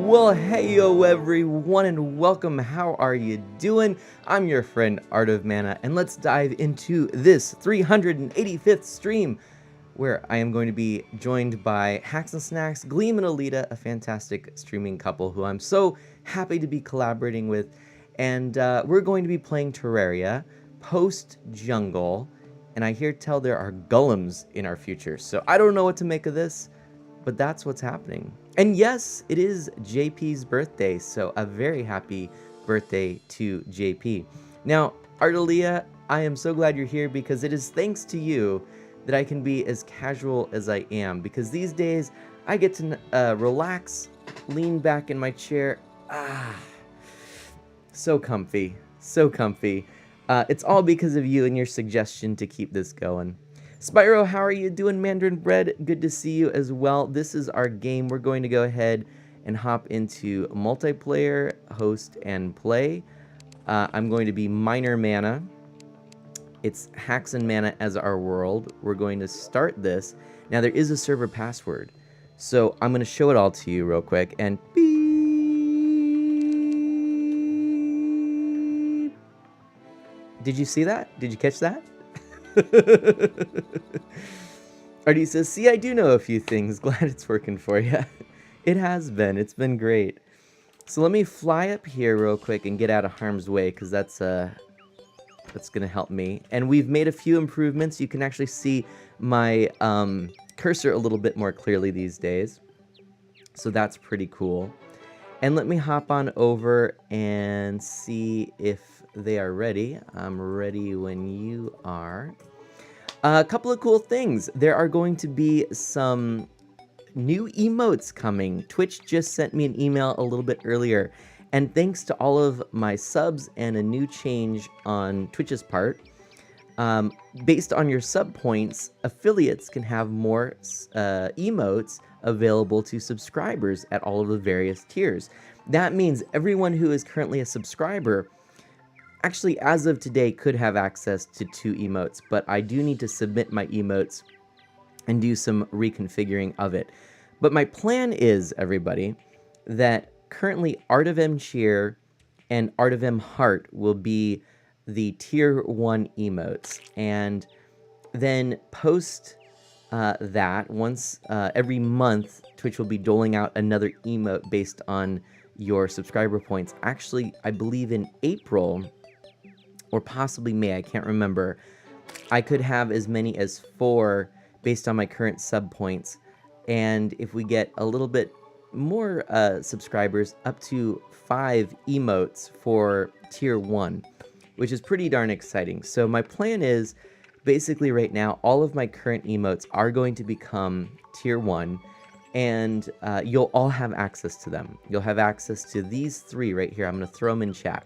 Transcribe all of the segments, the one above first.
Well, heyo everyone and welcome. How are you doing? I'm your friend Art of Mana, and let's dive into this 385th stream where I am going to be joined by haxandsnax, Gleam, and Alita, a fantastic streaming couple who I'm so happy to be collaborating with. And we're going to be playing Terraria post-jungle, and I hear tell there are golems in our future. So I don't know what to make of this, but that's what's happening. And yes, it is JP's birthday, so a very happy birthday to JP. Now, Ardelia, I am so glad you're here because it is thanks to you that I can be as casual as I am, because these days I get to relax, lean back in my chair. So comfy, so comfy. It's all because of you and your suggestion to keep this going. Spyro, how are you doing, Mandarin Bread? Good to see you as well. This is our game. We're going to go ahead and hop into multiplayer, host, and play. I'm going to be Minor Mana. It's Hax and Mana as our world. We're going to start this. Now, there is a server password, so I'm going to show it all to you real quick. And beep. Did you see that? Did you catch that? Artie says, see, I do know a few things. Glad it's working for you. It has been. It's been great. So let me fly up here real quick and get out of harm's way, because that's going to help me. And we've made a few improvements. You can actually see my cursor a little bit more clearly these days. So that's pretty cool. And let me hop on over and see if they are ready. I'm ready when you are. A couple of cool things. There are going to be some new emotes coming. Twitch just sent me an email a little bit earlier. And thanks to all of my subs and a new change on Twitch's part, based on your sub points, affiliates can have more emotes available to subscribers at all of the various tiers. That means everyone who is currently a subscriber, actually as of today, could have access to 2 emotes, but I do need to submit my emotes and do some reconfiguring of it. But my plan is, everybody, that currently Art of M Cheer and Art of M Heart will be the tier 1 emotes, and then post that, once every month, Twitch will be doling out another emote based on your subscriber points. Actually, I believe in April, or possibly May, I can't remember, I could have as many as 4 based on my current sub points. And if we get a little bit more subscribers, up to 5 emotes for tier 1, which is pretty darn exciting. So my plan is, basically right now, all of my current emotes are going to become tier 1, and you'll all have access to them. You'll have access to these 3 right here. I'm going to throw them in chat.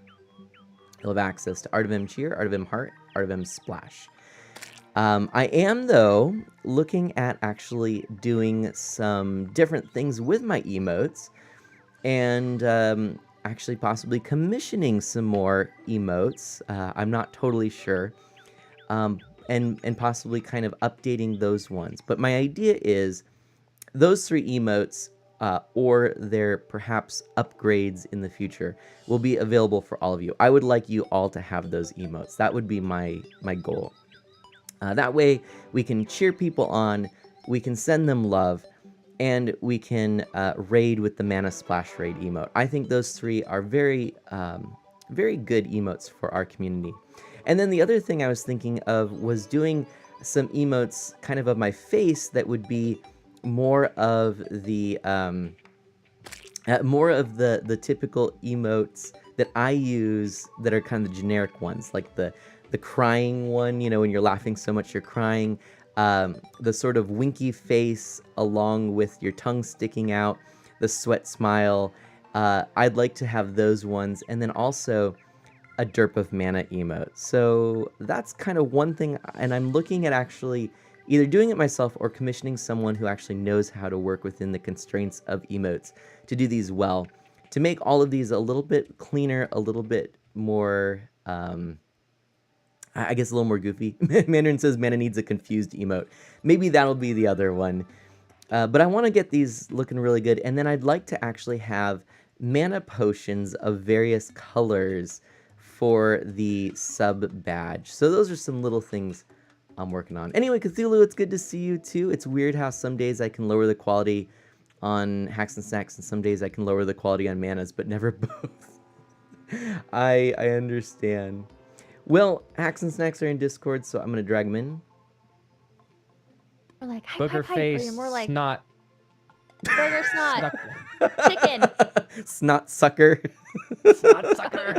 You'll have access to Art of M Cheer, Art of M Heart, Art of M Splash. I am, though, looking at actually doing some different things with my emotes, and actually possibly commissioning some more emotes. I'm not totally sure. And possibly kind of updating those ones. But my idea is those 3 emotes, or their perhaps upgrades in the future, will be available for all of you. I would like you all to have those emotes. That would be my goal. That way we can cheer people on, we can send them love, and we can raid with the Mana Splash Raid emote. I think those 3 are very, very good emotes for our community. And then the other thing I was thinking of was doing some emotes kind of my face that would be more of the typical emotes that I use that are kind of the generic ones, like the crying one, you know, when you're laughing so much you're crying, the sort of winky face along with your tongue sticking out, the sweat smile. I'd like to have those ones, and then also a derp of mana emote. So that's kind of one thing, and I'm looking at actually either doing it myself or commissioning someone who actually knows how to work within the constraints of emotes to do these well, to make all of these a little bit cleaner, a little bit more, I guess a little more goofy. Mandarin says Mana needs a confused emote. Maybe that'll be the other one. But I want to get these looking really good, and then I'd like to actually have mana potions of various colors for the sub badge. So those are some little things I'm working on. Anyway, Cthulhu, it's good to see you too. It's weird how some days I can lower the quality on hacks and snacks, and some days I can lower the quality on manas, but never both. I understand. Well, hacks and snacks are in Discord, so I'm gonna drag them in. Or like hype, Booger hype, hype. Or face, you're more like snot. burger snot, Sucker. chicken. Snot sucker. Snot sucker.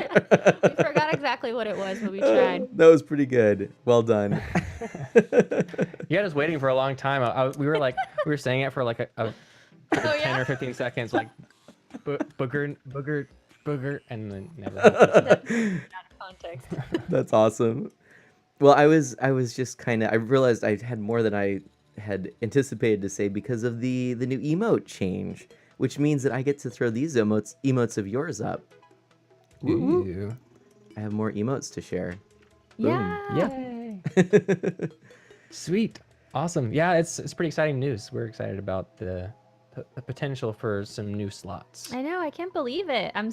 We forgot exactly what it was, but we tried. That was pretty good. Well done. You had us waiting for a long time. We were saying it for like a 10 or 15 seconds, like booger, and then never. Out of context. That's awesome. Well, I was just kind of, I realized I had more than I had anticipated to say because of the new emote change, which means that I get to throw these emotes of yours up. Ooh. I have more emotes to share. Yeah. Yay. Sweet. Awesome. Yeah, it's pretty exciting news. We're excited about the potential for some new slots. I know. I can't believe it. I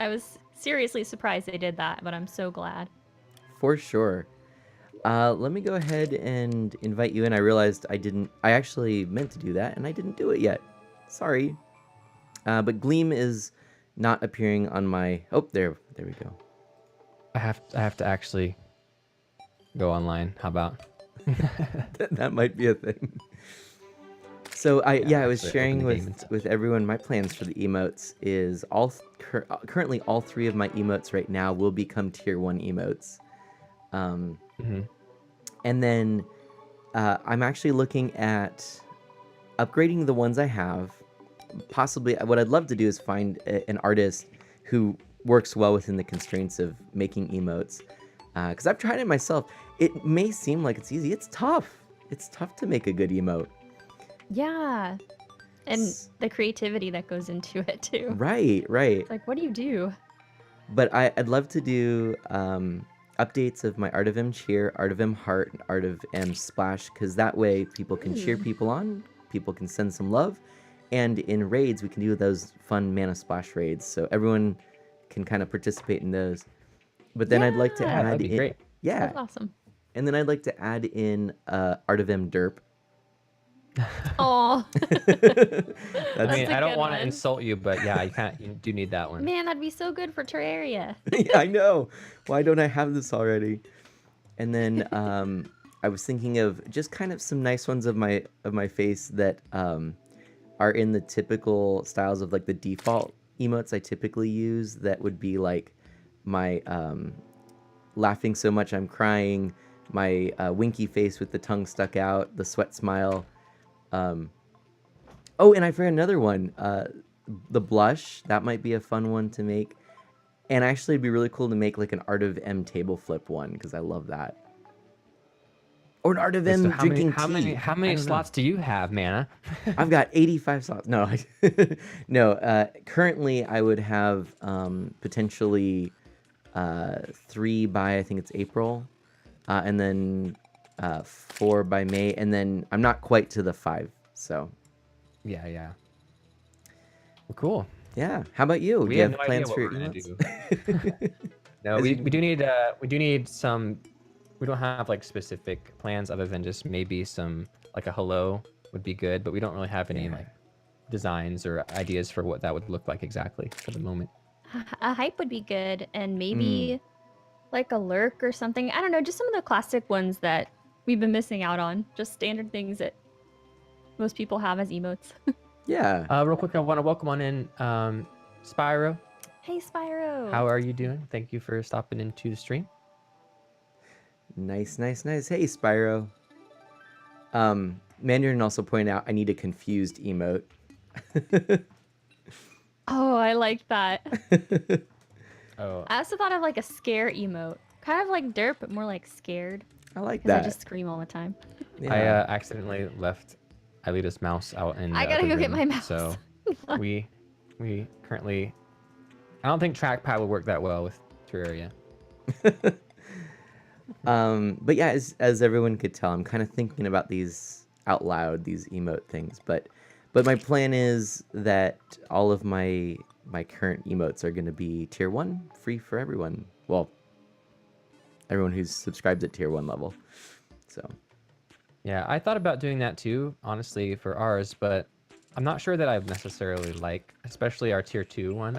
was seriously surprised they did that, but I'm so glad. For sure. Let me go ahead and invite you in. I realized I actually meant to do that, and I didn't do it yet. Sorry. But Gleam is not appearing on my... Oh, there we go. I have to actually go online. How about? That might be a thing. So I was actually sharing open the game with everyone my plans for the emotes is currently all 3 of my emotes right now will become tier 1 emotes. And then I'm actually looking at upgrading the ones I have. Possibly what I'd love to do is find an artist who works well within the constraints of making emotes. Because I've tried it myself. It may seem like it's easy. It's tough. It's tough to make a good emote. Yeah. And the creativity that goes into it too. Right. It's like, what do you do? But I'd love to do updates of my Art of M Cheer, Art of M Heart, and Art of M Splash, because that way people can cheer people on, people can send some love, and in raids we can do those fun mana splash raids, so everyone can kind of participate in those. But then I'd like to add that'd be in, great. yeah, That's awesome. and then I'd like to add in Art of M Derp. Oh. I mean, a I don't good want to one. insult you, but yeah, you do need that one. Man, that'd be so good for Terraria. Yeah, I know. Why don't I have this already? And then I was thinking of just kind of some nice ones of my face that are in the typical styles of like the default emotes I typically use. That would be like my laughing so much I'm crying, my winky face with the tongue stuck out, the sweat smile. Oh, and I forgot another one. The blush, that might be a fun one to make. And actually it'd be really cool to make like an Art of M table flip one, because I love that. Or an Art of M drinking tea. How many slots do you have, Mana? I've got 85 slots. No, no. Currently I would have potentially 3 by, I think it's April, and then 4 by May, and then I'm not quite to the 5. So Yeah. Well, cool. yeah. How about you? Do you have plans for your gonna emotes? do. No, we do need some. We don't have like specific plans other than just maybe some like a hello would be good, but we don't really have any like designs or ideas for what that would look like exactly for the moment. A hype would be good, and maybe like a lurk or something. I don't know, just some of the classic ones that we've been missing out on. Just standard things that most people have as emotes. Yeah. Real quick, I want to welcome on in Spyro. Hey, Spyro. How are you doing? Thank you for stopping into the stream. Nice. Hey, Spyro. Mandarin also pointed out I need a confused emote. Oh, I like that. Oh, I also thought of like a scare emote. Kind of like Derp, but more like scared. I like Because I that. just scream all the time. I accidentally left Alita's mouse out in. I gotta go get my mouse. So we currently. I don't think trackpad would work that well with Terraria. But yeah, as everyone could tell, I'm kind of thinking about these out loud these emote things, but my plan is that all of my current emotes are going to be tier 1, free for everyone. Well, everyone who's subscribed at tier 1 level. So, Yeah, I thought about doing that too, honestly, for ours, but I'm not sure that I necessarily like, especially our tier 2 one.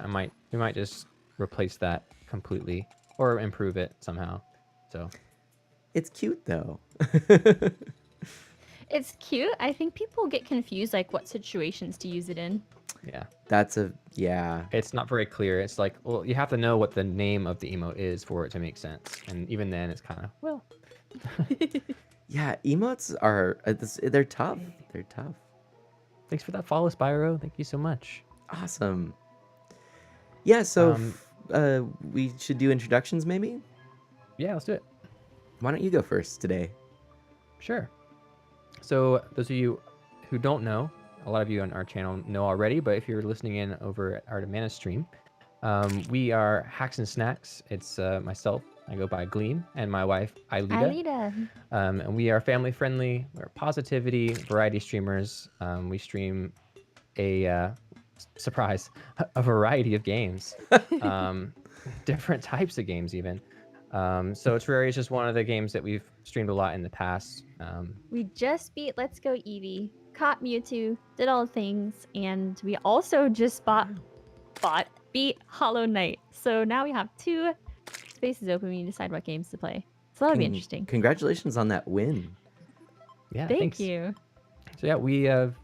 We might just replace that completely or improve it somehow. So, it's cute though. It's cute. I think people get confused, like what situations to use it in. yeah. Yeah. It's not very clear. It's like, well, you have to know what the name of the emote is for it to make sense. And even then, it's kind of, well. Yeah, emotes are, they're tough. They're tough. Thanks for that follow, Spyro. Thank you so much. Awesome. Yeah, so we should do introductions maybe? Yeah, let's do it. Why don't you go first today? Sure. So those of you who don't know, a lot of you on our channel know already, but if you're listening in over at Art of Mana stream, we are Haxandsnax. It's myself, I go by Gleam, and my wife, Aelita. Alita. And we are family friendly. We're positivity, variety streamers. We stream a surprise, a variety of games, different types of games even. So Terraria is just one of the games that we've streamed a lot in the past. We just beat Let's Go Eevee, caught Mewtwo, did all the things, and we also just beat Hollow Knight. So now we have 2 spaces open. We can decide what games to play. So that'll be interesting. Congratulations on that win. Yeah, Thank thanks. you. So yeah, we have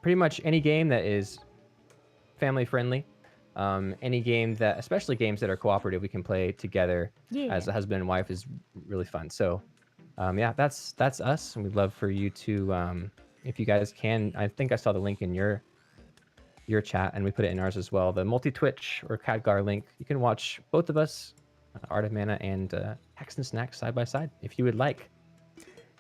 pretty much any game that is family friendly. Any game that, especially games that are cooperative, we can play together as a husband and wife is really fun. So yeah, that's us. And we'd love for you to, if you guys can, I think I saw the link in your chat and we put it in ours as well. The multi-Twitch or Khadgar link, you can watch both of us, Art of Mana and haxandsnax side by side if you would like.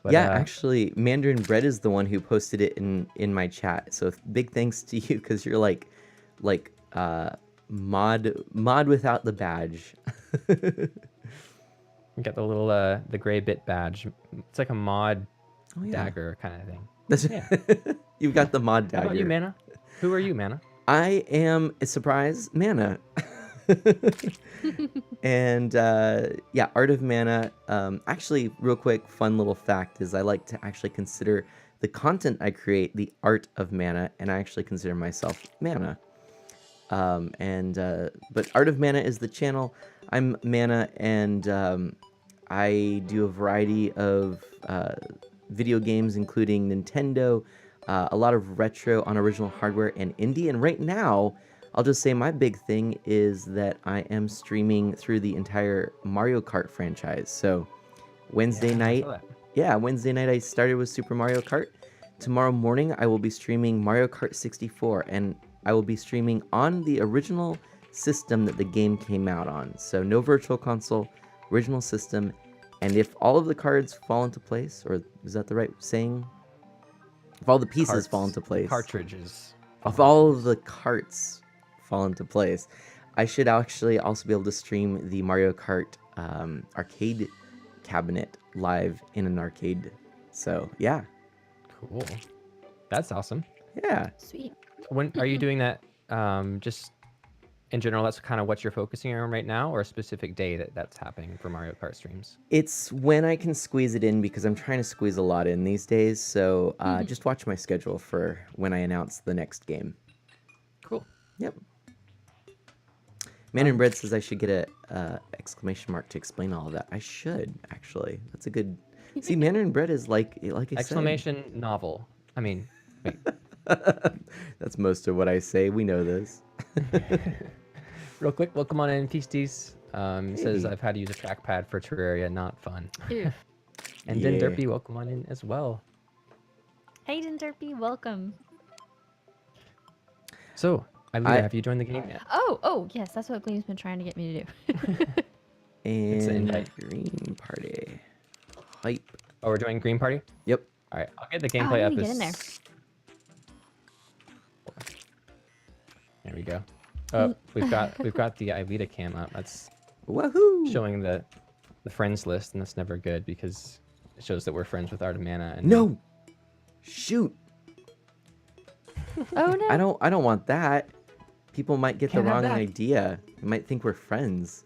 But, yeah, actually, Mandarin Bread is the one who posted it in my chat. So big thanks to you because you're like mod without the badge. You got the little the gray bit badge. It's like a mod dagger kind of thing. Yeah. You've got the mod dagger. How about you, Mana? Who are you, Mana? I am a surprise Mana. And yeah, Art of Mana. Actually, real quick, fun little fact is I like to actually consider the content I create the art of Mana, and I actually consider myself Mana. But Art of Mana is the channel. I'm Mana, and I do a variety of video games, including Nintendo, a lot of retro on original hardware, and indie. And right now, I'll just say my big thing is that I am streaming through the entire Mario Kart franchise. So Wednesday night, Wednesday night I started with Super Mario Kart. Tomorrow morning I will be streaming Mario Kart 64, and I will be streaming on the original system that the game came out on. So no virtual console, original system. And if all of the cards fall into place, or is that the right saying? If all the pieces fall into place. Cartridges. If all of the carts fall into place, I should actually also be able to stream the Mario Kart arcade cabinet live in an arcade. So yeah. Cool. That's awesome. Yeah. Sweet. When are you doing that? Just in general, that's kind of what you're focusing on right now, or a specific day that's happening for Mario Kart streams? It's when I can squeeze it in, because I'm trying to squeeze a lot in these days. So just watch my schedule for when I announce the next game. Cool. Yep. Man in Bread says I should get a exclamation mark to explain all of that. I should, actually. That's a good... See, Man in Bread is like I exclamation said. novel. I mean, wait. That's most of what I say. We know this. Real quick, welcome on in, Feasties. Hey. Says I've had to use a trackpad for Terraria, not fun. Ew. And then Derpy, welcome on in as well. Hayden Derpy, welcome. So, Alita, have you joined the game yet? Oh, yes, that's what Gleam's been trying to get me to do. And Green Party. Hype. Oh, we're doing Green Party? Yep. All right, I'll get the gameplay up. Get in there. There we go. Oh, we've got the Alita cam up. That's Woohoo! showing the friends list, and that's never good because it shows that we're friends with Art of Mana. And No. Shoot. Oh no. I don't want that. People might get the Can't have wrong that. idea. They might think we're friends.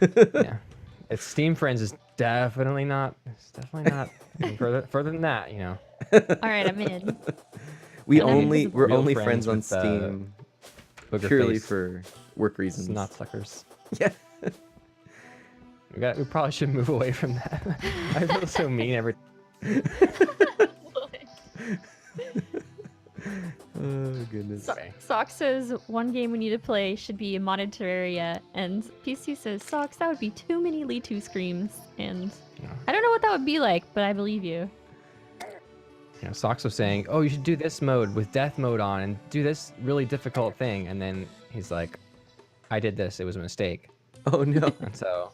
Yeah. It's Steam Friends is definitely not. It's definitely not further than that. You know. All right, I'm in. We And I'm only invisible. we're Real only friends friends on with, Steam Booger purely face, for work reasons. snot suckers. Yeah. We probably should move away from that. I feel so mean every. Oh goodness. Sorry. Sock says one game we need to play should be a modded Terraria, and PC says Socks, that would be too many Litu screams, and Yeah. I don't know what that would be like, but I believe you. You know, Socks was saying, "Oh, you should do this mode with death mode on, and do this really difficult thing." And then he's like, "I did this. It was a mistake." Oh no. And so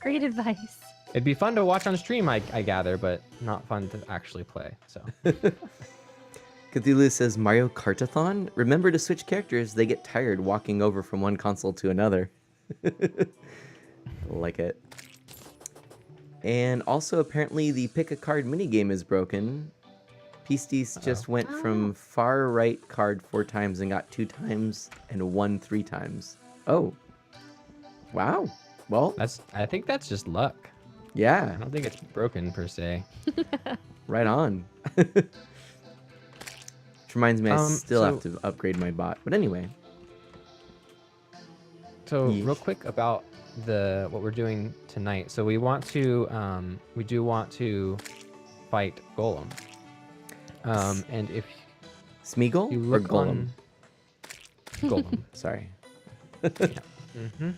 Great advice. it'd be fun to watch on stream, I gather, but not fun to actually play. So Cthulhu says Mario Kartathon? Remember to switch characters, they get tired walking over from one console to another. Like it. And also apparently the pick a card minigame is broken. Pistis just went from far right card 4 times and got 2 times and won 3 times. Oh. Wow. Well, I think that's just luck. I yeah, don't think it's broken per se. right on. Which reminds me I still have so- to upgrade my bot. But anyway. So Yeesh. real quick about what we're doing tonight. So we do want to fight Golem. And if Smeagol you or look Golem? on Golem. Sorry. hmm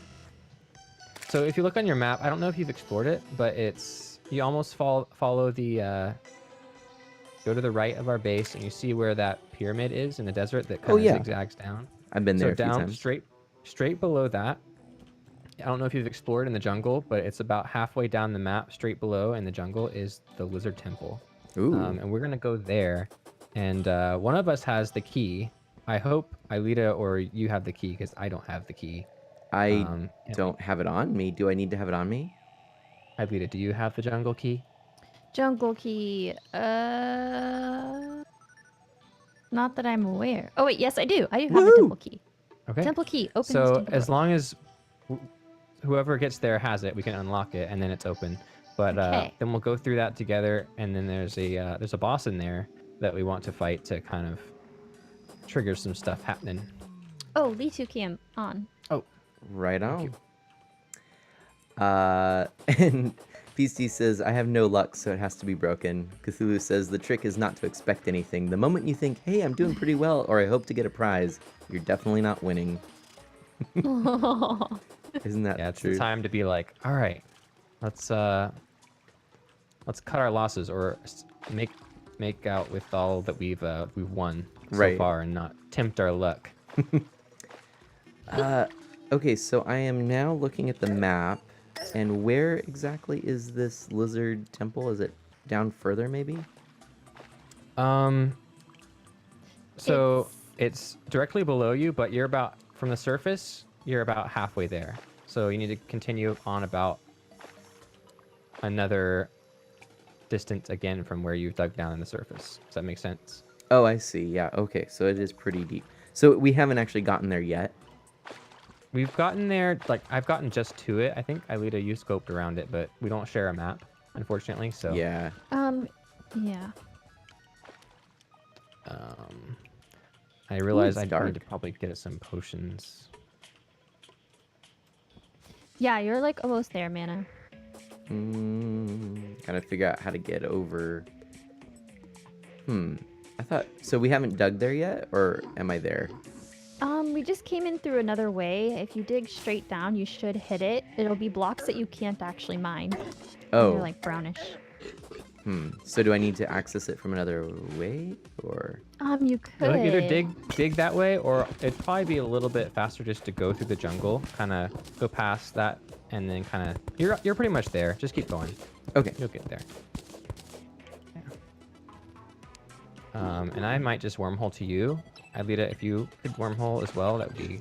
So if you look on your map, I don't know if you've explored it, but you almost follow the go to the right of our base, and you see where that pyramid is in the desert that kind of yeah. zigzags down. I've been there So a few down times. straight below that. I don't know if you've explored in the jungle, but it's about halfway down the map, straight below in the jungle is the Lizard Temple. Ooh. And we're gonna go there, and one of us has the key. I hope Aelita or you have the key, because I don't have the key. I and don't have it on me. Do I need to have it on me? Aelita, do you have the jungle key? Jungle key. Not that I'm aware. Oh wait, yes I do. I do have the Woo! temple key. Okay. Temple key. Open this So temple as door. long as whoever gets there has it, we can unlock it, and then it's open. But Okay. then we'll go through that together, and then there's a boss in there that we want to fight to kind of trigger some stuff happening. Oh, Litu cam on. Right Thank on. you. And PC says, I have no luck, so it has to be broken. Cthulhu says, the trick is not to expect anything. The moment you think, hey, I'm doing pretty well, or I hope to get a prize, you're definitely not winning. Isn't that Yeah, it's true? the time to be like, all right, let's cut our losses, or make out with all that we've won so Right. far, and not tempt our luck. Okay, so I am now looking at the map, and where exactly is this lizard temple? Is it down further, maybe? So it's directly below you, but from the surface, you're about halfway there. So you need to continue on about another distance again from where you've dug down in the surface. Does that make sense? Oh, I see. Yeah, okay, so it is pretty deep. So we haven't actually gotten there yet. We've gotten there, like, I've gotten just to it. I think Aelita, you scoped around it, but we don't share a map, unfortunately, so... Yeah. Yeah. I realize it's I need dark. to probably get some potions. Yeah, you're like almost there, Mana. Gotta figure out how to get over. I thought... So we haven't dug there yet, or am I there? We just came in through another way. If you dig straight down, you should hit it. It'll be blocks that you can't actually mine. Oh. They're like brownish. So do I need to access it from another way, or... You could. Like either dig that way, or it'd probably be a little bit faster just to go through the jungle, kind of go past that, and then kind of you're pretty much there. Just keep going. Okay. You'll get there. Yeah. And I might just wormhole to you, Aelita. If you could wormhole as well, that would be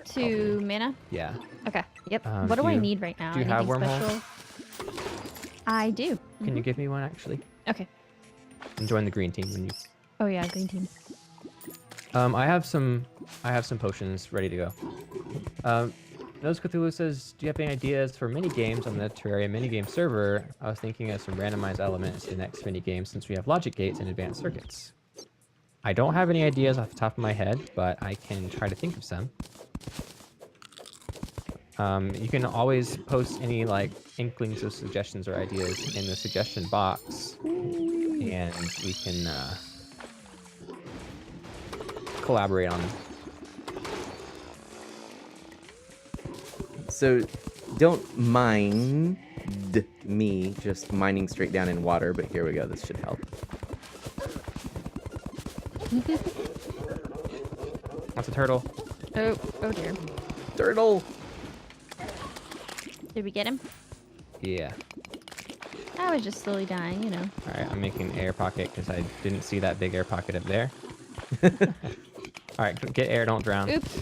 To Mana? yeah. Okay. Yep. do What do I you- need right now? do you have Anything wormhole? special? I do. Can you give me one actually? Okay. And join the green team when you. Oh yeah, green team. I have some potions ready to go. Nose Cthulhu says, do you have any ideas for mini games on the Terraria minigame server? I was thinking of some randomized elements to the next mini game since we have logic gates and advanced circuits. I don't have any ideas off the top of my head, but I can try to think of some. You can always post any like inklings of suggestions or ideas in the suggestion box, and we can collaborate on them. So, don't mind me just mining straight down in water, but here we go. This should help. That's a turtle. Oh dear. Turtle! Did we get him? Yeah. I was just slowly dying, you know. All right, I'm making an air pocket because I didn't see that big air pocket up there. All right, get air, don't drown. Oops.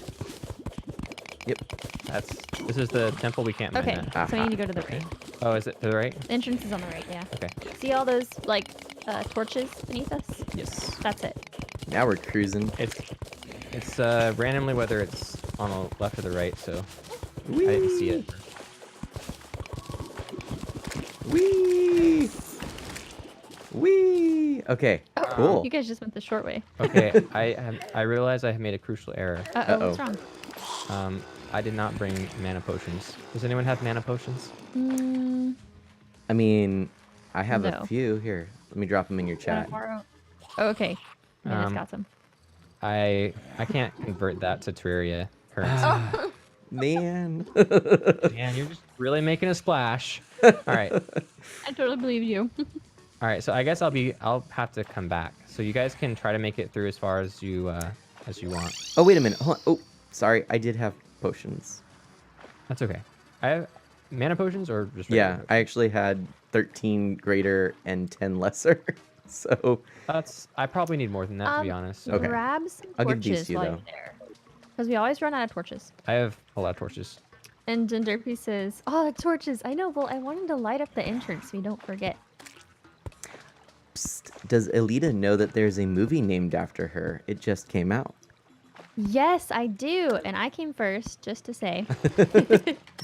Yep. This is the temple. We can't mine Okay, that. so we need to go to the right. Oh, is it to the right? The entrance is on the right, yeah. Okay. See all those, like, torches beneath us? Yes. That's it. Now we're cruising. It's randomly whether it's on the left or the right, so I didn't see it. Whee! Whee! Okay, cool. You guys just went the short way. Okay, I realize I have made a crucial error. Uh-oh, what's wrong? I did not bring mana potions. Does anyone have mana potions? I mean, I have No. a few. Here, let me drop them in your chat. Oh, okay. I just got some. I can't convert that to Terraria currency. Man. Man, you're just really making a splash. All right. I totally believe you. All right, so I guess I'll have to come back. So you guys can try to make it through as far as you want. Oh, wait a minute. Hold on. Oh, sorry. I did have potions. That's okay. I have mana potions or just Yeah, regular I actually had 13 greater and 10 lesser. So, I probably need more than that to be honest. So Okay. Grab some I'll give these torches to you, while though. you're there. Because we always run out of torches. I have a lot of torches. And Genderpy says, oh, the torches. I know. Well, I wanted to light up the entrance so we don't forget. psst, does Alita know that there's a movie named after her? It just came out. Yes, I do. And I came first, just to say.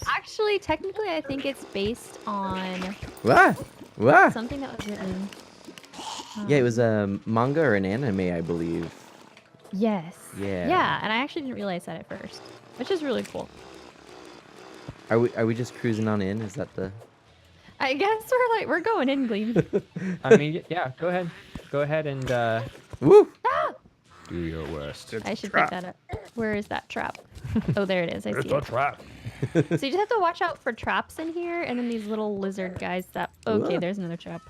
Actually, technically, I think it's based on Wah! Wah! something that was written. Yeah, it was a manga or an anime, I believe. Yes. Yeah. Yeah, and I actually didn't realize that at first, which is really cool. Are we just cruising on in? Is that the... I guess we're going in, Gleam. I mean, yeah, go ahead and Woo! do your worst. I should pick that up. Where is that trap? Oh, there it is. I see it. trap. So you just have to watch out for traps in here, and then these little lizard guys that... Okay, Whoa. there's another trap.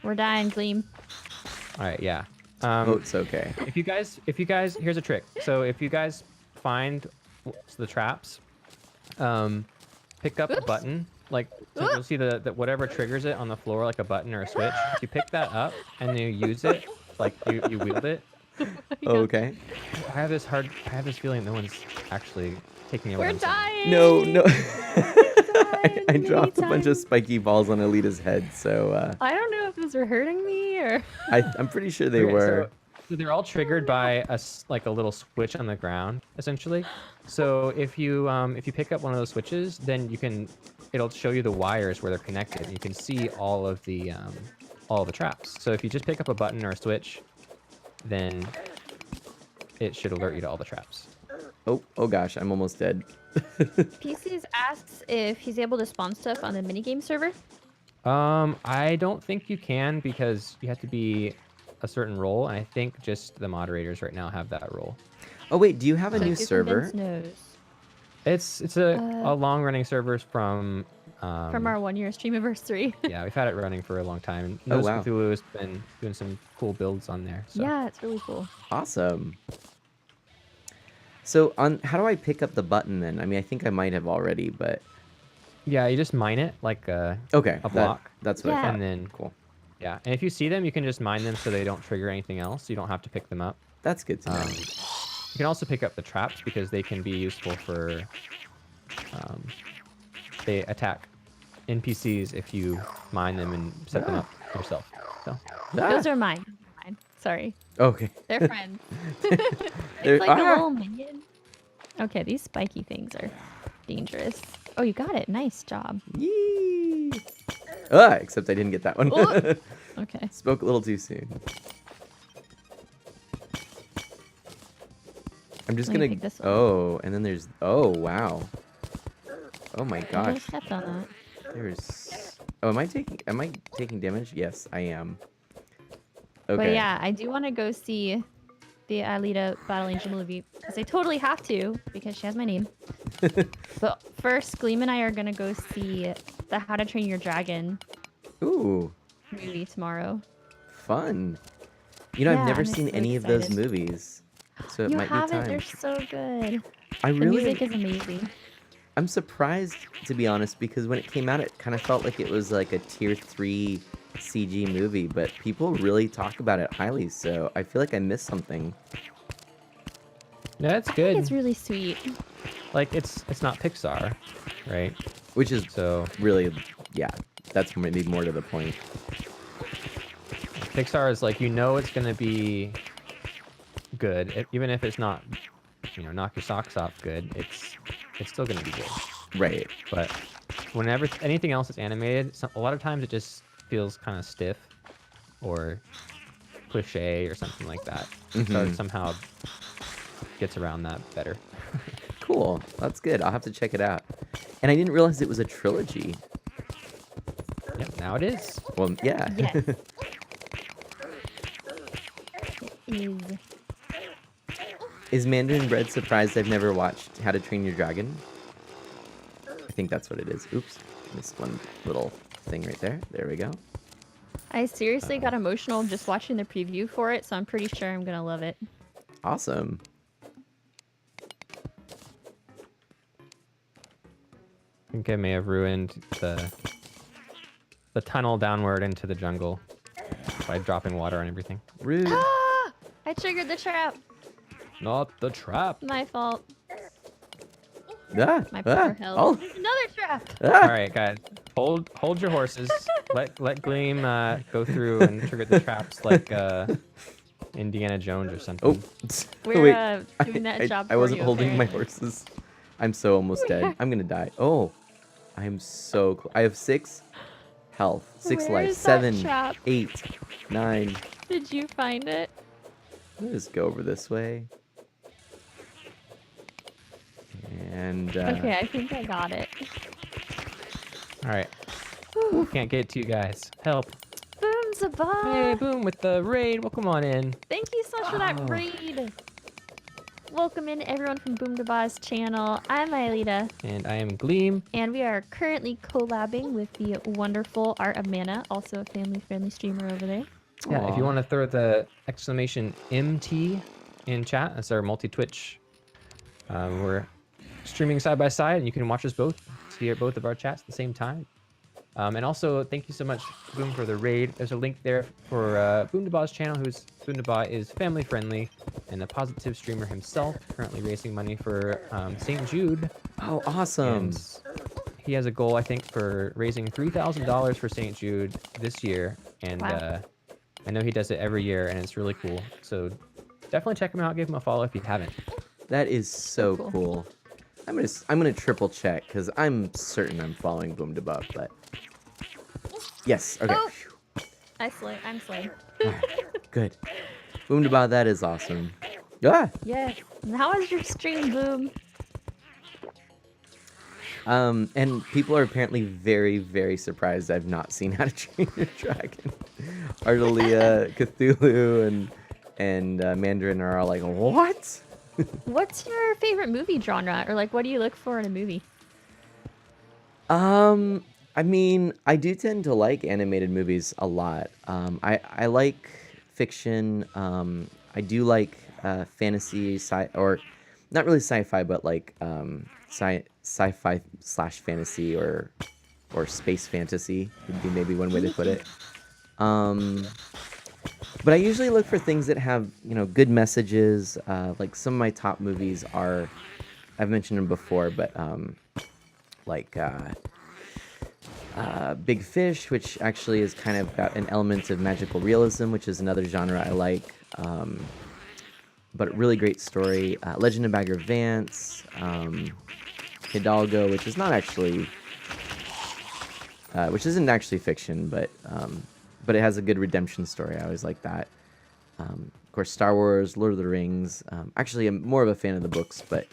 We're dying, Gleam. All right, yeah. Oh, it's okay. If you guys, here's a trick. So if you guys find the traps, pick up a Oops. button. Like so you'll see the whatever triggers it on the floor, like a button or a switch. If you pick that up and you use it, like you wield it. Oh, okay. I have this feeling no one's actually taking away. We're dying! No, no. dying I dropped a bunch anytime. of spiky balls on Alita's head, so I don't know if those were hurting me or... I'm pretty sure they were. So they're all triggered by like a little switch on the ground, essentially. So if you pick up one of those switches, then it'll show you the wires where they're connected. You can see all of the traps. So if you just pick up a button or a switch, then it should alert you to all the traps. Oh gosh, I'm almost dead. PCs asks if he's able to spawn stuff on the minigame server. I don't think you can because you have to be a certain role, and I think just the moderators right now have that role. Oh wait, do you have a So new if you server? convince It's a long-running server from from our 1 year stream anniversary. yeah, we've had it running for a long time. And Oh, Nose wow. Cthulhu has been doing some cool builds on there. So. Yeah, it's really cool. Awesome. So how do I pick up the button then? I mean, I think I might have already, but Yeah, you just mine it like a okay, block. that's what I Yeah. thought. And then Cool. yeah, and if you see them, you can just mine them so they don't trigger anything else. You don't have to pick them up. That's good to know. You can also pick up the traps because they can be useful for they attack NPCs if you mine them and set them up yourself. So Those are mine. Mine. Sorry. Okay. They're friends. They're- It's like a little minion. Okay, these spiky things are dangerous. Oh, you got it. Nice job. Yee. Except I didn't get that one. Oh. Okay. Spoke a little too soon. I'm just Let me gonna. pick this one. Oh, and then there's. Oh wow. Oh my I just gosh. stepped on that. There's. Oh, am I taking damage? Yes, I am. Okay. But yeah, I do want to go see the Alita Battle Angel movie because I totally have to because she has my name. But first, Gleam and I are gonna go see the How to Train Your Dragon Ooh, movie tomorrow. fun. You know, Yeah, I've never I'm seen so any of those excited. movies, so it You might be haven't? time. They're so good. I The really. music is amazing. I'm surprised, to be honest, because when it came out, it kind of felt like it was like a tier 3 CG movie, but people really talk about it highly, so I feel like I missed something. yeah, it's I think good. it's really sweet. Like it's not Pixar, right? Which is So really, yeah, that's maybe more to the point. Pixar is like, you know, it's gonna be good, even if it's not, you know, knock your socks off good. It's still gonna be good. Right. But whenever anything else is animated, a lot of times it just feels kind of stiff or cliche or something like that. Pixar somehow gets around that better. Cool. That's good. I'll have to check it out. And I didn't realize it was a trilogy. Yep, now it is. Well, yeah. Yes. Is Is Mandarin Bread surprised I've never watched How to Train Your Dragon? I think that's what it is. Oops. Missed one little thing right there. There we go. I seriously got emotional just watching the preview for it, so I'm pretty sure I'm gonna love it. Awesome. I think I may have ruined the tunnel downward into the jungle by dropping water on everything. Rude. Ah! I triggered the trap. Not the trap. My fault. Ah, My poor health. Oh, There's another trap. ah. All right, guys, hold your horses. let Gleam go through and trigger the traps like Indiana Jones or something. Oh, We're wait. doing that job I for wasn't you, holding my apparently. horses. I'm so almost dead. I'm gonna die. Oh, I'm so close. I have 6 health, 6 Where life, is that 7, trap? 8, 9. Did you find it? Let me just go over this way. And Okay, I think I got it. All right, can't get to you guys. Help! Boom, Zabah! Hey, Boom with the raid. Well, come on in. Thank you so much for that Oh. raid. Welcome in everyone from Boom Dabah's channel. I'm Aelita, And I am Gleam. and we are currently collabing with the wonderful Art of Mana, also a family-friendly streamer over there. Yeah, if you Aw. want to throw the exclamation MT in chat, that's our multi-Twitch. We're streaming side by side, and you can watch us both, see both of our chats at the same time. And also, thank you so much, Boom, for the raid. There's a link there for Boom Dabah's channel, Boom Dabah is family friendly and a positive streamer himself, currently raising money for St. Jude. oh, awesome. And he has a goal, I think, for raising $3,000 for St. Jude this year. And Wow. I know he does it every year, and it's really cool. So definitely check him out. Give him a follow if you haven't. That is so Cool. cool. I'm gonna triple check because I'm certain I'm following Boom to Buff, but yes, okay. Oh! I'm slayed. Good. Boom to Buff, that is awesome. Ah! Yes. And how was your stream, Boom? And people are apparently very, very surprised I've not seen How to Train Your Dragon. Ardelia, Cthulhu, and Mandarin are all like, what? What's your favorite movie genre, or like, what do you look for in a movie? I mean, I do tend to like animated movies a lot. I like fiction. I do like fantasy, or not really sci-fi, but like sci-fi slash fantasy or space fantasy would be maybe one way to put it. But I usually look for things that have, good messages. Like some of my top movies are, I've mentioned them before, but like Big Fish, which actually is kind of got an element of magical realism, which is another genre I like. But really great story. Legend of Bagger Vance, Hidalgo, which is not actually, which isn't actually fiction, but it has a good redemption story. I always like that. Of course, Star Wars, Lord of the Rings. Actually, I'm more of a fan of the books, but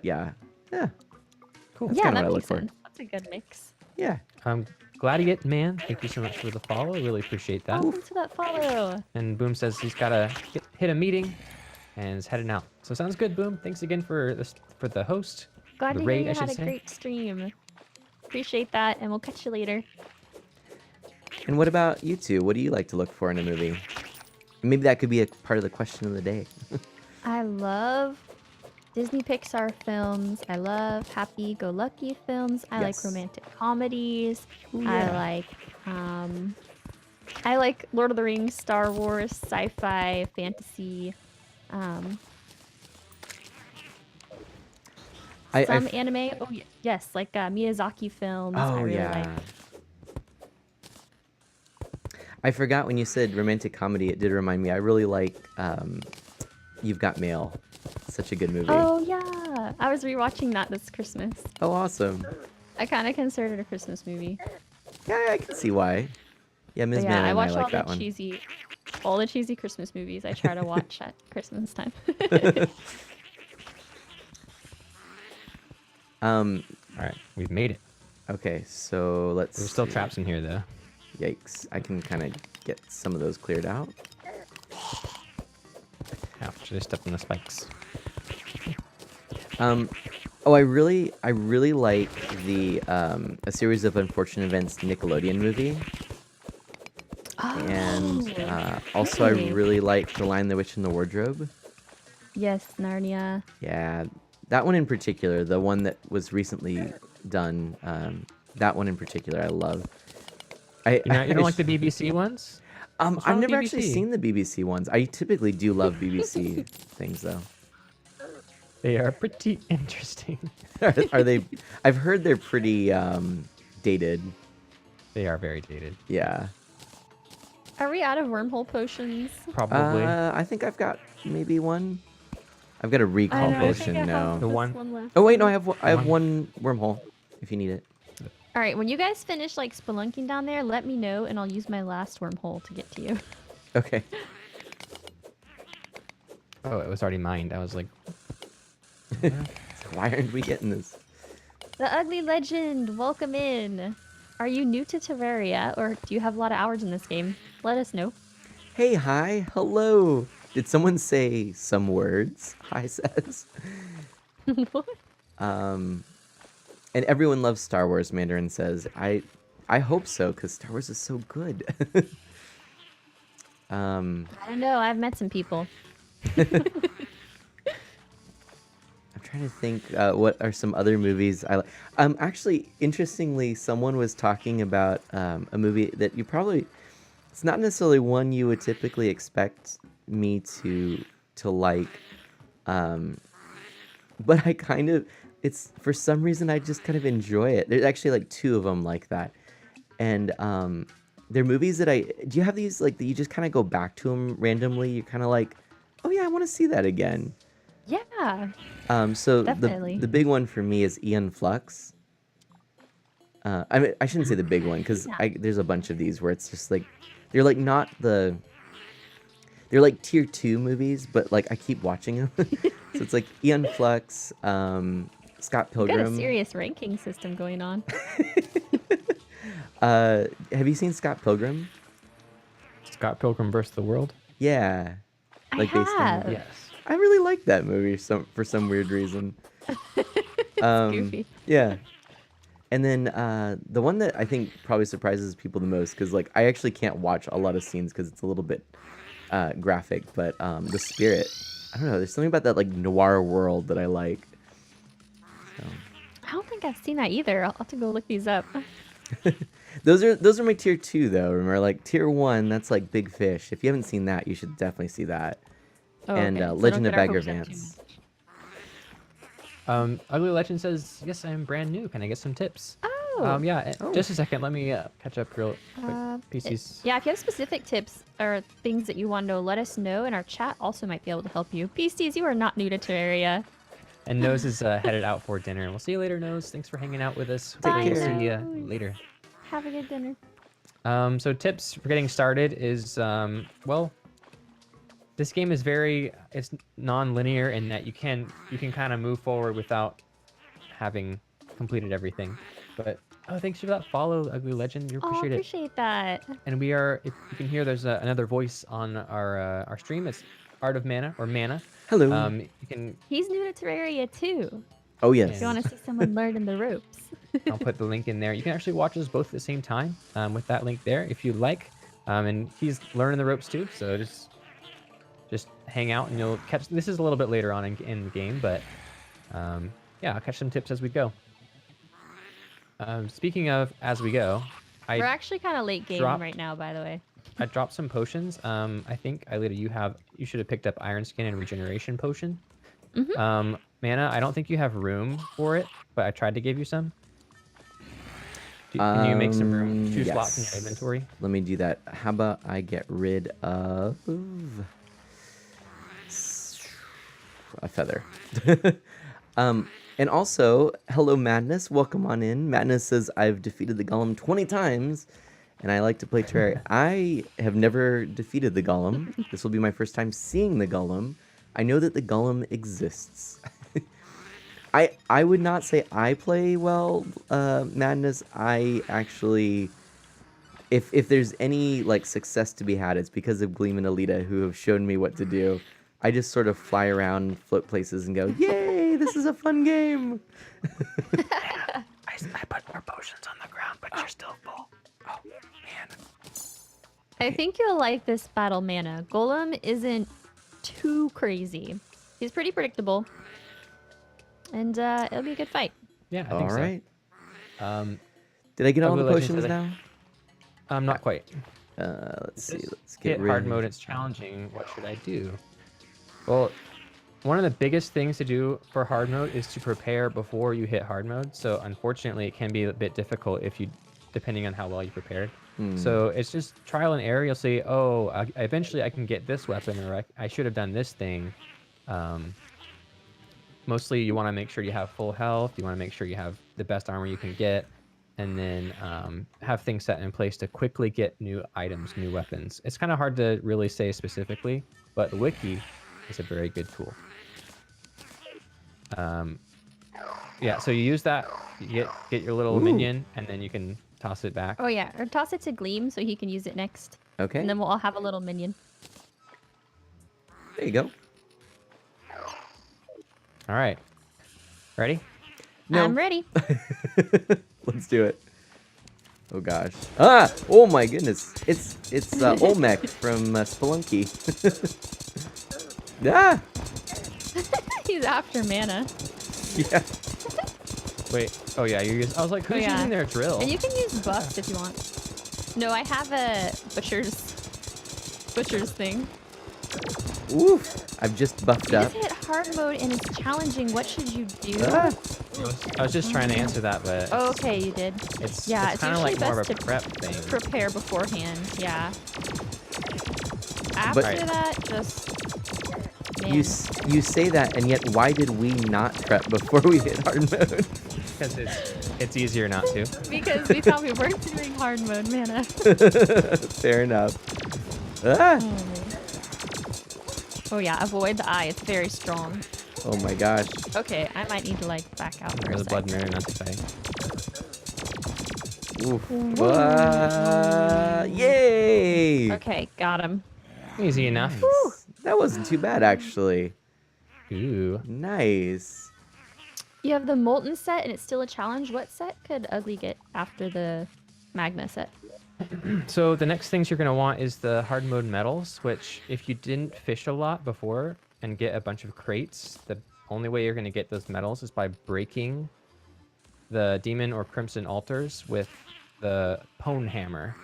yeah, Cool. That's Yeah, kinda that what I makes look for. sense. That's a good mix. yeah. Gladiate Man, thank you so much for the follow. Really appreciate that. Welcome to that follow. And Boom says he's gotta hit a meeting and is heading out. So sounds good, Boom. Thanks again for the host. Glad the to raid, hear I you should had a say. great stream. Appreciate that, and we'll catch you later. And what about you two? What do you like to look for in a movie? Maybe that could be a part of the question of the day. I love Disney Pixar films. I love happy-go-lucky films. I like Yes. romantic comedies. Ooh, yeah. I like Lord of the Rings, Star Wars, sci-fi, fantasy. Some anime. Oh yes, like Miyazaki films. I Oh really yeah. like. I forgot when you said romantic comedy. It did remind me. I really like You've Got Mail. Such a good movie. Oh yeah, I was rewatching that this Christmas. Oh, awesome. I kind of consider it a Christmas movie. Yeah, I can see why. Yeah, Ms. But yeah, Mann I and watch I like all that the one. all the cheesy Christmas movies. I try to watch at Christmas time. All right, we've made it. Okay, so let's There's still see. traps in here though. Yikes. I can kind of get some of those cleared out. Ouch! I stepped on the spikes. Oh, I really like the A Series of Unfortunate Events Nickelodeon movie. And also I okay. really like The Lion, the Witch, and the Wardrobe. Yes, Narnia. Yeah, that one in particular, the one that was recently done, that one in particular I love. You don't like the BBC ones? What's wrong I've with never actually BBC? seen the BBC ones. I typically do love BBC things though. They are pretty interesting. Are they? I've heard they're pretty dated. They are very dated. Yeah. Are we out of wormhole potions? Probably. I think I've got maybe one. I've got a recall I potion. think I have No. The this one- left. Oh wait, no, I have one wormhole if you need it. All right, when you guys finish like spelunking down there, let me know, and I'll use my last wormhole to get to you. Okay. Oh, it was already mined. I was like, Why aren't we getting this? The Ugly Legend, welcome in. Are you new to Terraria, or do you have a lot of hours in this game? Let us know. Hey, hi, hello. Did someone say some words? Hi says. What? And everyone loves Star Wars. Mandarin says. I hope so, because Star Wars is so good. I don't know. I've met some people. I'm trying to think what are some other movies I like. Actually, interestingly, someone was talking about a movie that you probably, it's not necessarily one you would typically expect me to like, but I kind of, it's for some reason I just kind of enjoy it. There's actually like two of them like that, and they're movies that do you have these like that you just kind of go back to them randomly? You're kind of like, oh yeah, I want to see that again. Yeah. So Definitely. the big one for me is Ian Flux. I mean, I shouldn't say the big one because Yeah. there's a bunch of these where it's just like they're like not they're like tier 2 movies, but like I keep watching them. So it's like Ian Flux, Scott You got a Pilgrim. serious ranking system going on. Have you seen Scott Pilgrim? Scott Pilgrim vs. the World? Yeah, like I based on have. the- Yes. I really like that movie for some weird reason. Goofy. Yeah. And then the one that I think probably surprises people the most, because like I actually can't watch a lot of scenes because it's a little bit graphic, but The Spirit. I don't know. There's something about that like noir world that I like. So. I don't think I've seen that either. I'll have to go look these up. Those are my tier 2 though. Remember, like tier 1, that's like Big Fish. If you haven't seen that, you should definitely see that. Oh, And okay. So Legend don't of get our Bagger hopes up too Vance. much. Ugly Legend says, yes, I am brand new. Can I get some tips? Oh. Yeah, Oh. just a second. Let me catch up real quick. It- PCs. yeah, if you have specific tips or things that you want to know, let us know, and our chat also might be able to help you. PCs, you are not new to Terraria. And Nose is headed out for dinner. We'll see you later, Nose. Thanks for hanging out with us. Take Bye, We'll care. see you Nose. later. Have a good dinner. So tips for getting started is, well, this game is it's non-linear in that you can kind of move forward without having completed everything. But oh, thanks for that follow, Ugly Legend. You Oh, appreciate it. appreciate that. And we are, if you can hear, there's another voice on our stream. It's Art of Mana or Mana. Hello. You can. He's new to Terraria too. Oh If yes. you want to see someone learning the ropes. I'll put the link in there. You can actually watch us both at the same time with that link there if you like. And he's learning the ropes too, so just hang out and you'll catch. This is a little bit later on in the game, but yeah, I'll catch some tips as we go. Speaking of as we go, We're actually kind of late game dropped- right now, by the way. I dropped some potions. I think Aelita, you should have picked up Iron Skin and Regeneration Potion. Mana, I don't think you have room for it, but I tried to give you some. Can you make some room? 2 slots in your Yes. inventory. Let me do that. How about I get rid of a feather? And also, hello Madness, welcome on in. Madness says I've defeated the golem 20 times, and I like to play Terraria. I have never defeated the golem. This will be my first time seeing the golem. I know that the golem exists. I would not say I play well, Madness. I actually, if there's any like success to be had, it's because of Gleam and Alita, who have shown me what to do. I just sort of fly around, float places, and go, "Yay! This is a fun game." I put more potions on the ground, but you're still full. Oh man. I think you'll like this battle, Mana. Golem isn't too crazy. He's pretty predictable. And it'll be a good fight. Yeah, I All think right. so. Did I get all Ugly the Legend potions said now? Not quite. Let's see. Just Let's get hit rid. hard mode. It's challenging. What should I do? Well, one of the biggest things to do for hard mode is to prepare before you hit hard mode. So unfortunately, it can be a bit difficult depending on how well you prepared. So it's just trial and error. You'll see, oh, eventually I can get this weapon, or I should have done this thing. Mostly you want to make sure you have full health. You want to make sure you have the best armor you can get. And then have things set in place to quickly get new items, new weapons. It's kind of hard to really say specifically, but the wiki is a very good tool. Yeah, so you use that, you get your little minion, and then you can toss it back. Oh yeah, or toss it to Gleam so he can use it next. Okay. And then we'll all have a little minion. There you go. All right. Ready? No. I'm ready. Let's do it. Oh gosh. Ah! Oh my goodness. It's Olmec from Spelunky. Ah! He's after Mana. Yeah. Wait. Oh yeah, I was like, who's yeah. using their drill? And you can use buffs if you want. No, I have a butcher's thing. Oof. I've just buffed You up. just hit hard mode and it's challenging. What should you do? Ah! I was just trying to answer that, but Oh, okay, you did. it's Yeah, it's it's kind of usually like more of best a to prep thing. Prepare beforehand, yeah. After But- that, just... Man. You say that, and yet why did we not prep before we hit hard mode? Because it's easier not to. Because we thought we weren't doing hard mode, Mana. Fair enough. Ah! Oh yeah, avoid the eye. It's very strong. Oh my gosh. Okay, I might need to like back out for Or a the blood sec. mirror, not to say. Oof. Yay! Okay, got him. Easy enough. That wasn't too bad, actually. Ooh. Nice. You have the Molten set and it's still a challenge. What set could Ugly get after the Magma set? So the next things you're going to want is the hard mode metals, which if you didn't fish a lot before and get a bunch of crates, the only way you're going to get those metals is by breaking the demon or crimson altars with the pone hammer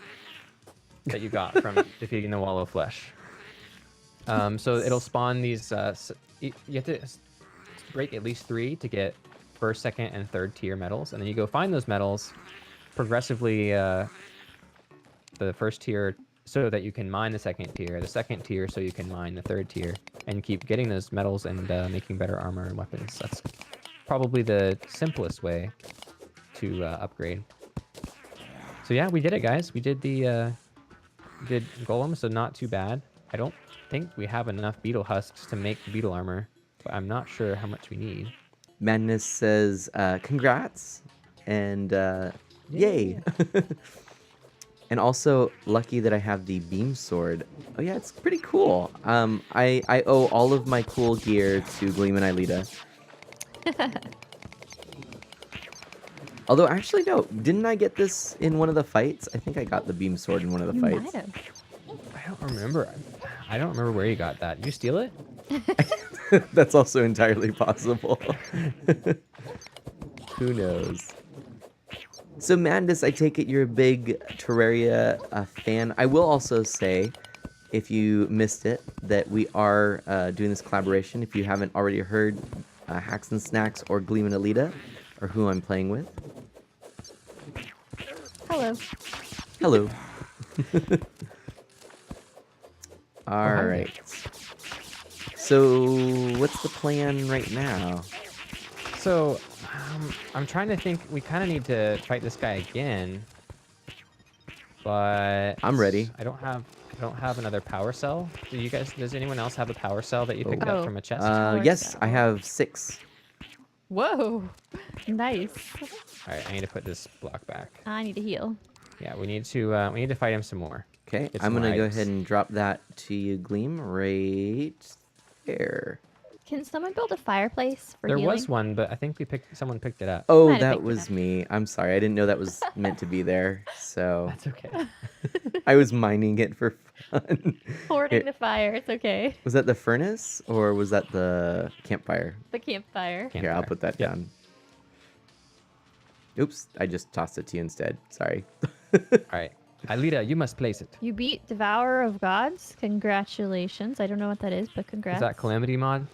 that you got from defeating the wall of flesh. So it'll spawn these, you have to break at least 3 to get first, second, and third tier medals, and then you go find those medals progressively. The first tier so that you can mine the second tier so you can mine the third tier, and keep getting those medals and making better armor and weapons. That's probably the simplest way to upgrade. So yeah, we did it, guys. We did the did golem, so not too bad. I don't think we have enough beetle husks to make beetle armor, but I'm not sure how much we need. Madness says, congrats, and yay. And also, lucky that I have the beam sword. Oh yeah, it's pretty cool. I owe all of my cool gear to Gleam and Aelita. Although, actually, no. Didn't I get this in one of the fights? I think I got the beam sword in one of the You fights. might have. I don't remember. I don't remember where you got that. Did you steal it? That's also entirely possible. Who knows? So, Mandus, I take it you're a big Terraria fan. I will also say, if you missed it, that we are doing this collaboration. If you haven't already heard, haxandsnax or Gleam and Aelita are who I'm playing with. Hello. Hello. All hi there. right. So, what's the plan right now? So, I'm trying to think. We kind of need to fight this guy again, but I'm ready. I don't have another power cell. Do you guys? Does anyone else have a power cell that you picked Oh. up from a chest? Power Yes, cell. I have 6. Whoa. Nice. All right, I need to put this block back. I need to heal. Yeah, we need to fight him some more. Okay, Get I'm some gonna go items. ahead and drop that to you, Gleam, right there. Can someone build a fireplace for There healing? was one, but I think someone picked it up. Oh, Might have that picked it was up. me. I'm sorry. I didn't know that was meant to be there. So That's okay. I was mining it for fun. Hoarding Here- the fire. It's okay. Was that the furnace or was that the campfire? The campfire. Here, I'll Campfire. put that Yep. down. Oops, I just tossed it to you instead. Sorry. All right, Aelita, you must place it. You beat Devourer of Gods. Congratulations. I don't know what that is, but congrats. Is that Calamity mod?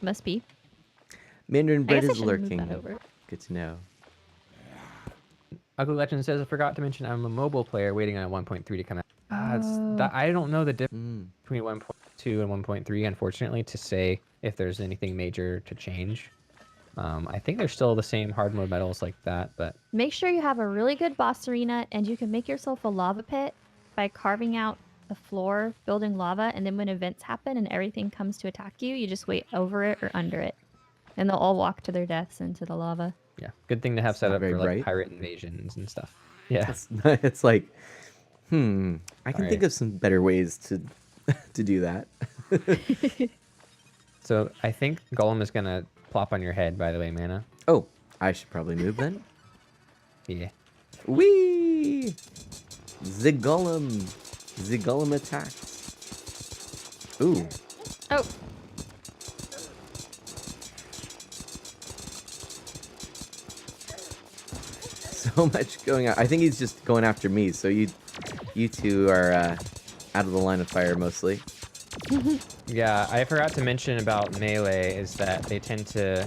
Must be. Mandarin I bread guess I is should move lurking. that over. Good to know. Ugly Legend says, I forgot to mention I'm a mobile player waiting on 1.3 to come out. Oh. I don't know the difference Mm. between 1.2 and 1.3, unfortunately, to say if there's anything major to change. I think they're still the same hard mode medals like that, but Make sure you have a really good boss arena, and you can make yourself a lava pit by carving out a floor, building lava, and then when events happen and everything comes to attack you, you just wait over it or under it. And they'll all walk to their deaths into the lava. yeah, good thing to have set not up very for like bright. pirate invasions and stuff. Yeah, It's like, I can think Alright. of some better ways to to do that. so I think Golem is gonna plop on your head, by the way, Mana. Oh, I should probably move then. Yeah. Whee! The golem attacks. Ooh, Oh, so much going on. I think he's just going after me. So you two are out of the line of fire mostly. Yeah, I forgot to mention about melee is that they tend to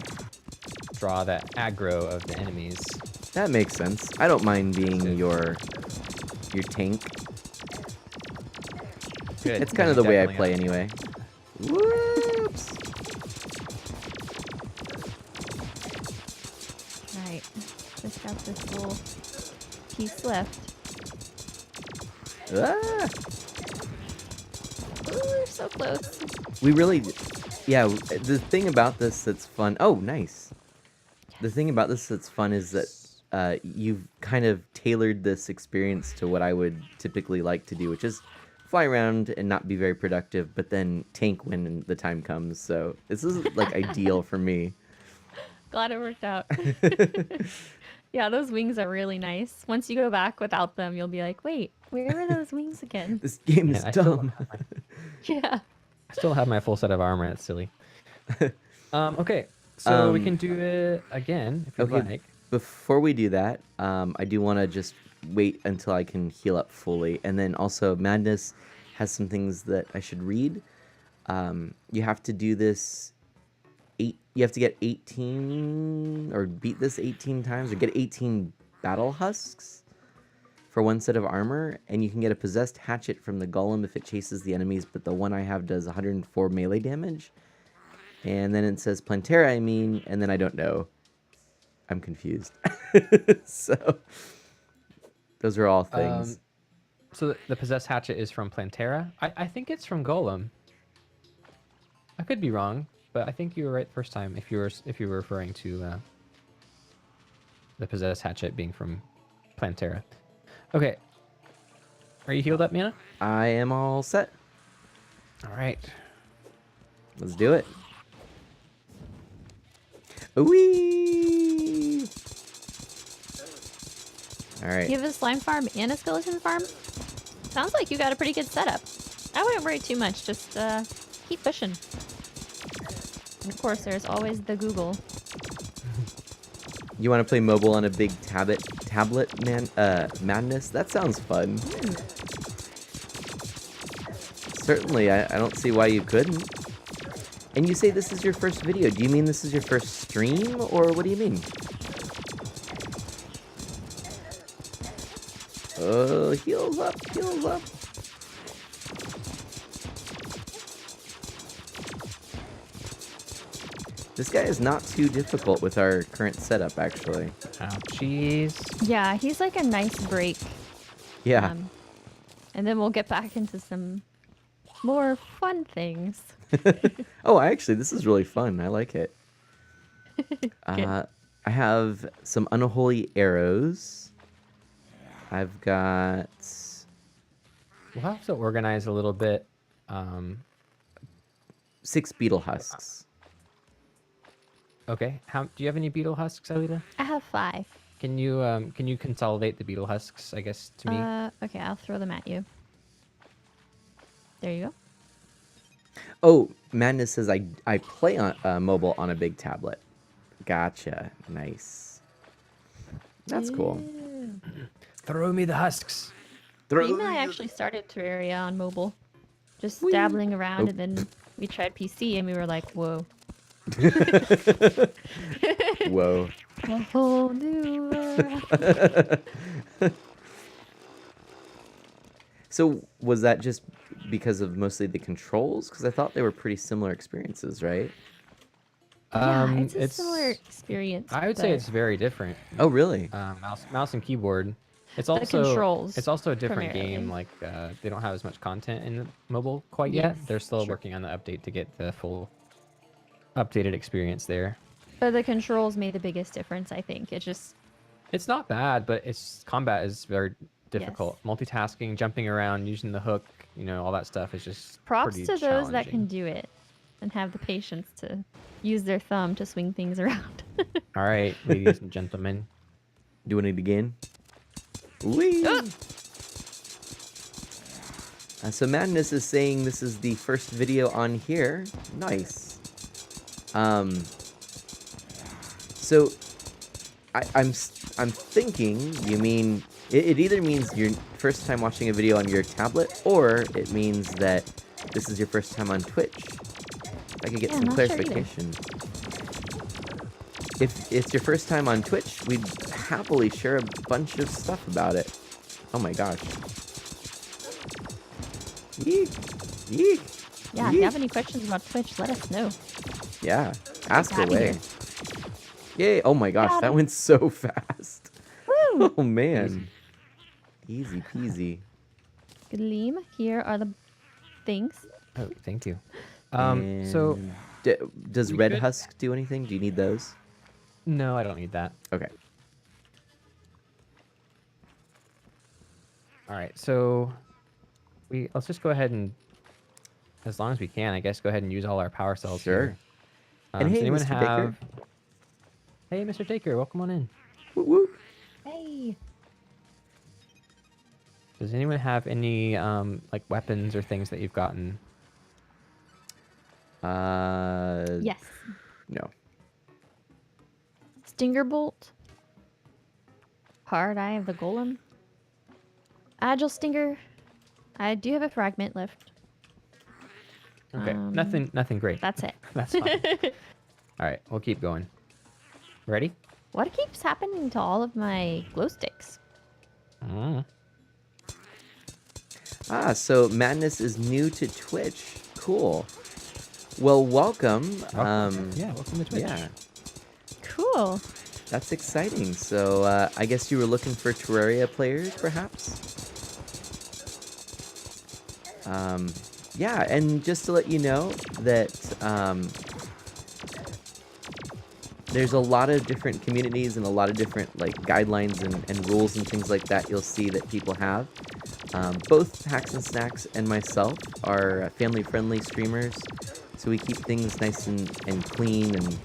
draw the aggro of the enemies. That makes sense. I don't mind being your tank. Good. It's kind of the way I Definitely play anyway. Whoops! right. Just got this little piece left. Ah! Ooh, we're so close. We really, yeah. The thing about this that's fun. Oh, nice. The thing about this that's fun is that you've kind of tailored this experience to what I would typically like to do, which is fly around and not be very productive, but then tank when the time comes. So this is like ideal for me. Glad it worked out. Yeah, those wings are really nice. Once you go back without them, you'll be like, wait, where are those wings again? This game is I still dumb. Yeah. have my full set of armor. That's silly. Okay, so we Um, can do it again if you okay. like. Before we do that, I do want to just wait until I can heal up fully. And then also, Madness has some things that I should read. You have to do this You have to get 18 or beat this 18 times or get 18 battle husks for one set of armor, and you can get a possessed hatchet from the golem if it chases the enemies, but the one I have does 104 melee damage. And then it says Plantera, and then I don't know. I'm confused. So those are all things. So the possessed hatchet is from Plantera. I think it's from Golem. I could be wrong, but I think you were right the first time. If you were referring to the possessed hatchet being from Plantera. Okay. Are you healed up, Mina? I am all set. All right. Let's do it. Whee! All right. You have a slime farm and a skeleton farm? Sounds like you got a pretty good setup. I wouldn't worry too much, just keep pushing. And of course, there's always the Google. You want to play mobile on a big tablet madness? That sounds fun. Certainly, I don't see why you couldn't. And you say this is your first video. Do you mean this is your first stream, or what do you mean? Heals up, heals up. This guy is not too difficult with our current setup, actually. Ouchies. Yeah, he's like a nice break. Yeah. And then we'll get back into some more fun things. Oh, actually, this is really fun. I like it. I have some unholy arrows. I've got... We'll have to organize a little bit. 6 beetle husks. Okay. Do you have any beetle husks, Alita? I have 5. Can you consolidate the beetle husks, I guess, to me? Okay, I'll throw them at you. There you go. Oh, Madness says I play on mobile on a big tablet. Gotcha. Nice. That's cool. Throw me the husks. Reem and I actually started Terraria on mobile. Just dabbling around, and then we tried PC, and we were like, whoa. Whoa. A whole new world. So was that just because of mostly the controls? Because I thought they were pretty similar experiences, right? Yeah, it's a similar experience. I would say it's very different. Oh, really? Mouse and keyboard. It's also controls, It's also a different primarily. game. Like they don't have as much content in the mobile quite yet. Yes, They're still sure. working on the update to get the full updated experience there. But the controls made the biggest difference, I think. It's not bad, but its combat is very difficult. Multitasking, jumping around, using the hook, all that stuff is just Props pretty to those that can challenging. do it and have the patience to use their thumb to swing things around. All right, ladies and gentlemen. Doing it again. Whee! Ah! So Madness is saying this is the first video on here. Nice. So I'm thinking you mean it either means your first time watching a video on your tablet, or it means that this is your first time on Twitch. If I could get Yeah, some I'm not sure either. clarification. If it's your first time on Twitch, we'd happily share a bunch of stuff about it. Oh my gosh. Yeek. Yeek. Yeah, if you have any questions about Twitch, let us know. Yeah, ask Happy away. here. Yay! Oh my gosh, Got that it. went so fast. Woo! Oh man. Easy peasy. Gleam, here are the things. Oh, thank you. So And does we Red could- Husk do anything? Do you need those? no, I don't need that. Okay. All right, so let's just go ahead and, as long as we can, I guess, go ahead and use all our power cells. Sure. Here. And Does hey, anyone Mr. have? Taker. Hey, Mr. Taker, welcome on in. Woo woo. Hey! Does anyone have any like weapons or things that you've gotten? Yes. No. Stinger Bolt. Hard Eye of the Golem. Agile Stinger. I do have a fragment left. Okay, nothing great. That's it. That's fine. All right, we'll keep going. Ready? What keeps happening to all of my glow sticks? Mm. So Madness is new to Twitch. Cool. Well, welcome. Yeah, welcome to Twitch. Yeah, Cool. that's exciting. So I guess you were looking for Terraria players, perhaps? Yeah, and just to let you know that there's a lot of different communities and a lot of different like guidelines and rules and things like that you'll see that people have. Both haxandsnax and myself are family-friendly streamers, so we keep things nice and clean and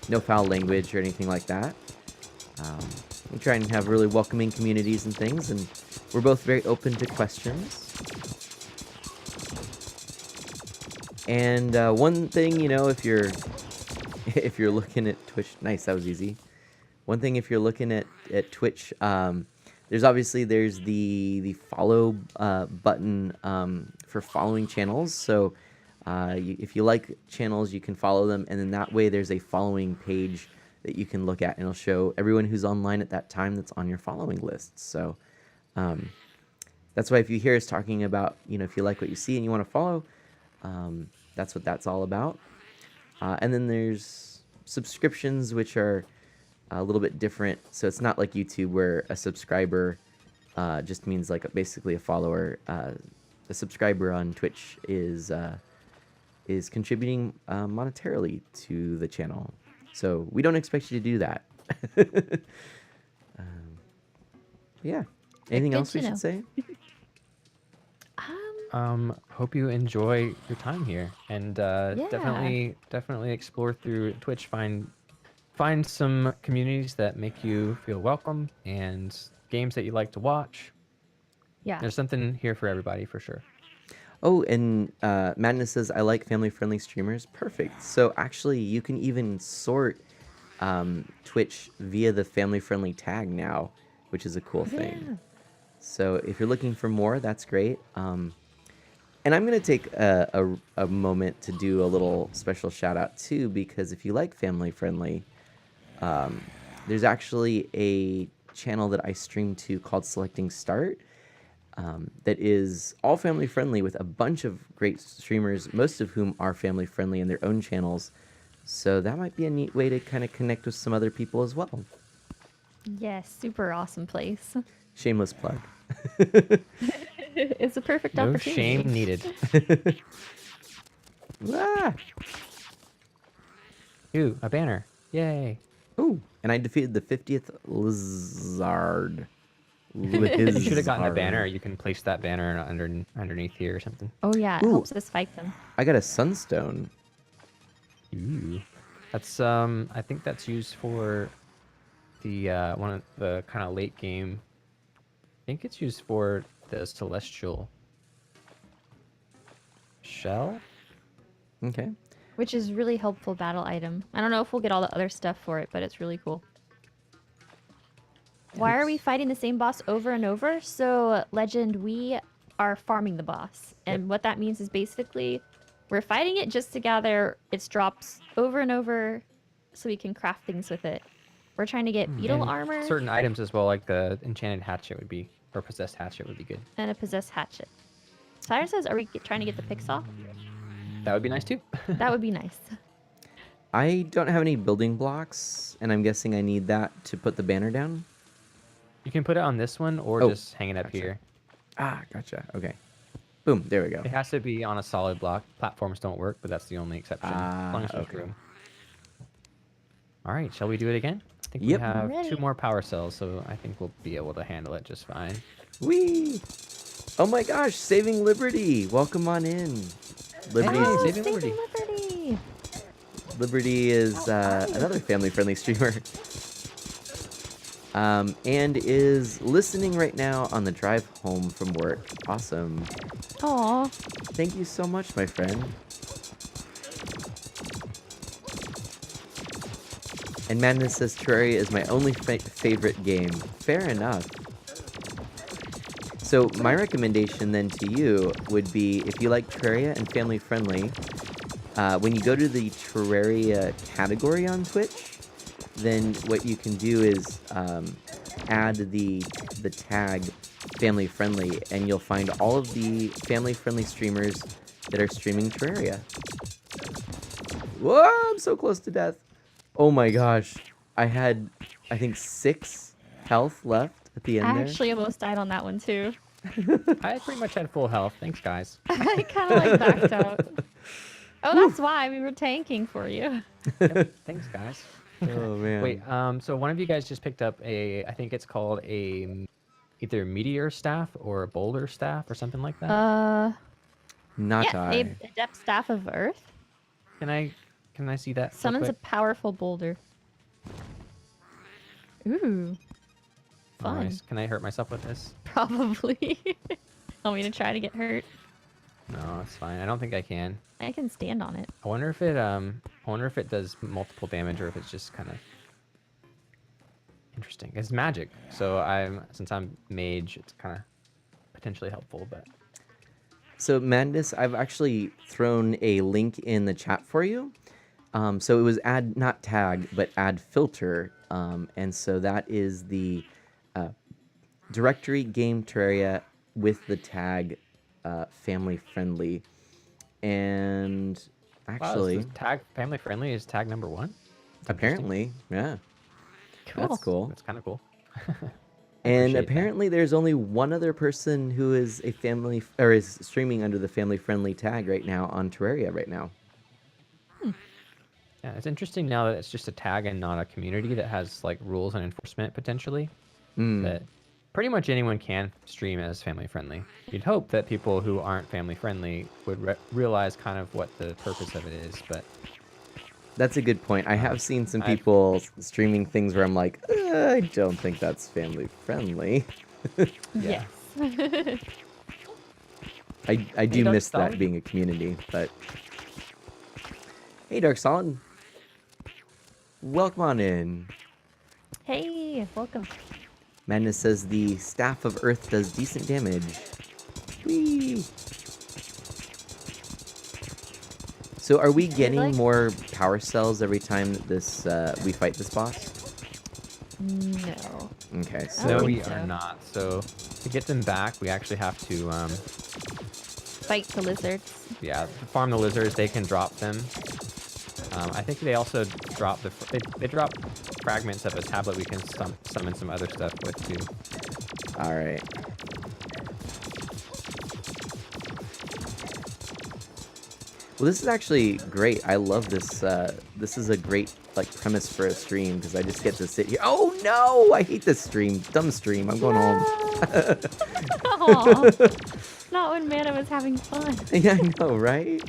no foul language or anything like that. We try and have really welcoming communities and things, and we're both very open to questions. And one thing, you know, if you're looking at Twitch, nice, that was easy. One thing, if you're looking at Twitch, there's the follow button for following channels. So if you like channels, you can follow them, and then that way there's a following page that you can look at, and it'll show everyone who's online at that time that's on your following list. So that's why if you hear us talking about, you know, if you like what you see and you want to follow, that's what that's all about. And then there's subscriptions, which are a little bit different. So it's not like YouTube where a subscriber just means like basically a follower. A subscriber on Twitch is contributing monetarily to the channel. So we don't expect you to do that. Yeah. Anything else we should say? Hope you enjoy your time here, and definitely explore through Twitch. Find some communities that make you feel welcome and games that you like to watch. Yeah. There's something here for everybody for sure. Oh, and Madness says, I like family-friendly streamers. Perfect. So actually, you can even sort Twitch via the family-friendly tag now, which is a cool thing. Yeah. So if you're looking for more, that's great. And I'm going to take a moment to do a little special shout-out, too, because if you like family-friendly, there's actually a channel that I stream to called Selecting Start. That is all family friendly with a bunch of great streamers, most of whom are family friendly in their own channels. So that might be a neat way to kind of connect with some other people as well. Yes, super awesome place. Shameless plug. It's a perfect No opportunity. shame needed. Ah! Ooh, a banner. Yay. Ooh, and I defeated the 50th lizard. You should have gotten a banner. You can place that banner underneath here or something. Oh yeah, it Ooh. helps us fight them. I got a sunstone. Ooh. That's I think that's used for the one of the kind of late game. I think it's used for the celestial shell. Okay. Which is really helpful battle item. I don't know if we'll get all the other stuff for it, but it's really cool. Why are we fighting the same boss over and over? So, Legend, we are farming the boss. And what that means is basically we're fighting it just to gather its drops over and over so we can craft things with it. We're trying to get beetle And armor certain items as well, like the enchanted hatchet would be, or possessed hatchet would be good. and a possessed hatchet. Tyler says, are we trying to get the picks off? That would be nice too. That would be nice. I don't have any building blocks, and I'm guessing I need that to put the banner down. You can put it on this one or Oh, just hang it up gotcha. here. Ah, gotcha. Okay. Boom. There we go. It has to be on a solid block. Platforms don't work, but that's the only exception. Ah, as long as there's okay. room. All right, shall we do it again? I think Yep. we have Ready. 2 more power cells, so I think we'll be able to handle it just fine. Whee! Oh my gosh, Saving Liberty! Welcome on in. Liberty, Hey, Oh, Saving Liberty. Liberty! Liberty is another family-friendly streamer. And is listening right now on the drive home from work. Awesome. Aw. Thank you so much, my friend. And Madness says Terraria is my only favorite game. Fair enough. So my recommendation then to you would be, if you like Terraria and family friendly, when you go to the Terraria category on Twitch, then what you can do is add the tag family friendly, and you'll find all of the family friendly streamers that are streaming Terraria. Whoa, I'm so close to death. Oh my gosh. I had, I think, 6 health left at the end I there. actually almost died on that one too. I pretty much had full health. Thanks, guys. I kind of like backed out. Oh, that's why we were tanking for you. Yep, thanks, guys. Oh man. Wait, so one of you guys just picked up I think it's called either meteor staff or a boulder staff or something like that. Not Yeah, I. a adept staff of earth. Can I see that? real Summons a quick? powerful boulder. Ooh. Oh, Fun. nice. Can I hurt myself with this? Probably. Want me to try to get hurt? No, it's fine. I don't think I can. I can stand on it. I wonder if it does multiple damage or if it's just kind of interesting. It's magic, so since I'm mage, it's kind of potentially helpful, but So Madness, I've actually thrown a link in the chat for you. So it was add, not tag, but add filter. And so that is the directory game Terraria with the tag family friendly. And actually, wow, tag family friendly is tag number 1. apparently, yeah. Cool. That's cool. That's kind of cool. And appreciate that. apparently there's only one other person who is a family or is streaming under the family friendly tag right now on Terraria right now. Yeah, it's interesting now that it's just a tag and not a community that has like rules and enforcement potentially. That pretty much anyone can stream as family friendly. You'd hope that people who aren't family friendly would realize kind of what the purpose of it is, but That's a good point. I have seen some people streaming things where I'm like, I don't think that's family friendly. Yeah. Yes. I do Dark miss that Solid? being a community, but hey, Dark Solid, welcome on in. Hey, welcome. Madness says the Staff of Earth does decent damage. Whee! So are we getting like- more power cells every time that this we fight this boss? No. Okay, I so no, don't we think so. are not. So to get them back, we actually have to Fight the lizards. yeah, farm the lizards. They can drop them. I think they also drop they drop fragments of a tablet we can summon some other stuff with too. all right. Well, this is actually great. I love this. This is a great like premise for a stream because I just get to sit here. Oh no! I hate this stream. Dumb stream. I'm going home. Aw. Not when Mana was having fun. Yeah, I know, right?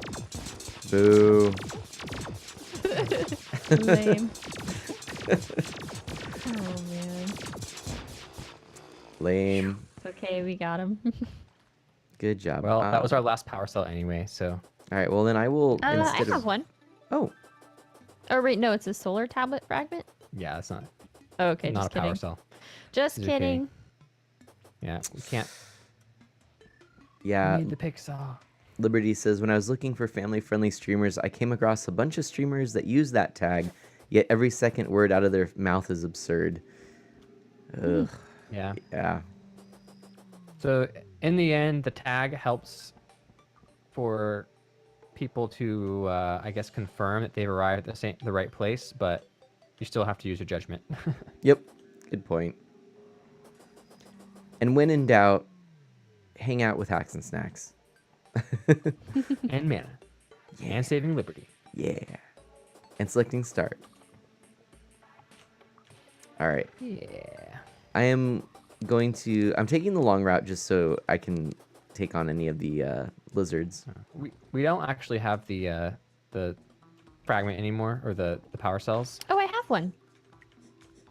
Boo. Lame. Oh man. Lame. It's okay, we got him. Good job. Well, that was our last power cell anyway. So All right. Well, then I will I instead have of. one. Oh, Oh wait, no, it's a solar tablet fragment. yeah, it's not Oh, okay, not just a power kidding. cell. Just It's okay. kidding. Yeah, we can't. yeah. We need the pixel. Liberty says, when I was looking for family-friendly streamers, I came across a bunch of streamers that use that tag, yet every second word out of their mouth is absurd. Ugh. Yeah. Yeah. So in the end, the tag helps for people to, I guess, confirm that they've arrived at the right place, but you still have to use your judgment. Yep. Good point. And when in doubt, hang out with haxandsnax. And mana. And saving liberty. Yeah. And selecting start. All right. Yeah. I'm taking the long route just so I can take on any of the lizards. We don't actually have the fragment anymore, or the power cells. Oh, I have one.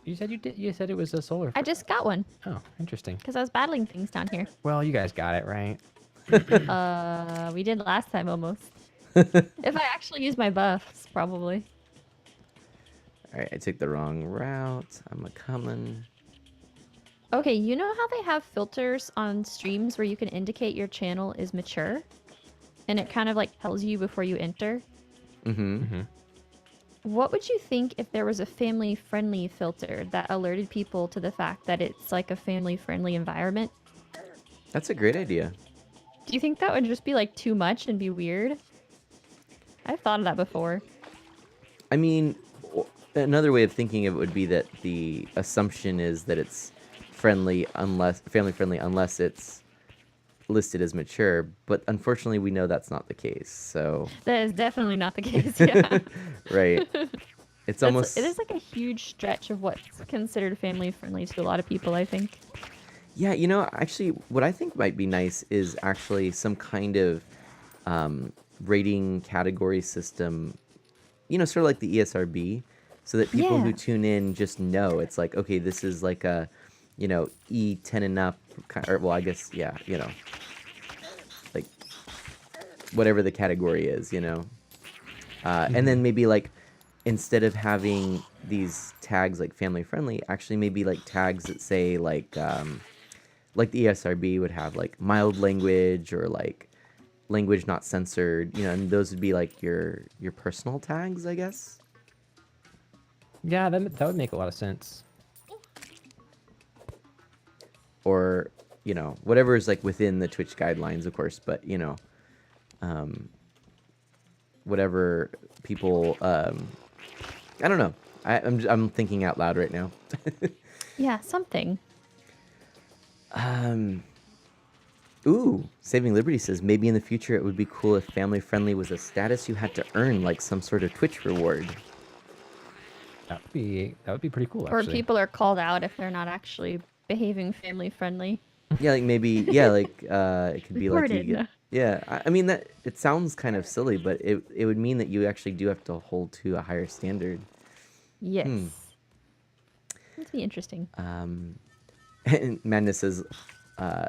You said you did. You said it was a solar. I just got one Oh, interesting. because I was battling things down here. Well, you guys got it right. We did last time almost. If I actually use my buffs, probably. All right, I took the wrong route. I'm a coming. Okay, you know how they have filters on streams where you can indicate your channel is mature? And it kind of like tells you before you enter? Mm-hmm. Hmm. What would you think if there was a family-friendly filter that alerted people to the fact that it's like a family-friendly environment? That's a great idea. Do you think that would just be like too much and be weird? I've thought of that before. I mean, another way of thinking of it would be that the assumption is that it's family friendly unless it's listed as mature, but unfortunately we know that's not the case. So, That is definitely not the case. Yeah. right. It's It almost is like a huge stretch of what's considered family friendly to a lot of people, I think. yeah, actually what I think might be nice is actually some kind of rating category system, sort of like the ESRB, so that people who Yeah. tune in just know it's like, okay, this is like a, E10 and up, or well, I guess, yeah, like whatever the category is, and then maybe like instead of having these tags like family friendly, actually maybe like tags that say like the ESRB would have like mild language or like language not censored, and those would be like your personal tags, I guess. Yeah, that would make a lot of sense. Or whatever is like within the Twitch guidelines, of course, but um, whatever people, I don't know. I'm thinking out loud right now. Yeah, something. um, Ooh, Saving Liberty says maybe in the future it would be cool if family friendly was a status you had to earn, like some sort of Twitch reward. That would be pretty cool, Or actually. people are called out if they're not actually behaving family friendly. Yeah, like maybe, yeah, like it could be like you get. Reported. Yeah, I mean that it sounds kind of silly, but it would mean that you actually do have to hold to a higher standard. Yes. Hmm. That'd be interesting. And Madness says, uh,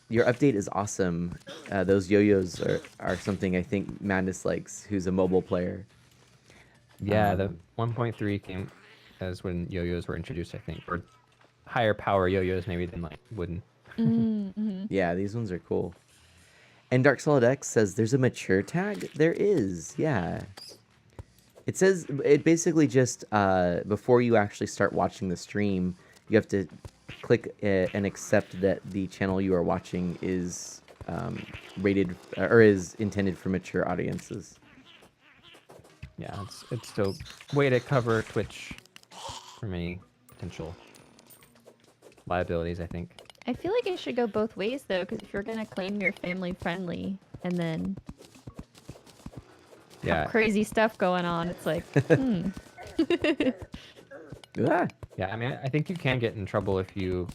your update is awesome. Those yo-yos are something I think Madness likes, who's a mobile player. Yeah, the 1.3 came as when yo-yos were introduced, I think, or higher power yo-yos maybe than like wooden. Mm-hmm. Yeah, these ones are cool. And Dark Solid X says there's a mature tag. There is, yeah. It says it basically just before you actually start watching the stream, you have to click and accept that the channel you are watching is rated or is intended for mature audiences. Yeah, it's a way to cover Twitch from any potential liabilities, I think. I feel like it should go both ways though, because if you're gonna claim you're family friendly and then Yeah, have crazy stuff going on, it's like, Ah, yeah. I mean, I think you can get in trouble if you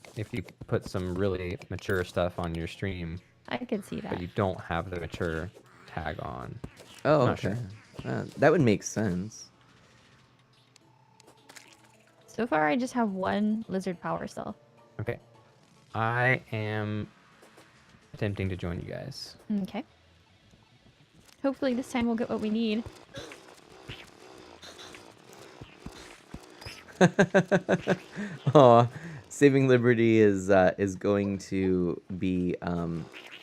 put some really mature stuff on your stream, I could see but that. you don't have the mature tag on. oh, Not okay. sure. That would make sense. So far, I just have one lizard power cell. Okay, I am attempting to join you guys. Okay. Hopefully this time we'll get what we need. Aw, Saving Liberty is going to be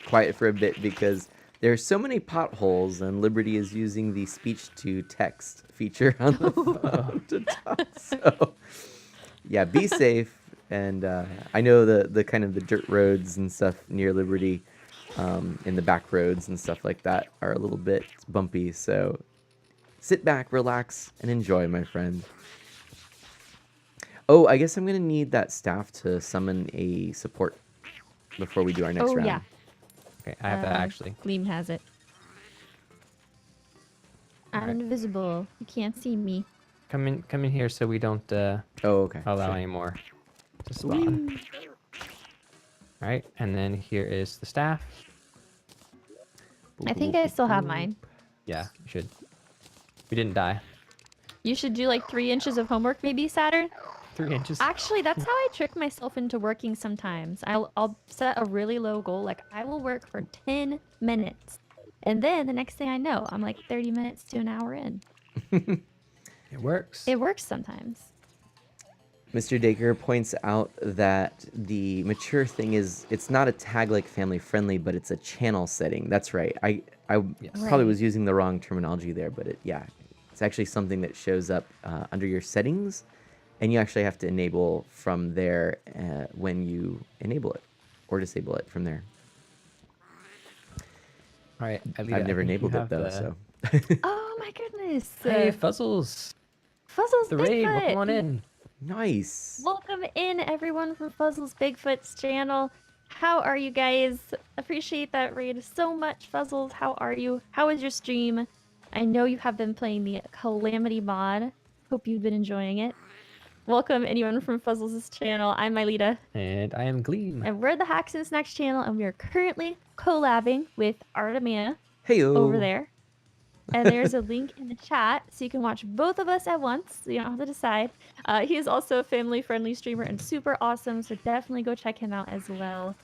quiet for a bit because there are so many potholes, and Liberty is using the speech to text feature on the phone to talk. So, yeah, be safe. And I know the kind of the dirt roads and stuff near Liberty, in the back roads and stuff like that, are a little bit bumpy. So, sit back, relax, and enjoy, my friend. Oh, I guess I'm gonna need that staff to summon a support before we do our next Oh, round. yeah. Okay, I have that actually. Gleam has it. I'm Alright. invisible. You can't see me. Come in here so we don't Oh, okay. allow sure. any more to spawn. All right, and then here is the staff. I think I still have mine. Yeah, you should. We didn't die. You should do like 3 inches of homework maybe, Saturn? 3 inches. Actually, that's how I trick myself into working sometimes. I'll set a really low goal, like I will work for 10 minutes. And then the next thing I know, I'm like 30 minutes to an hour in. It works. It works sometimes. Mr. Dacre points out that the mature thing is, it's not a tag like family friendly, but it's a channel setting. That's right. I Yes. probably Right. was using the wrong terminology there, but yeah, it's actually something that shows up under your settings, and you actually have to enable from there when you enable it or disable it from there. All right, Alita, I've I never think you enabled it have though, the- so. Oh my goodness. Hey, Fuzzles, Fuzzles the raid. Bigfoot. Welcome on in. Nice. Welcome in, everyone, from Fuzzles Bigfoot's channel. How are you guys? Appreciate that raid so much, Fuzzles. How are you? How is your stream? I know you have been playing the Calamity mod. Hope you've been enjoying it. Welcome, anyone from Fuzzles' channel. I'm Mylita, And I am Gleam. and we're the haxandsnax channel, and we are currently collabing with Artemia Heyo. over there. And there's a link in the chat so you can watch both of us at once. So you don't have to decide. He is also a family-friendly streamer and super awesome, so definitely go check him out as well.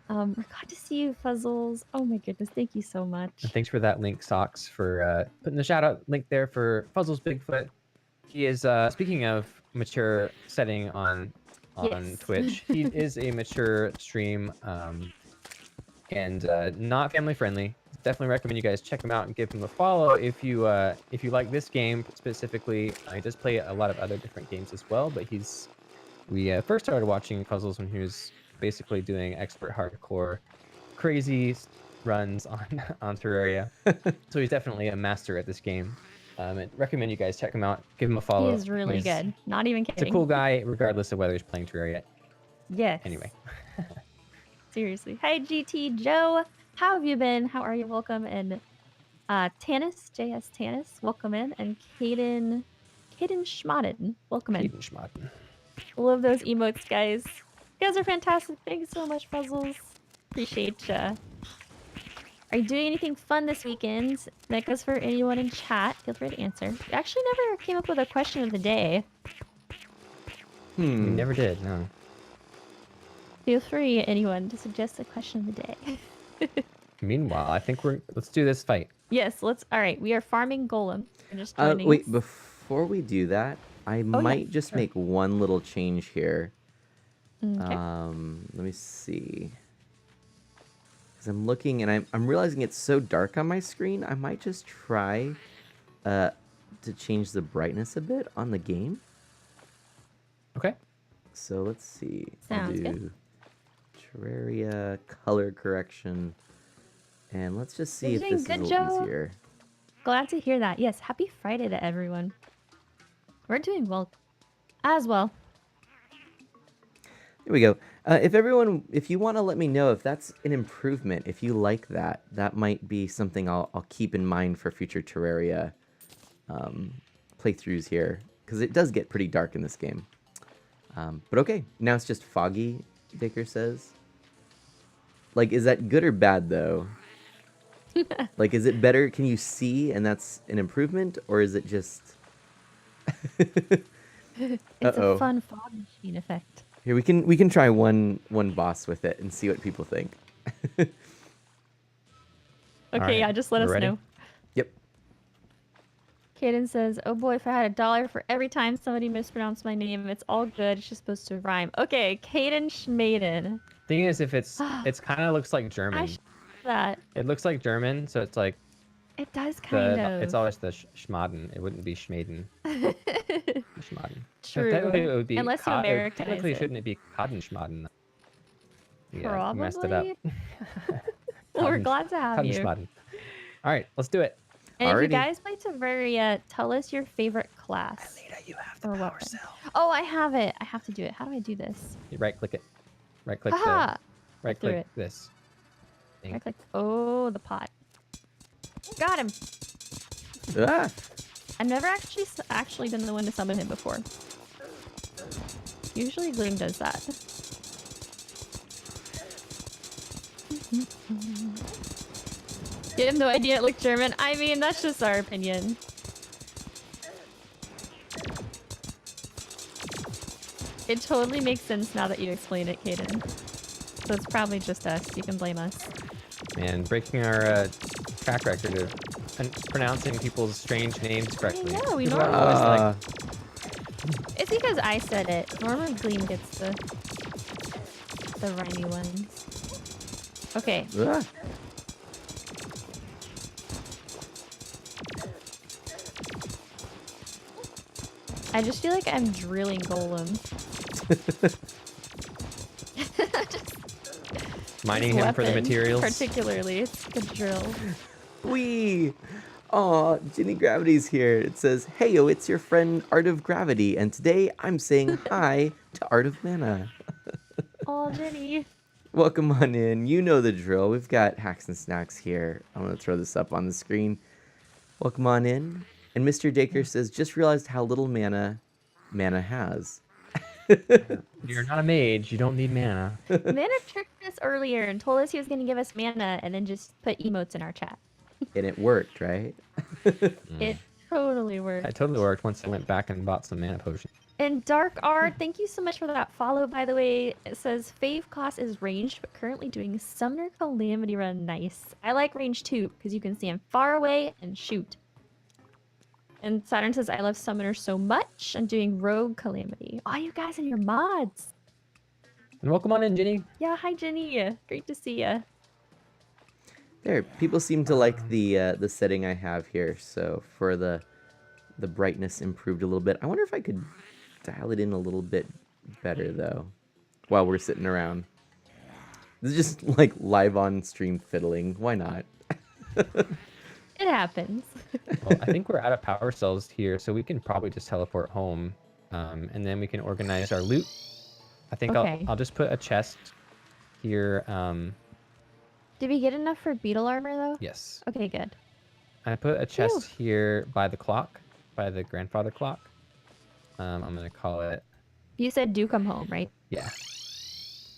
We're glad to see you, Fuzzles. Oh my goodness, thank you so much. And thanks for that link, Socks, for putting the shout out link there for Fuzzles Bigfoot. He is speaking of mature setting on Yes. Twitch. He is a mature stream and not family friendly. Definitely recommend you guys check him out and give him a follow if you like this game specifically. He does play a lot of other different games as well, but we first started watching Puzzles when he was basically doing expert hardcore crazy runs on Terraria. So he's definitely a master at this game. I recommend you guys check him out, give him a follow. He is really He's- good. Not even He's kidding. a cool guy, regardless of whether he's playing Terraria. Yes. Anyway. Seriously. Hi, GT Joe. How have you been? How are you? Welcome. And Tanis, JS Tanis, welcome in. And Kaden Schmaden, welcome in. Aiden Schmaden. Love those emotes, guys. You guys are fantastic. Thank you so much, Puzzles. Appreciate ya. Are you doing anything fun this weekend? That goes for anyone in chat. Feel free to answer. We actually never came up with a question of the day. We Hmm. never did, no. Feel free, anyone, to suggest a question of the day. Meanwhile, I think let's do this fight. Yes, let's. All right, we are farming golem. You're just joining Wait, us. before we do that, I yeah, might just sure. make one little change here. Okay. Let me see. Because I'm looking and I'm realizing it's so dark on my screen. I might just try to change the brightness a bit on the game. Okay. So let's see. Sounds I'll good. do Terraria color correction. And let's just see You're if doing this is a good, little Joe. easier. Glad to hear that. Yes, happy Friday to everyone. We're doing well as well. Here we go. If you want to let me know if that's an improvement, if you like that, that might be something I'll keep in mind for future Terraria playthroughs here, because it does get pretty dark in this game. But okay, now it's just foggy, Baker says. Like, is that good or bad, though? Like, is it better? Can you see and that's an improvement, or is it just... It's Uh-oh. a fun fog machine effect. Here, we can try one boss with it and see what people think. Okay, right, yeah, just let we're us ready? know. Yep. Kaden says, "Oh boy, if I had $1 for every time somebody mispronounced my name, it's all good. It's just supposed to rhyme." Okay, Kaden Schmaden. Thing is, if it's kind of looks like I German. that. It looks like German, so it's like It does kind of. it's always the Schmaden. It wouldn't be Schmaden. Schmaden. So True. technically, it would be Unless you Americanize technically, it. shouldn't it be Kadenschmaden? Yeah, you messed it up. Probably. Well, we're Kaden- glad to have you. Kadenschmaden. All right, let's do it. And if you Alrighty. guys play Terraria, tell us your favorite class. you have Or weapon. Oh, I have it. I have to do it. How do I do this? You right click it. Right click Haha! right threw click it. this. I clicked. Oh, the pot. Got him. Ah! I've never actually been the one to summon him before. Usually Gloom does that. You have no idea it looked German. I mean, that's just our opinion. It totally makes sense now that you explain it, Kaden. So it's probably just us. You can blame us. And breaking our track record of pronouncing people's strange names correctly. know, we People normally- are always like, It's because I said it. Normally Gleam gets the rhymy ones. Okay. Ah. I just feel like I'm drilling golems. Mining This him for the weapon, materials. particularly, it's a drill. Wee! Aw, Ginny Gravity's here. It says, Heyo, it's your friend Art of Gravity, and today I'm saying hi to Art of Mana. Oh, Jenny. Welcome on in. You know the drill. We've got Hacks and Snacks here. I'm going to throw this up on the screen. Welcome on in. And Mr. Dacre says, just realized how little mana has. You're not a mage. You don't need mana. Mana tricked us earlier and told us he was going to give us mana and then just put emotes in our chat. And it worked, right? It totally worked. It totally worked once I went back and bought some mana potions. And Dark Art, thank you so much for that follow, by the way. It says, Fave class is ranged, but currently doing Summoner Calamity Run. Nice. I like range too, because you can see him far away and shoot. And Saturn says, I love Summoner so much. I'm doing Rogue Calamity. Oh, you guys and your mods. And welcome on in, Ginny. Yeah, hi, Jenny. Great to see ya. There, people seem to like the setting I have here. So for the brightness improved a little bit. I wonder if I could dial it in a little bit better though, while we're sitting around. This is just like live on stream fiddling. Why not? It happens. Well, I think we're out of power cells here, so we can probably just teleport home, and then we can organize our loot. I think Okay. I'll just put a chest here. Did we get enough for beetle armor though? Yes. Okay, good. I put a chest Phew. here by the clock, by the grandfather clock. I'm gonna call it. You said do come home, right? Yeah.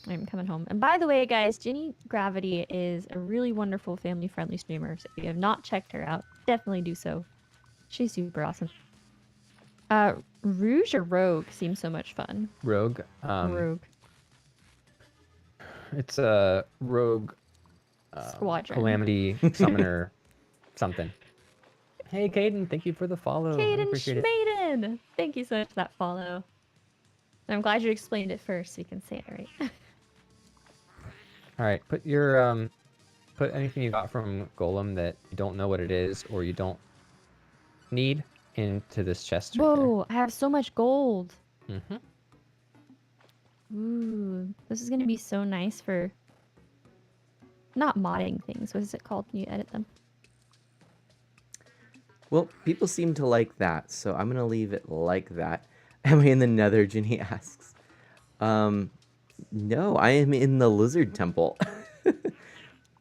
I'm coming home. And by the way, guys, Ginny Gravity is a really wonderful family-friendly streamer. So if you have not checked her out, definitely do so. She's super awesome. Rouge or Rogue seems so much fun. Rogue. Rogue. It's a rogue. Squadron. Calamity summoner. Something. Hey, Caden, thank you for the follow. I Caden appreciate it. Schmaden! Thank you so much for that follow. And I'm glad you explained it first so you can say it right. All right, put your put anything you got from Golem that you don't know what it is or you don't need into this chest. Whoa, I have so much gold. Right there. Ooh, this is gonna be so nice for not modding things. What is it called when you edit them? Well, people seem to like that, so I'm gonna leave it like that. Am I in the Nether? Ginny asks. No, I am in the Lizard Temple.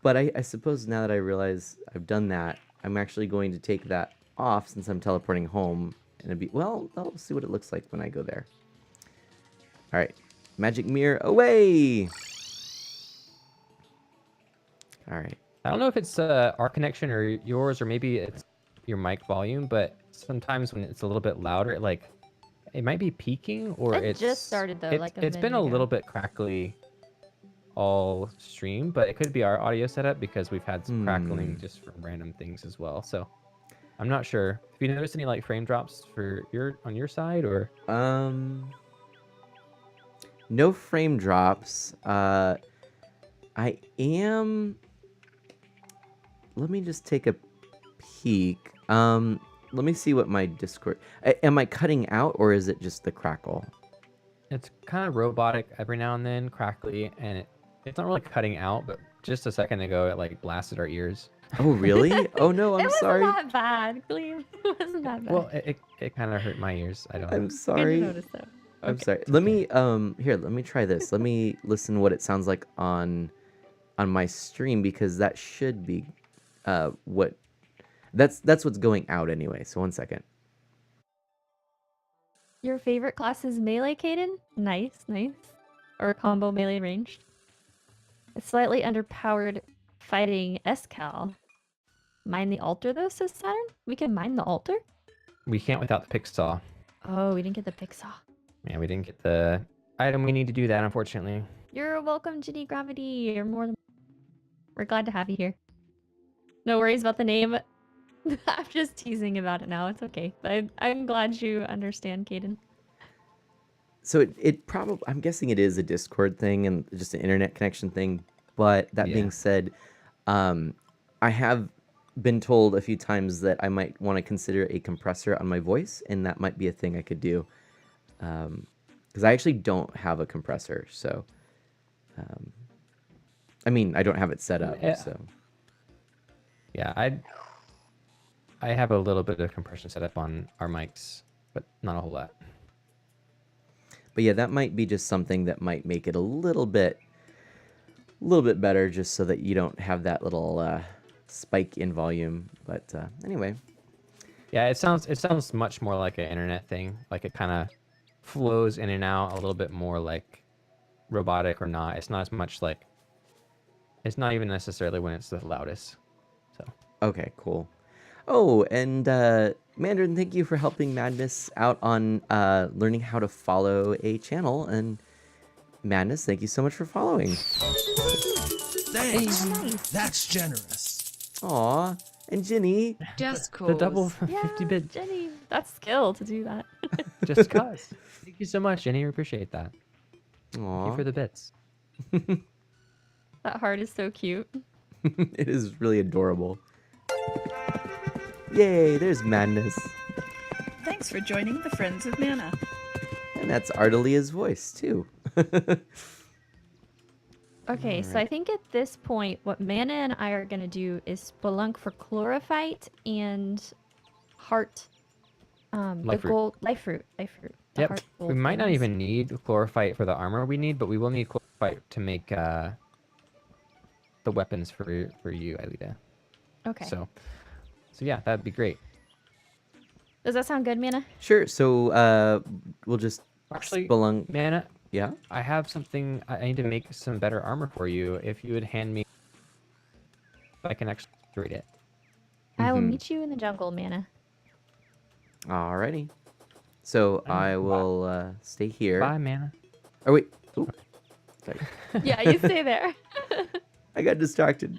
But I suppose now that I realize I've done that, I'm actually going to take that off since I'm teleporting home. And it'd be, well, I'll see what it looks like when I go there. All right, magic mirror away. All right. I don't know if it's our connection or yours, or maybe it's your mic volume, but sometimes when it's a little bit louder, it might be peaking, or It it's just started, though, like a it's been minute a ago. little bit crackly all stream, but it could be our audio setup because we've had some crackling just from random things as well. So I'm not sure. Have you noticed any like frame drops on your side, or? No frame drops. I am. Let me just take a peek. Let me see what my Discord. Am I cutting out, or is it just the crackle? It's kind of robotic every now and then, crackly, and it's not really cutting out, but just a second ago it like blasted our ears. Oh really? Oh no, I'm it wasn't sorry. that bad, Gleam. It wasn't that bad. Well, it kind of hurt my ears. I don't know. I'm Good to sorry. notice, though. I'm Okay. sorry. Let me here. Let me try this. Let me listen what it sounds like on my stream, because that should be what that's what's going out anyway. So 1 second. Your favorite class is melee, Caden? Nice, nice. Or combo melee ranged. It's slightly underpowered fighting Escal. Mine the altar though, says Saturn? We can mine the altar? We can't without the pick saw. Oh, we didn't get the pick saw. Yeah, we didn't get the item we need to do that, unfortunately. You're welcome, Ginny Gravity. You're more than... We're glad to have you here. No worries about the name. I'm just teasing about it now. It's okay. I'm glad you understand, Caden. So it probably, I'm guessing it is a Discord thing and just an internet connection thing. But that Yeah. being said, I have been told a few times that I might want to consider a compressor on my voice, and that might be a thing I could do. Because I actually don't have a compressor, so I mean, I don't have it set up, Yeah. so Yeah, I have a little bit of compression set up on our mics, but not a whole lot. but yeah, that might be just something that might make it a little bit better, just so that you don't have that little spike in volume. But anyway, Yeah, it sounds much more like an internet thing. Like it kind of flows in and out a little bit more like robotic or not. It's not as much like it's not even necessarily when it's the loudest. So okay, cool. Oh, and Mandarin, thank you for helping Madness out on learning how to follow a channel. And Madness, thank you so much for following. Thanks. That's generous. Aw, and Ginny. Just cool. the double Yeah, 50-bit Jenny, that's skill to do that. just cause. Thank you so much, Jenny. We appreciate that. Thank Aw, you for the bits. That heart is so cute. it is really adorable. Yay, there's Madness. Thanks for joining the Friends of Mana. And that's Ardalia's voice, too. Okay, so I think at this point, what Mana and I are gonna do is spelunk for chlorophyte and heart. Life the root. gold life fruit. The Yep. heart We gold might not things. even need chlorophyte for the armor we need, but we will need chlorophyte to make the weapons for you, Alita. Okay. So yeah, that'd be great. Does that sound good, Mana? Sure, so we'll just Actually, spelunk. Mana, Yeah? I have something. I need to make some better armor for you. If you would hand me, I can actually trade it. I will Mhm. meet you in the jungle, Mana. Alrighty. So I Bye. will stay here. Bye, Mana. Oh, wait. Ooh. Sorry. Yeah, you stay there. I got distracted.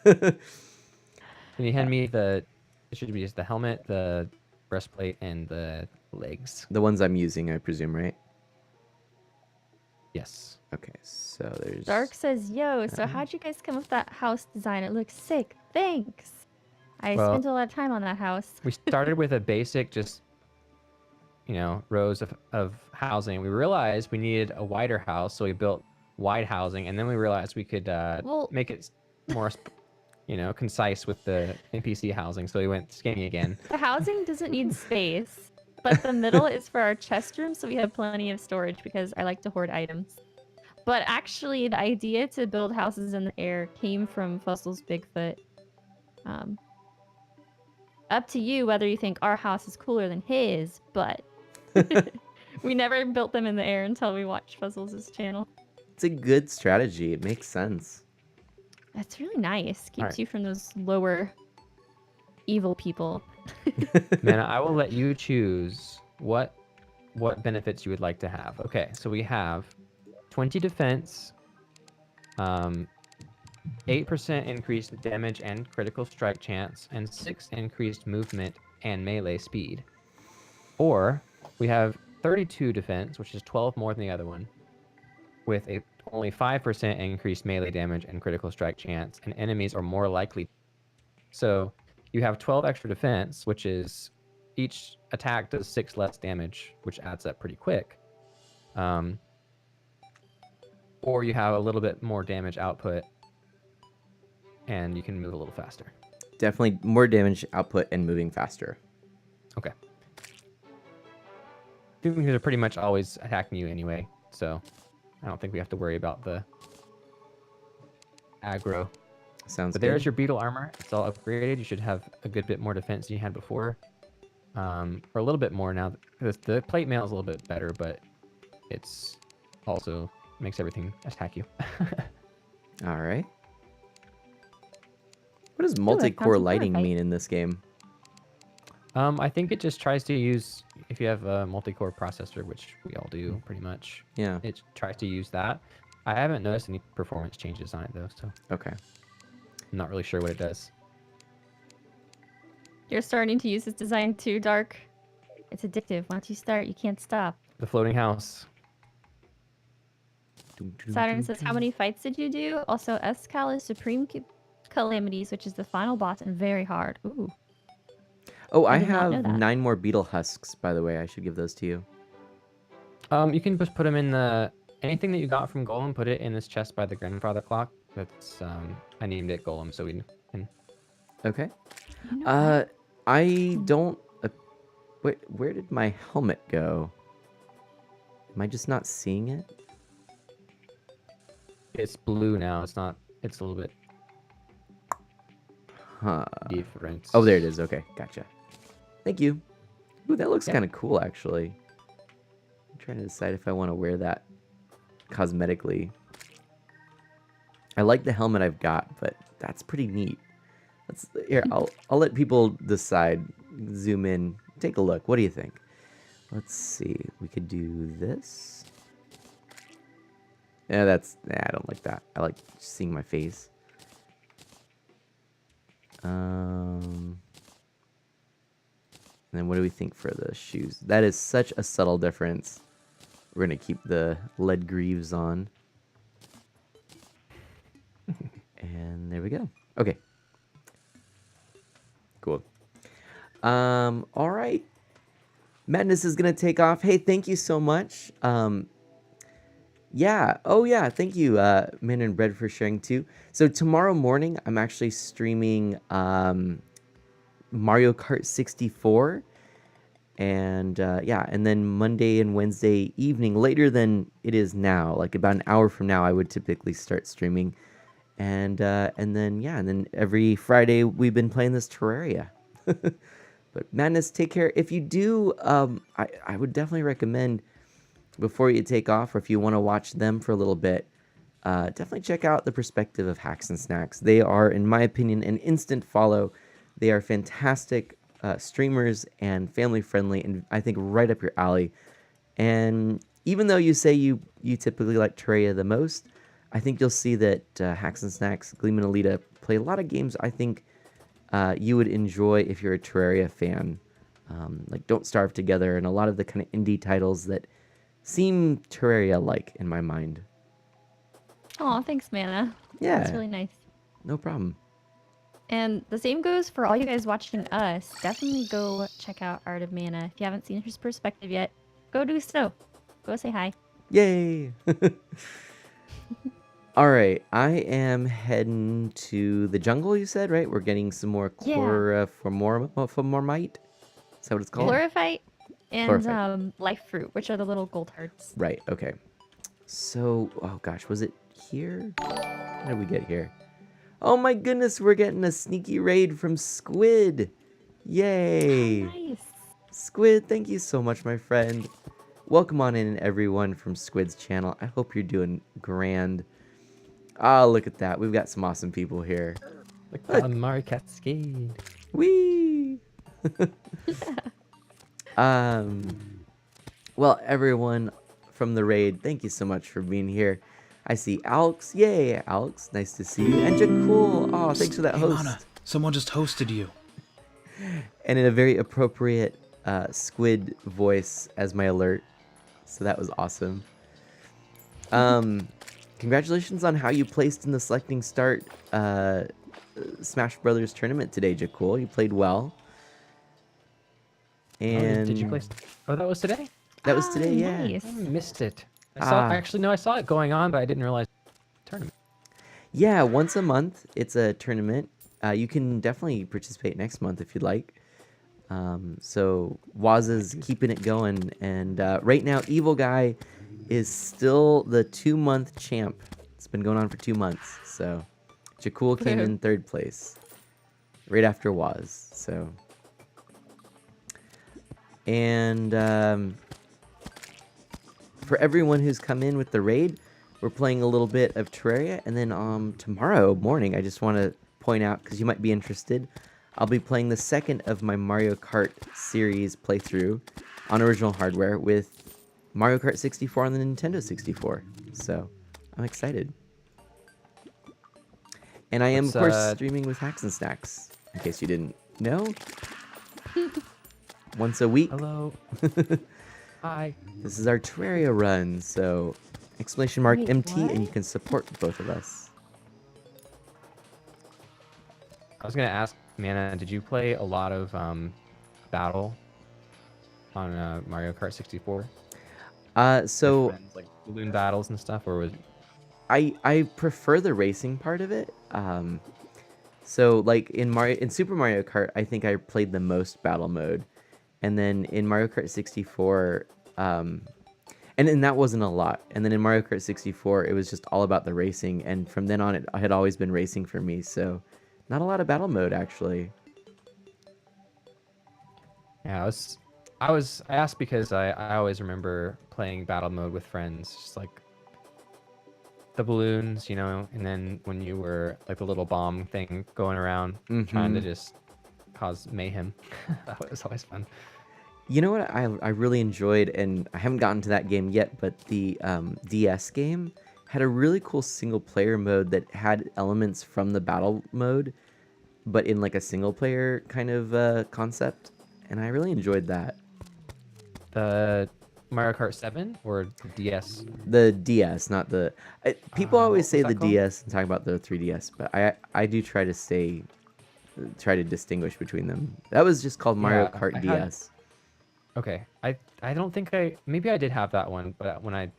Can you hand me the? It should be just the helmet, the breastplate, and the legs. The ones I'm using, I presume, right? Yes. Okay, so there's... Dark says, "Yo, so how'd you guys come up with that house design? It looks sick. Thanks. I Well- spent a lot of time on that house." We started with a basic, just rows of housing. We realized we needed a wider house, so we built wide housing, and then we realized we could Well- make it more, concise with the NPC housing. So we went skinny again. The housing doesn't need space, but the middle is for our chest room, so we have plenty of storage because I like to hoard items. But actually, the idea to build houses in the air came from Fussel's Bigfoot. Up to you whether you think our house is cooler than his, but we never built them in the air until we watched Fussel's channel. It's a good strategy. It makes sense. That's really nice. Keeps Alright. you from those lower evil people. Man, I will let you choose what benefits you would like to have. Okay, so we have 20 defense, 8% increased damage and critical strike chance, and 6 increased movement and melee speed. Or we have 32 defense, which is 12 more than the other one, with a only 5% increased melee damage and critical strike chance, and enemies are more likely. So you have 12 extra defense, which is each attack does 6 less damage, which adds up pretty quick. Or you have a little bit more damage output, and you can move a little faster. Definitely more damage output and moving faster. Okay. Things are pretty much always attacking you anyway, so I don't think we have to worry about the aggro. Sounds But good. there's your beetle armor. It's all upgraded. You should have a good bit more defense than you had before. Or a little bit more now. The plate mail is a little bit better, but it's also makes everything attack you. All right. What does I found multi-core some lighting chlorophyte. mean in this game? I think it just tries to use, if you have a multi-core processor, which we all do pretty much, Yeah. it tries to use that. I haven't noticed any performance changes on it though, so Okay. I'm not really sure what it does. You're starting to use this design too, Dark. It's addictive. Once you start, you can't stop. The floating house. Saturn says, how many fights did you do? Also, Escal is Supreme Calamities, which is the final boss and very hard. Ooh. Oh, I I did not know have that. 9 more beetle husks, by the way. I should give those to you. You can just put them in the anything that you got from Golem. Put it in this chest by the grandfather clock. That's I named it Golem, so we can. Okay. You know what? I don't. Where did my helmet go? Am I just not seeing it? It's blue now. It's not. It's a little bit Huh. different. Oh, there it is. Okay, gotcha. Thank you. Ooh, that looks Yep. kind of cool, actually. I'm trying to decide if I want to wear that cosmetically. I like the helmet I've got, but that's pretty neat. Here, I'll let people decide. Zoom in, take a look. What do you think? Let's see. We could do this. Yeah, I don't like that. I like seeing my face. And then what do we think for the shoes? That is such a subtle difference. We're gonna keep the lead greaves on. And there we go. Okay. Cool. All right. Madness is gonna take off. Hey, thank you so much. Yeah. Oh, yeah. Thank you, Man and Bread, for sharing too. So tomorrow morning, I'm actually streaming Mario Kart 64, and yeah, and then Monday and Wednesday evening, later than it is now, like about an hour from now, I would typically start streaming, and then yeah, and then every Friday we've been playing this Terraria. But Madness, take care. If you do, I would definitely recommend, before you take off, or if you want to watch them for a little bit, definitely check out the perspective of haxandsnax. They are, in my opinion, an instant follow. They are fantastic streamers and family friendly, and I think right up your alley. And even though you say you typically like Terraria the most, I think you'll see that haxandsnax, Gleam and Alita play a lot of games I think you would enjoy if you're a Terraria fan. Like Don't Starve Together and a lot of the kind of indie titles that seem Terraria-like in my mind. Oh, thanks, Mana. Yeah. That's really nice. No problem. And the same goes for all you guys watching us. Definitely go check out Art of Mana. If you haven't seen his perspective yet, go do so. Go say hi. Yay! All right, I am heading to the jungle, you said, right? We're getting some more Yeah. chlorophyllite? Is that what it's called? Chlorophyte and Chlorophyte. life fruit, which are the little gold hearts. Right, okay. So, oh gosh, was it here? How did we get here? Oh my goodness, we're getting a sneaky raid from Squid. Yay. Nice. Squid, thank you so much, my friend. Welcome on in, everyone, from Squid's channel. I hope you're doing grand. Ah, look at that. We've got some awesome people here. Look on Mario Cascade. Whee! Well, everyone from the raid, thank you so much for being here. I see Alex. Yay, Alex. Nice to see you. And Jakul. Oh, thanks for that Hey, host. Mana, someone just hosted you. And in a very appropriate Squid voice as my alert. So that was awesome. Congratulations on how you placed in the Selecting Start Smash Brothers tournament today, Jakul. You played well. And Did you place? Oh, that was today. that was today, yeah. Nice. I missed it. I saw it going on, but I didn't realize tournament. Yeah, once a month, it's a tournament. You can definitely participate next month if you'd like. So Waz is keeping it going, and right now, Evil Guy is still the 2-month champ. It's been going on for 2 months. So Jakul came in 3rd place, right after Waz. So, and for everyone who's come in with the raid, we're playing a little bit of Terraria, and then tomorrow morning, I just want to point out, because you might be interested, I'll be playing the second of my Mario Kart series playthrough on original hardware with Mario Kart 64 on the Nintendo 64. So, I'm excited. And I am, of course, streaming with haxandsnax, in case you didn't know. Once a week. Hello. Hi. This is our Terraria run, so Wait, !MT and you what? can support both of us. I was gonna ask, Mana, did you play a lot of Battle on Mario Kart 64? With So friends, like balloon battles and stuff, or was I prefer the racing part of it. So like in Super Mario Kart, I think I played the most battle mode, and then in Mario Kart 64, and that wasn't a lot. And then in Mario Kart 64, it was just all about the racing, and from then on, it had always been racing for me. So not a lot of battle mode actually. Yeah, I asked because I always remember playing battle mode with friends, just like the balloons, and then when you were like the little bomb thing going around trying to Hmm. just cause mayhem. That was always fun. You know what I really enjoyed, and I haven't gotten to that game yet, but the DS game had a really cool single player mode that had elements from the battle mode, but in like a single player kind of concept, and I really enjoyed that. The Mario Kart 7 or the DS? The DS, not the. People always What was say the that called? DS and talk about the 3DS, but I do try to distinguish between them. That was just called Mario Yeah, Kart I had. DS. Okay, I don't think maybe I did have that one, but when I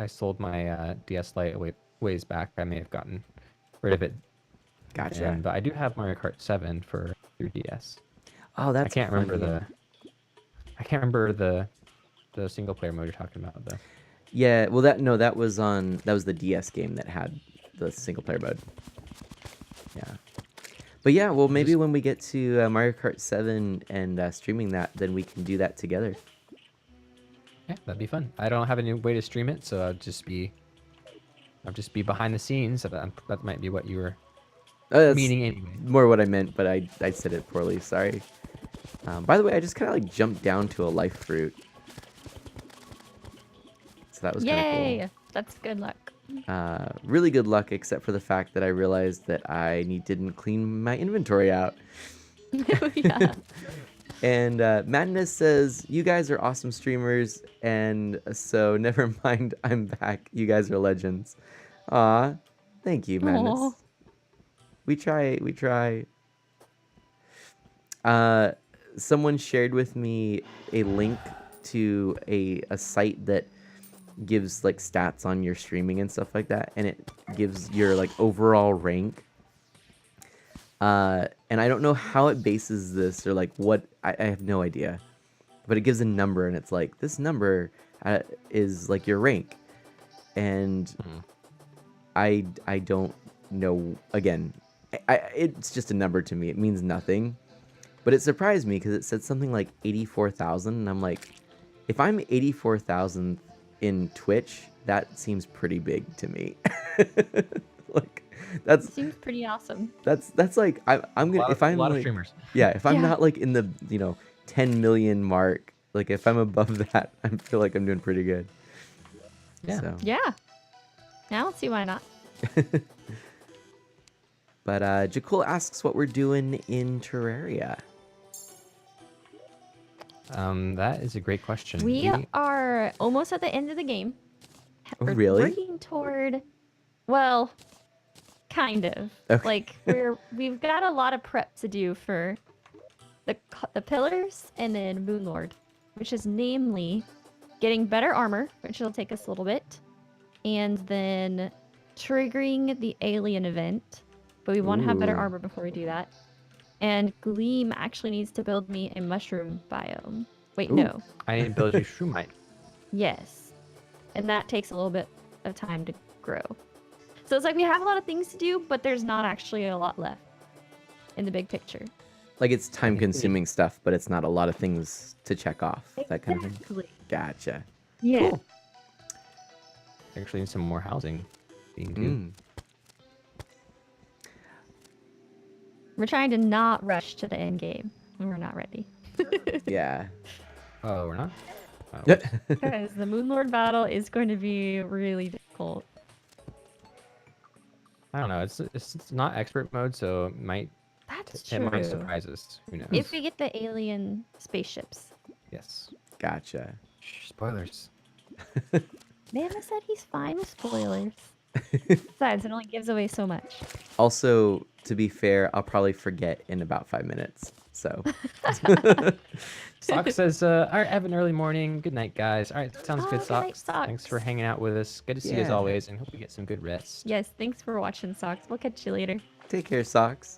sold my DS Lite ways back, I may have gotten rid of it. Gotcha. But I do have Mario Kart 7 for 3DS. Oh, I that's a can't fun remember game. I can't remember the single player mode you're talking about though. Yeah, well that was the DS game that had the single player mode. Yeah. But yeah, well maybe Just when we get to Mario Kart 7 and streaming that, then we can do that together. Yeah, that'd be fun. I don't have any way to stream it, so I'll just be behind the scenes. That might be what you were That's meaning anyway. more what I meant, but I said it poorly. Sorry. By the way, I just kind of like jumped down to a life fruit, so that was kind of cool. Yay! That's good luck. Really good luck, except for the fact that I realized that didn't clean my inventory out. Yeah. And Madness says, "You guys are awesome streamers, and so never mind. I'm back. You guys are legends." Aw, thank you, Madness. Aw. We try. We try. Uh, Someone shared with me a link to a site that gives like stats on your streaming and stuff like that, and it gives your like overall rank. And I don't know how it bases this or like what I have no idea, but it gives a number and it's like this number is like your rank, and I don't know. Again, it's just a number to me. It means nothing, but it surprised me because it said something like 84,000, and I'm like, if I'm 84,000 in Twitch, that seems pretty big to me. Like that's Seems pretty awesome. that's like I'm gonna if A I'm lot of like streamers. yeah, if I'm Yeah. not like in the 10 million mark, like if I'm above that, I feel like I'm doing pretty good. Yeah. So, Yeah. I don't see why not. but Jakul asks what we're doing in Terraria. That is a great question. We are almost at the end of the game. Oh, We're really? working toward, well, kind of. Okay. Like we've got a lot of prep to do for the pillars and then Moon Lord, which is namely getting better armor, which will take us a little bit, and then triggering the alien event. But we want to have better Ooh. armor before we do that. And Gleam actually needs to build me a mushroom biome. Wait, Ooh. no. I need to build you Shroomite. Yes. And that takes a little bit of time to grow. So it's like we have a lot of things to do, but there's not actually a lot left in the big picture. Like it's time consuming stuff, but it's not a lot of things to check off. That kind of thing. Exactly. Gotcha. Yeah. Cool. Actually need some more housing being due. Mm. We're trying to not rush to the end game when we're not ready. Yeah. Oh, we're not? Oh, Because the Moon Lord battle is going to be really difficult. I don't know. It's not expert mode, so it might That's it true. might surprise us. Who knows? If we get the alien spaceships. Yes. Gotcha. Shh, spoilers. Nana said he's fine with spoilers. Besides, it only gives away so much. Also, to be fair, I'll probably forget in about 5 minutes. So. Sock says, all right, have an early morning. Good night, guys. All right, sounds Oh, good, good night, Socks. Thanks for Socks. hanging out with us. Good to see you as Yeah. always, and hope you get some good rest. Yes, thanks for watching, Socks. We'll catch you later. Take care, Socks.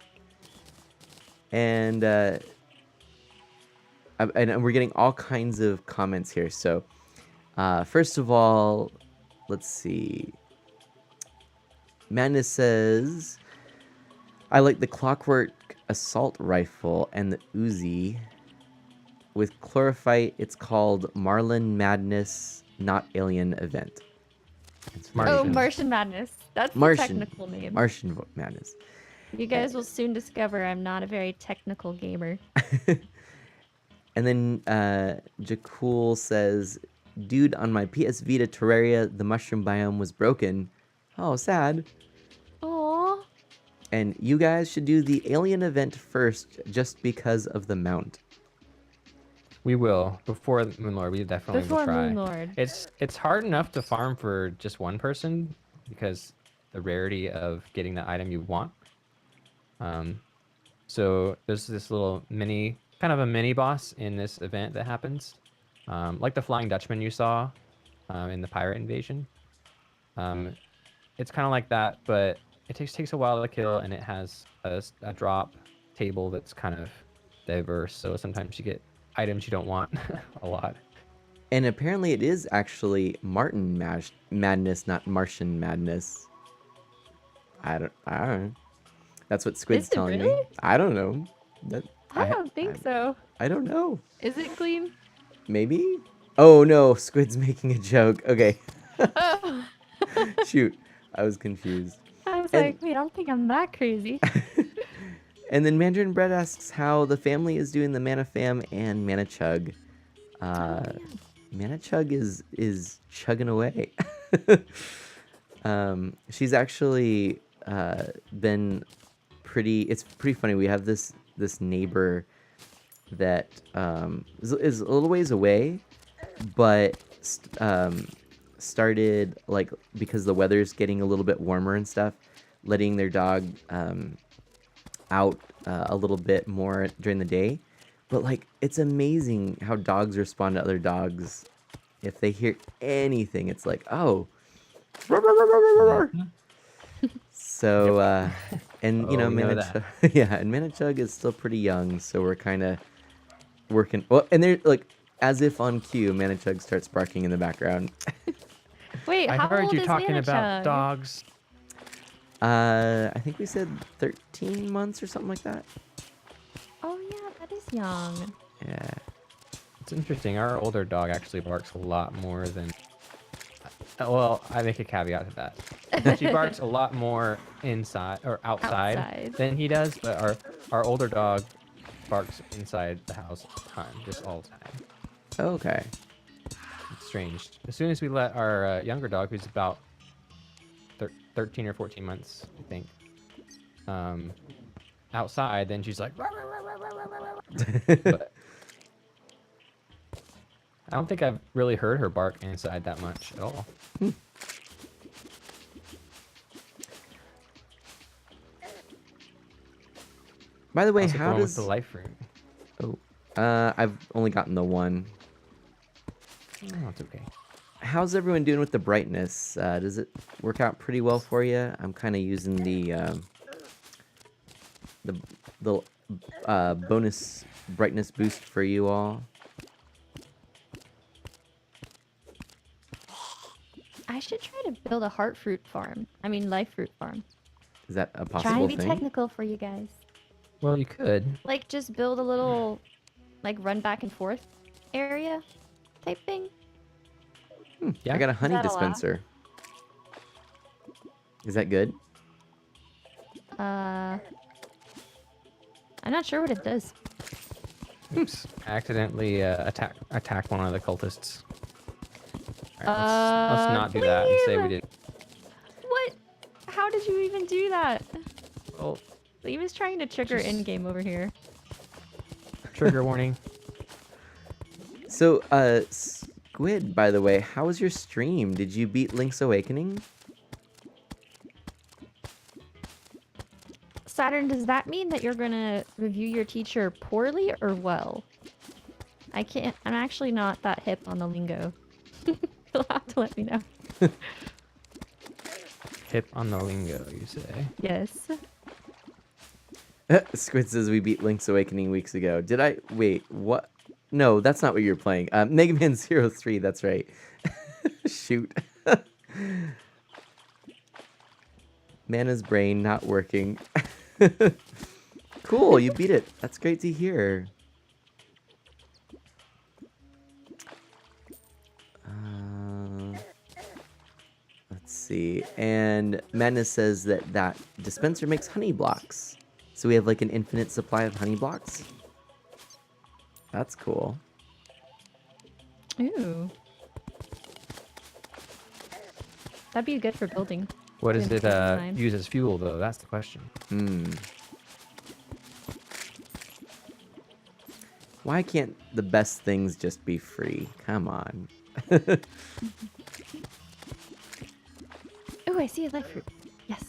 And we're getting all kinds of comments here. So, first of all, let's see. Madness says, I like the clockwork assault rifle and the Uzi. With chlorophyte, it's called Marlin Madness, not Alien Event. It's Martian. Oh, Martian Madness. That's Martian. the technical name. Martian Madness. You guys will soon discover I'm not a very technical gamer. And then Jakul says, dude, on my PS Vita Terraria, the mushroom biome was broken. Oh, sad. Aww. And you guys should do the alien event first just because of the mount. We will. Before Moonlord, we definitely Before will try. Moonlord. It's hard enough to farm for just one person because the rarity of getting the item you want. So there's this little kind of a mini boss in this event that happens. Like the Flying Dutchman you saw in the Pirate Invasion. It's kind of like that, but it takes a while to kill, and it has a drop table that's kind of diverse. So sometimes you get items you don't want a lot. And apparently it is actually Martin Madness, not Martian Madness. I don't know. That's what Squid's Is it telling me. really? I don't know. I don't think so. I don't know. Is it Gleam? Maybe? Oh no, Squid's making a joke. Okay. Oh. Shoot. I was confused. I was And- like, wait, I don't think I'm that crazy. And then Mandarin Bread asks how the family is doing the Mana Fam and Mana Chug. Mana Chug is chugging away. She's actually been it's pretty funny. We have this neighbor that is a little ways away, but started, like, because the weather's getting a little bit warmer and stuff, letting their dog out a little bit more during the day. But, like, it's amazing how dogs respond to other dogs. If they hear anything, it's like, oh. So, and, you know, Oh, we know Manichug, yeah, and Manichug is still pretty young, so we're kind of working. Well, and they're, like, as if on cue, Manichug starts barking in the background. Wait, I how heard old you is talking about Manichug? dogs. I think we said 13 months or something like that. Oh yeah, that is young. Yeah. It's interesting. Our older dog actually barks a lot more than. Well, I make a caveat to that. She barks a lot more inside or outside than he does, but our older dog barks inside the house all the time, just all the time. Okay. It's strange. As soon as we let our younger dog, who's about 13 or 14 months, I think, outside, then she's like. But I don't think I've really heard her bark inside that much at all. By the way, How's it how going does with the life room? I've only gotten the one. Oh, it's okay. How's everyone doing with the brightness? Does it work out pretty well for you? I'm kind of using the bonus brightness boost for you all. I should try to build a heart fruit farm. I mean, life fruit farm. Is that a Try possible to be thing? technical for you guys. Well, you could. Like, just build a little, like, run back and forth area type thing. Yeah. I got a honey that allow? dispenser. Is that good? I'm not sure what it does. Oops. Accidentally attack one of the cultists. All right, let's not do that and say we did. What? How did you even do that? Well, He was trying to trigger Just- in-game over here. trigger warning. So, Squid, by the way, how was your stream? Did you beat Link's Awakening? Saturn, does that mean that you're gonna review your teacher poorly or well? I can't. I'm actually not that hip on the lingo. You'll have to let me know. Hip on the lingo, you say? Yes. Squid says we beat Link's Awakening weeks ago. Did I? Wait, what? No, that's not what you're playing. Mega Man 03, that's right. Shoot. Mana's brain not working. Cool, you beat it. That's great to hear. Let's see. And Madness says that dispenser makes honey blocks. So we have like an infinite supply of honey blocks. That's cool. Ooh. That'd be good for building. What does Good it design. use as fuel, though? That's the question. Why can't the best things just be free? Come on. Oh, I see a life fruit. Yes.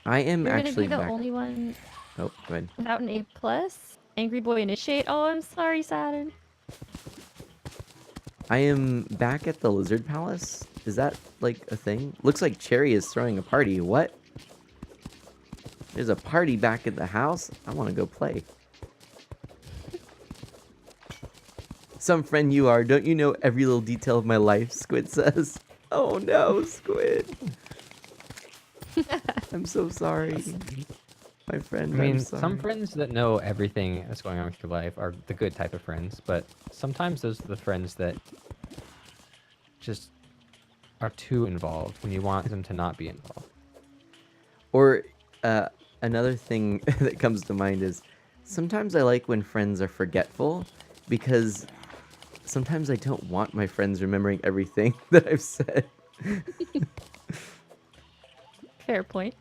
I am You're gonna actually be the back. only one Oh, go ahead. without an A plus. Angry Boy Initiate. Oh, I'm sorry, Saturn. I am back at the Lizard Palace. Is that like a thing? Looks like Cherry is throwing a party. What? There's a party back at the house? I want to go play. Some friend you are. Don't you know every little detail of my life? Squid says. Oh no, Squid. I'm so sorry. My friend, I mean, I'm sorry. some friends that know everything that's going on with your life are the good type of friends, but sometimes those are the friends that just are too involved when you want them to not be involved. Or another thing that comes to mind is sometimes I like when friends are forgetful because sometimes I don't want my friends remembering everything that I've said. Fair point.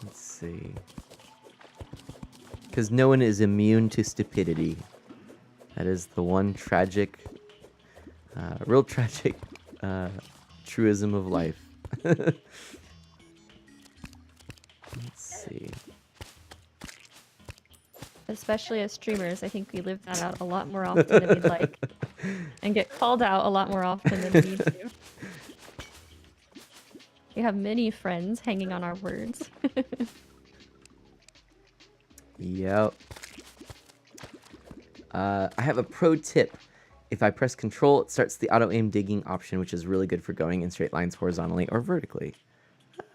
Let's see. Because no one is immune to stupidity. That is the one tragic, real tragic truism of life. Let's see. Especially as streamers, I think we live that out a lot more often than we'd like. And get called out a lot more often than we need to. We have many friends hanging on our words. Yep. I have a pro tip. If I press Control, it starts the auto-aim digging option, which is really good for going in straight lines horizontally or vertically.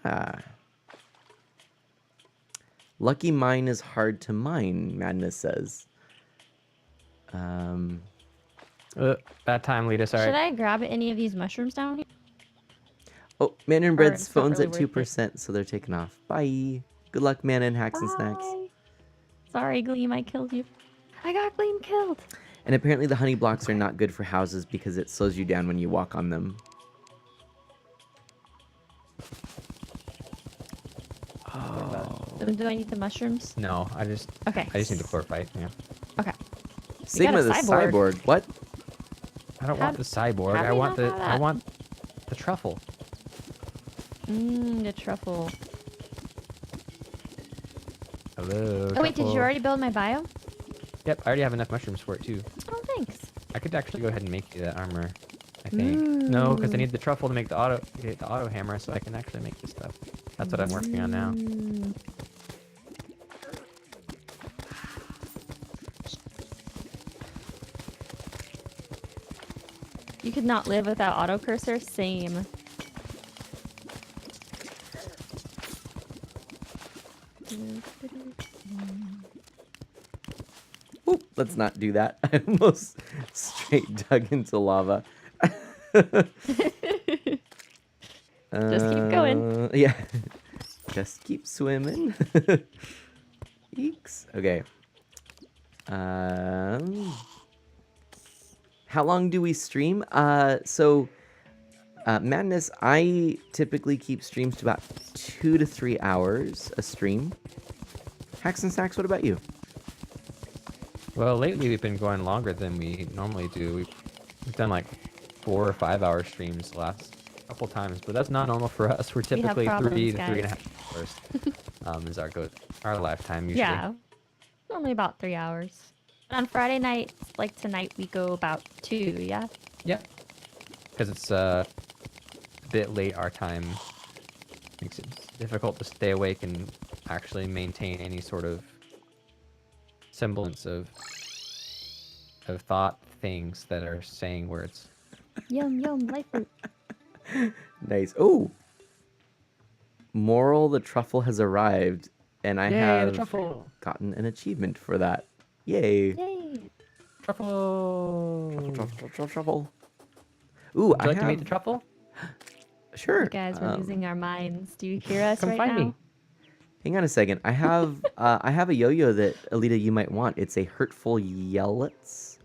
Ah. Lucky mine is hard to mine, Madness says. Bad time, Lita, sorry. Should I grab any of these mushrooms down here? Oh, Mana and Bread's it's not phone's really at worth it? 2%, so they're taking off. Bye. Good luck, Mana and haxandsnax. Bye. Sorry, Gleam, I killed you. I got Gleam killed. And apparently the honey blocks are not good for houses because it slows you down when you walk on them. Do I need the mushrooms? No, I just Okay. need the core fight. Yeah. Okay. Sigma the cyborg. cyborg. What? I don't How- want the cyborg. how do I you want not the have that? the truffle. The truffle. Hello. Oh wait, did you truffle. already build my bio? Yep, I already have enough mushrooms for it too. Oh, thanks. I could actually go ahead and make you that armor. I think. No, because I need the truffle to make the auto hammer, so I can actually make this stuff. That's what I'm working on now. You could not live without auto cursor? Same. Oop, let's not do that. I almost straight dug into lava. Just keep going. Yeah. Just keep swimming. Eeks. Okay. How long do we stream? Madness, I typically keep streams to about 2 to 3 hours a stream. Haxandsnax, what about you? Well, lately we've been going longer than we normally do. We've done like 4 or 5 hour streams the last couple times, but that's not normal for us. We're We have typically problems, 3 to guys. 3.5 hours. Is our lifetime usually. Yeah, normally about 3 hours. And on Friday nights, like tonight, we go about 2. Yeah. Yeah. Because it's a bit late our time. Makes it difficult to stay awake and actually maintain any sort of semblance of thought things that are saying words. Yum yum, life fruit. Nice. Oh! Moral, the truffle has arrived, and I Yay, the have truffle! gotten an achievement for that. Yay! Yay! Truffle! Truffle. Ooh, Would I you like have... to meet the truffle? Sure. You guys, we're losing our minds. Do you hear us Come right find now? me. Hang on a second. I have a yo-yo that Alita you might want. It's a hurtful yellets.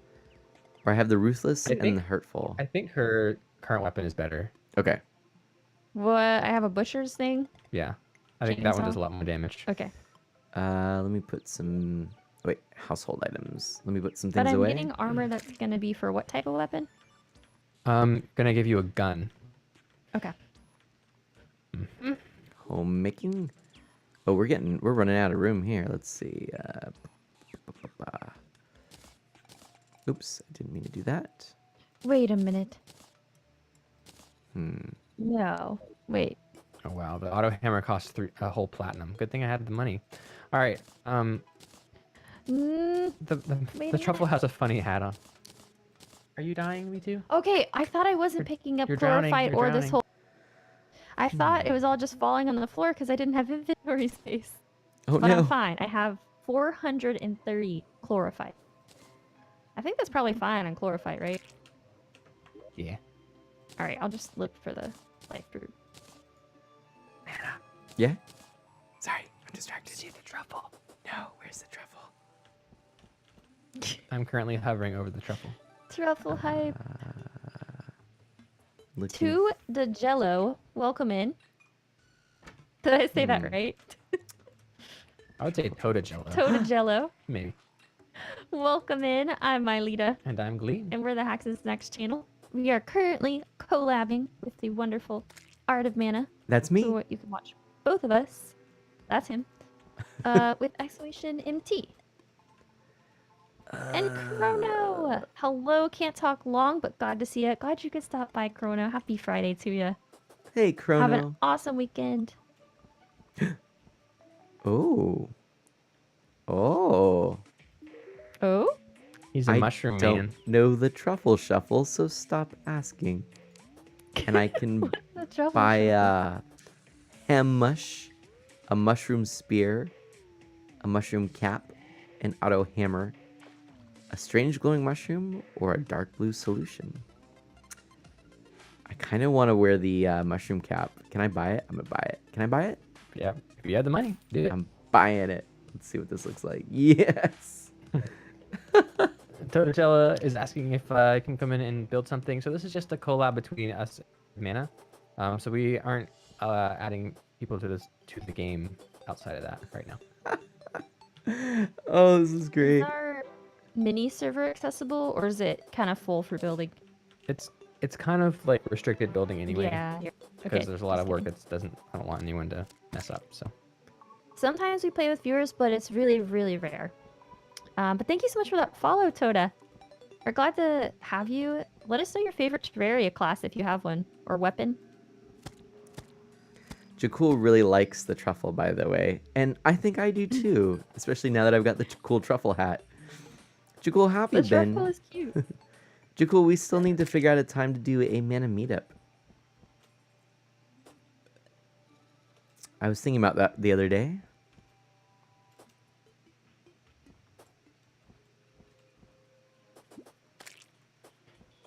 Or I have the ruthless I and think- the hurtful. I think her current weapon is better. Okay. What? I have a butcher's thing. Yeah. I think that one Chainsaw? does a lot more damage. Okay. Let me put some household items. Let me put some But things I'm away. getting armor that's gonna be for what type of weapon? Gonna give you a gun. Okay. Homemaking. Oh, we're running out of room here. Let's see. Oops, I didn't mean to do that. Wait a minute. Hmm. No. Wait. Oh wow, the auto hammer costs a whole platinum. Good thing I had the money. All right. Mm, The Wait a truffle has a funny hat on. Are you dying, me too? okay, I thought I wasn't You're- picking up you're drowning, chlorophyte you're or this drowning. whole. I thought it was all just falling on the floor because I didn't have inventory space. Oh But no. I'm fine. I have 430 chlorophyte. I think that's probably fine on chlorophyte, right? Yeah. All right, I'll just look for the life fruit. Yeah. Sorry, I'm distracted. See the truffle. No, where's the truffle? I'm currently hovering over the truffle. Truffle hype. Looking- To the Jello, welcome in. Did I say that right? I would say Toda Jello. To Jello, Maybe. welcome in. I'm Mylita, And I'm Glee. and we're the haxandsnax channel. We are currently collabing with the wonderful Art of Mana. That's me. So you can watch both of us. That's him. With exclamation MT. And Chrono! Hello, can't talk long, but glad to see you. Glad you could stop by, Chrono. Happy Friday to you. Hey, Have Chrono. an awesome weekend. Oh. Oh. Oh? He's a I mushroom don't man. know the truffle shuffle, so stop asking. And I can The trouble. buy a ham mush, a mushroom spear, a mushroom cap, an auto hammer, a strange glowing mushroom, or a dark blue solution. I kind of want to wear the mushroom cap. Can I buy it? I'm gonna buy it. Can I buy it? Yeah. If you have the money, do it. I'm buying it. Let's see what this looks like. Yes. Toda Jello is asking if I can come in and build something. So this is just a collab between us and Mana. So we aren't adding people to the game outside of that right now. Oh, this is Is great. our mini server accessible, or is it kind of full for building? It's kind of like restricted building anyway. Yeah. Because Okay. there's a lot of just work kidding. I don't want anyone to mess up. So Sometimes we play with viewers, but it's really, really rare. But thank you so much for that follow, Toda. We're glad to have you. Let us know your favorite Terraria class if you have one, or weapon. Jakul really likes the truffle, by the way. And I think I do too, especially now that I've got the cool truffle hat. Jakul, how have you The truffle been? is cute. Jakul, we still need to figure out a time to do a mana meetup. I was thinking about that the other day.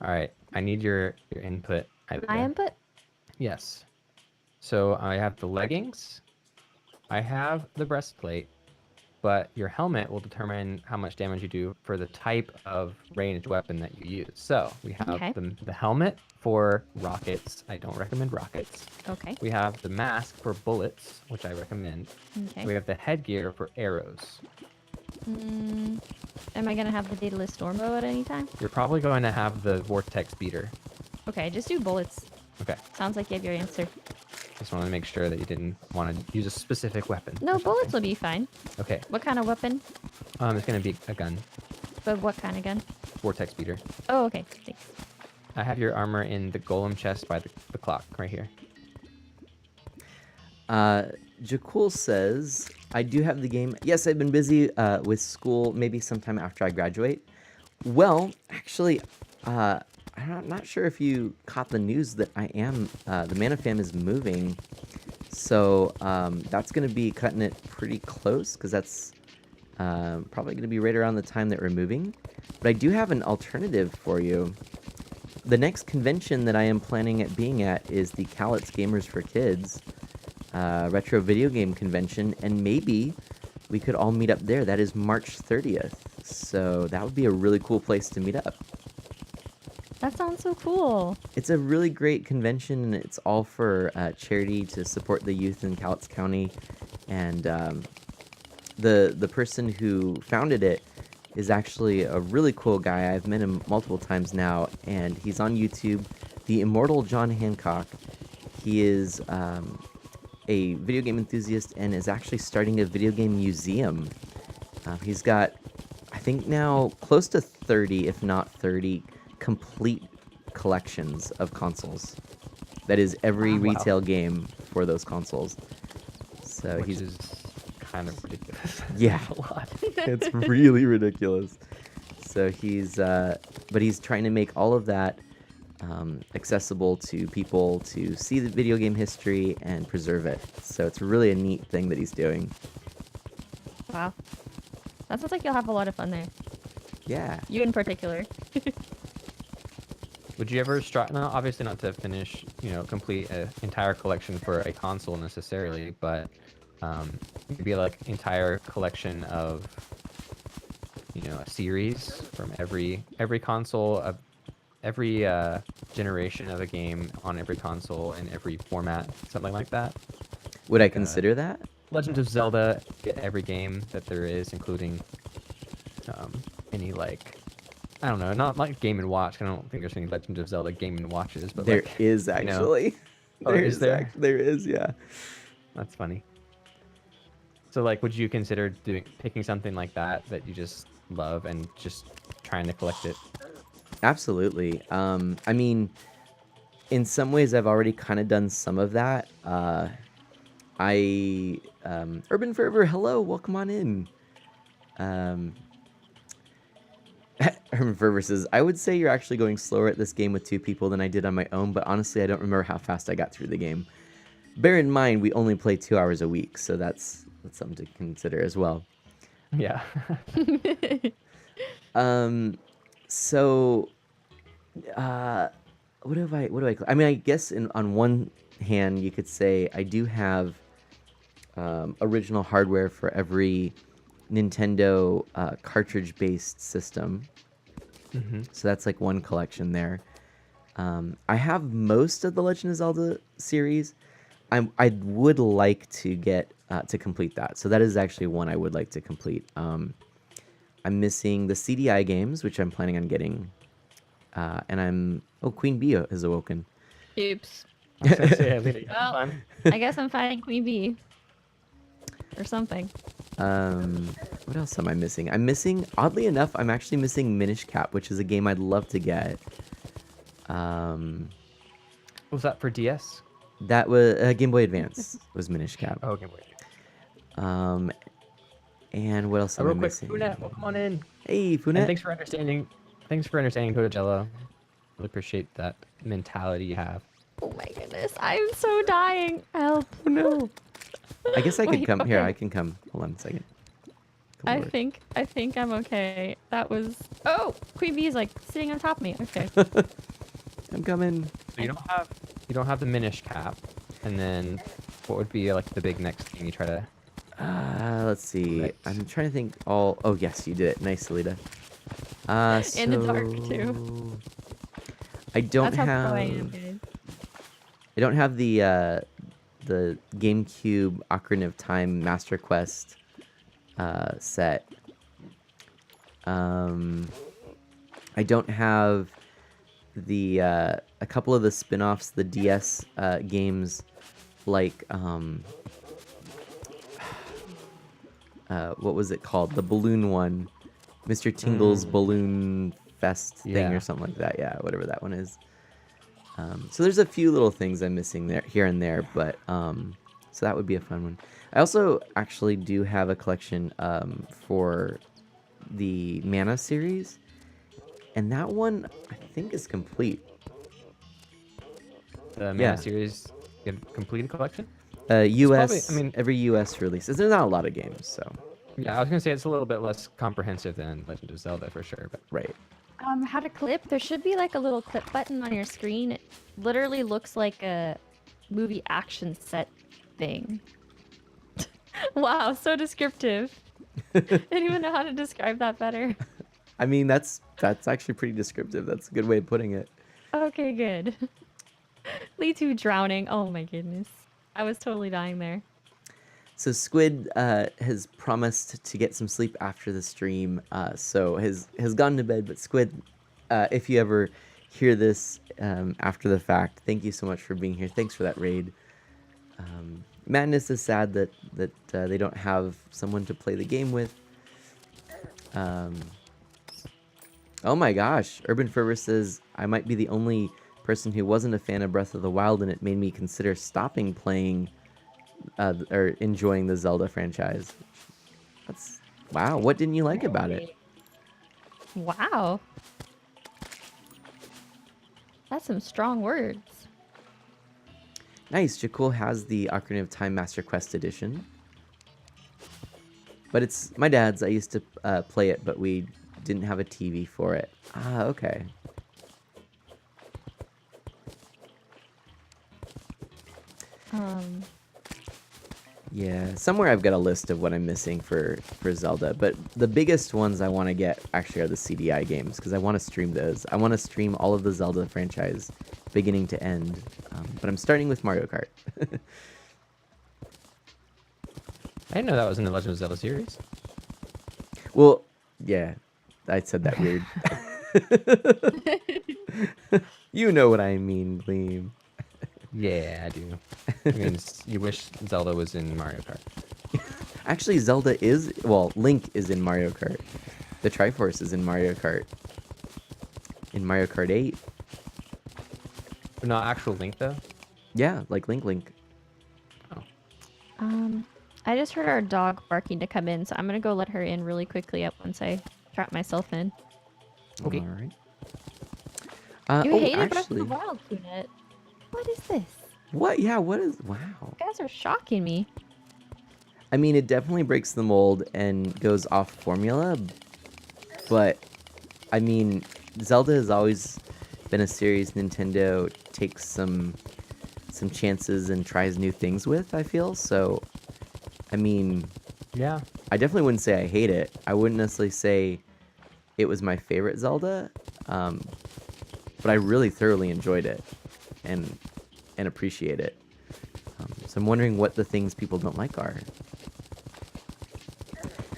all right, I need your input. My input? Yes. So I have the leggings. I have the breastplate. but your helmet will determine how much damage you do for the type of ranged weapon that you use. So we have Okay. the helmet for rockets. I don't recommend rockets. Okay. We have the mask for bullets, which I recommend. Okay. We have the headgear for arrows. Mm, am I gonna have the Daedalus Stormbow at any time? You're probably going to have the vortex beater. Okay, just do bullets. Okay. Sounds like you have your answer. Just wanted to make sure that you didn't want to use a specific weapon. No, or bullets something. will be fine. Okay. What kind of weapon? It's going to be a gun. But what kind of gun? Vortex beater. Oh, okay. Thanks. I have your armor in the golem chest by the clock right here. Jakul says, I do have the game. Yes, I've been busy with school, maybe sometime after I graduate. Well, actually, I'm not sure if you caught the news that the Mana Fam is moving. So that's going to be cutting it pretty close because that's probably going to be right around the time that we're moving. But I do have an alternative for you. The next convention that I am planning at being at is the Cowlitz Gamers for Kids retro video game convention, and maybe we could all meet up there. That is March 30th. So that would be a really cool place to meet up. That sounds so cool. It's a really great convention, and it's all for charity to support the youth in Cowlitz County. And the person who founded it is actually a really cool guy. I've met him multiple times now, and he's on YouTube. The Immortal John Hancock. He is a video game enthusiast and is actually starting a video game museum. He's got, I think now, close to 30, if not 30, complete collections of consoles. That is every Wow. retail game for those consoles. So Which he's is kind of ridiculous. Yeah. A lot. it's really ridiculous. So but he's trying to make all of that accessible to people to see the video game history and preserve it. So it's really a neat thing that he's doing. Wow. That sounds like you'll have a lot of fun there. Yeah. You in particular. Would you ever strive? No, obviously not to finish, complete an entire collection for a console necessarily, but maybe like entire collection of, a series from every console of every generation of a game on every console in every format, something like that. Would I consider that? Legend of Zelda, get every game that there is, including any I don't know, not like Game & Watch. I don't think there's any Legend of Zelda Game & Watches, but There is actually. Oh, is there? There is, yeah. That's funny. So would you consider picking something like that you just love and just trying to collect it? Absolutely. I mean, in some ways, I've already kind of done some of that. Urban Fervor, hello, welcome on in. Urban Fervor says, I would say you're actually going slower at this game with 2 people than I did on my own, but honestly, I don't remember how fast I got through the game. Bear in mind, we only play 2 hours a week, so that's something to consider as well. Yeah. So, what do I mean, I guess on one hand, you could say I do have original hardware for every Nintendo cartridge-based system. Mm-hmm. So that's one collection there. I have most of the Legend of Zelda series. I would like to get to complete that. So that is actually one I would like to complete. I'm missing the CDI games, which I'm planning on getting. And Queen Bee has awoken. Oops. I was gonna say, Alita, Well, fun. I guess I'm fighting Queen Bee. Or something. What else am I missing? Oddly enough, I'm actually missing Minish Cap, which is a game I'd love to get. Was that for DS? That was Game Boy Advance was Minish Cap. Oh, okay, wait. And what else am I Real quick, missing? Funet, welcome on in. Hey, And Funet. thanks for understanding. Thanks for understanding Codagello. Really appreciate that mentality you have. Oh my goodness, I'm so dying. Help. Oh no. I guess I could Wait, come. Here, okay. I can come. Hold on a second. Come I over. think I'm okay. That was. Oh, Queen Bee is sitting on top of me. Okay. I'm coming. So you don't have the Minish Cap, and then what would be the big next thing you try to Let's see. Right. I'm trying to think. Oh, yes, you did it. Nice, Alita. In the dark, too. I don't That's how pro I am, have. guys. I don't have the GameCube Ocarina of Time Master Quest set. I don't have the a couple of the spin-offs, the DS games, like what was it called? The balloon one, Mr. Tingle's Balloon Fest thing Yeah. or something like that. Yeah, whatever that one is. So there's a few little things I'm missing there, here and there, but so that would be a fun one. I also actually do have a collection for the Mana series, and that one I think is complete. The Mana Yeah. series completed collection. US, probably- I mean- every US release. There's not a lot of games, so Yeah, I was gonna say it's a little bit less comprehensive than Legend of Zelda for sure, but right. How to clip? There should be like a little clip button on your screen. It literally looks like a movie action set thing. Wow, so descriptive. Didn't even know how to describe that better. I mean, that's actually pretty descriptive. That's a good way of putting it. Okay, good. Lee 2 drowning. Oh my goodness. I was totally dying there. So Squid has promised to get some sleep after the stream, so has gone to bed. But Squid, if you ever hear this after the fact, thank you so much for being here. Thanks for that raid. Madness is sad that they don't have someone to play the game with. Oh my gosh, Urban Fervor says I might be the only person who wasn't a fan of Breath of the Wild, and it made me consider stopping playing or enjoying the Zelda franchise. That's wow. What didn't you like about it? Wow. That's some strong words. Nice. Jakul has the Ocarina of Time Master Quest edition, but it's my dad's. I used to play it, but we didn't have a TV for it. Ah, okay. Yeah, somewhere I've got a list of what I'm missing for Zelda, but the biggest ones I want to get actually are the CDI games, because I want to stream those. I want to stream all of the Zelda franchise, beginning to end, but I'm starting with Mario Kart. I didn't know that was in the Legend of Zelda series. Well, yeah, I said that weird. You know what I mean, Gleam. Yeah, I do. I mean, you wish Zelda was in Mario Kart. Actually, Zelda is, well, Link is in Mario Kart. The Triforce is in Mario Kart. In Mario Kart 8. But not actual Link though. Yeah, like Link. I just heard our dog barking to come in, so I'm gonna go let her in really quickly up once I trap myself in. Okay. All right. You oh, hated Breath of actually, the Wild, Kunit. What is this? what? Yeah, what is? Wow. You guys are shocking me. I mean, it definitely breaks the mold and goes off formula, but I mean, Zelda has always been a series Nintendo takes some chances and tries new things with, I feel. So, I mean, Yeah. I definitely wouldn't say I hate it. I wouldn't necessarily say it was my favorite Zelda, but I really thoroughly enjoyed it and appreciate it. So I'm wondering what the things people don't like are.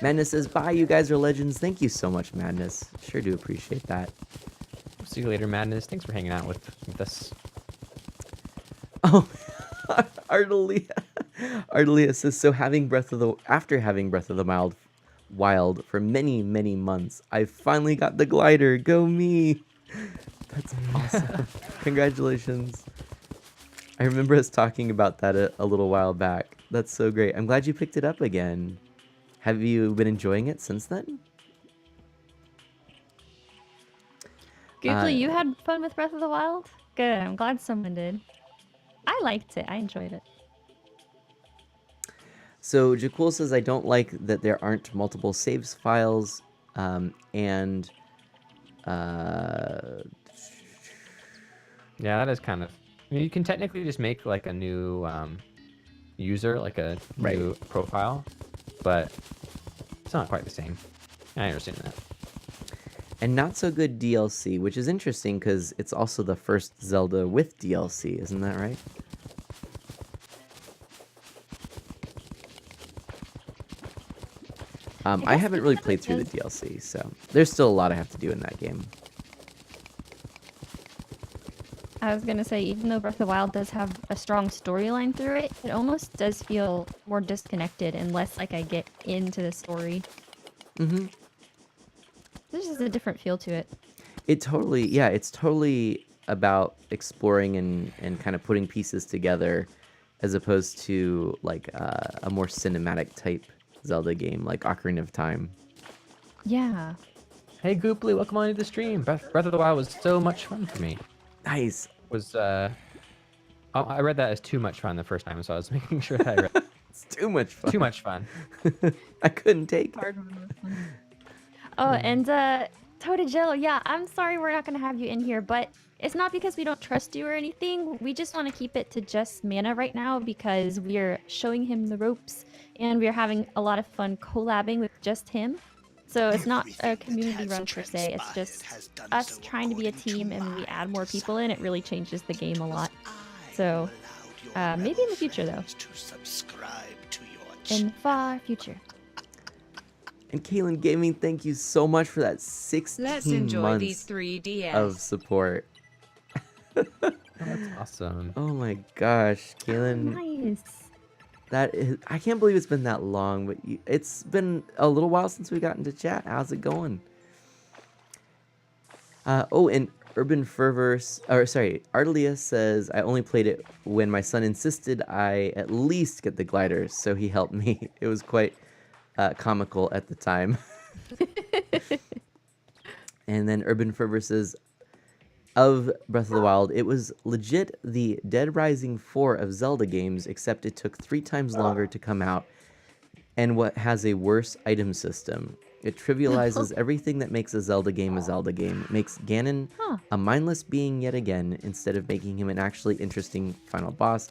Madness says, bye, you guys are legends. Thank you so much, Madness. Sure do appreciate that. See you later, Madness. Thanks for hanging out with us. Oh, Ardelia says, so after having Breath of the Wild for many, many months, I finally got the glider. Go me. That's awesome. Congratulations. I remember us talking about that a little while back. That's so great. I'm glad you picked it up again. Have you been enjoying it since then? Googly, you had fun with Breath of the Wild? Good. I'm glad someone did. I liked it. I enjoyed it. So Jakul says, I don't like that there aren't multiple saves files, and Yeah, that is kind of. I mean, you can technically just make like a new user, like a Right. new profile, but it's not quite the same. I understand that. And not so good DLC, which is interesting because it's also the first Zelda with DLC, isn't that right? I guess haven't really even though played it through the does- DLC, so there's still a lot I have to do in that game. I was gonna say, even though Breath of the Wild does have a strong storyline through it, it almost does feel more disconnected unless like I get into the story. Mm-hmm. There's just a different feel to it. It's totally about exploring and kind of putting pieces together as opposed to like a more cinematic type Zelda game like Ocarina of Time. Yeah. Hey Gooply, welcome on to the stream. Breath of the Wild was so much fun for me. Nice. Was I read that as too much fun the first time, so I was making sure that I read It's too much fun. too much fun. I couldn't take it. Hard one. Oh, and Toadajillo, yeah, I'm sorry we're not gonna have you in here, but it's not because we don't trust you or anything. We just want to keep it to just Mana right now because we're showing him the ropes and we're having a lot of fun collabing with just him. So it's not a community run per se. It's just us trying to be a team, and when we add more people in, it really changes the game a lot. So maybe in the future though. In the far future. And Kaylin Gaming, thank you so much for that 16 Let's enjoy months these 3DS. of support. Oh, that's awesome. Oh my gosh, Kaylin, Nice. I can't believe it's been that long, but it's been a little while since we got into chat. How's it going? Oh, and Urban Fervor, Ardelia says, I only played it when my son insisted I at least get the gliders, so he helped me. It was quite comical at the time. And then Urban Fervor says, of Breath of the Wild, it was legit the Dead Rising 4 of Zelda games, except it took 3 times longer to come out, and what has a worse item system. It trivializes everything that makes a Zelda game. It makes Ganon a mindless being yet again, instead of making him an actually interesting final boss.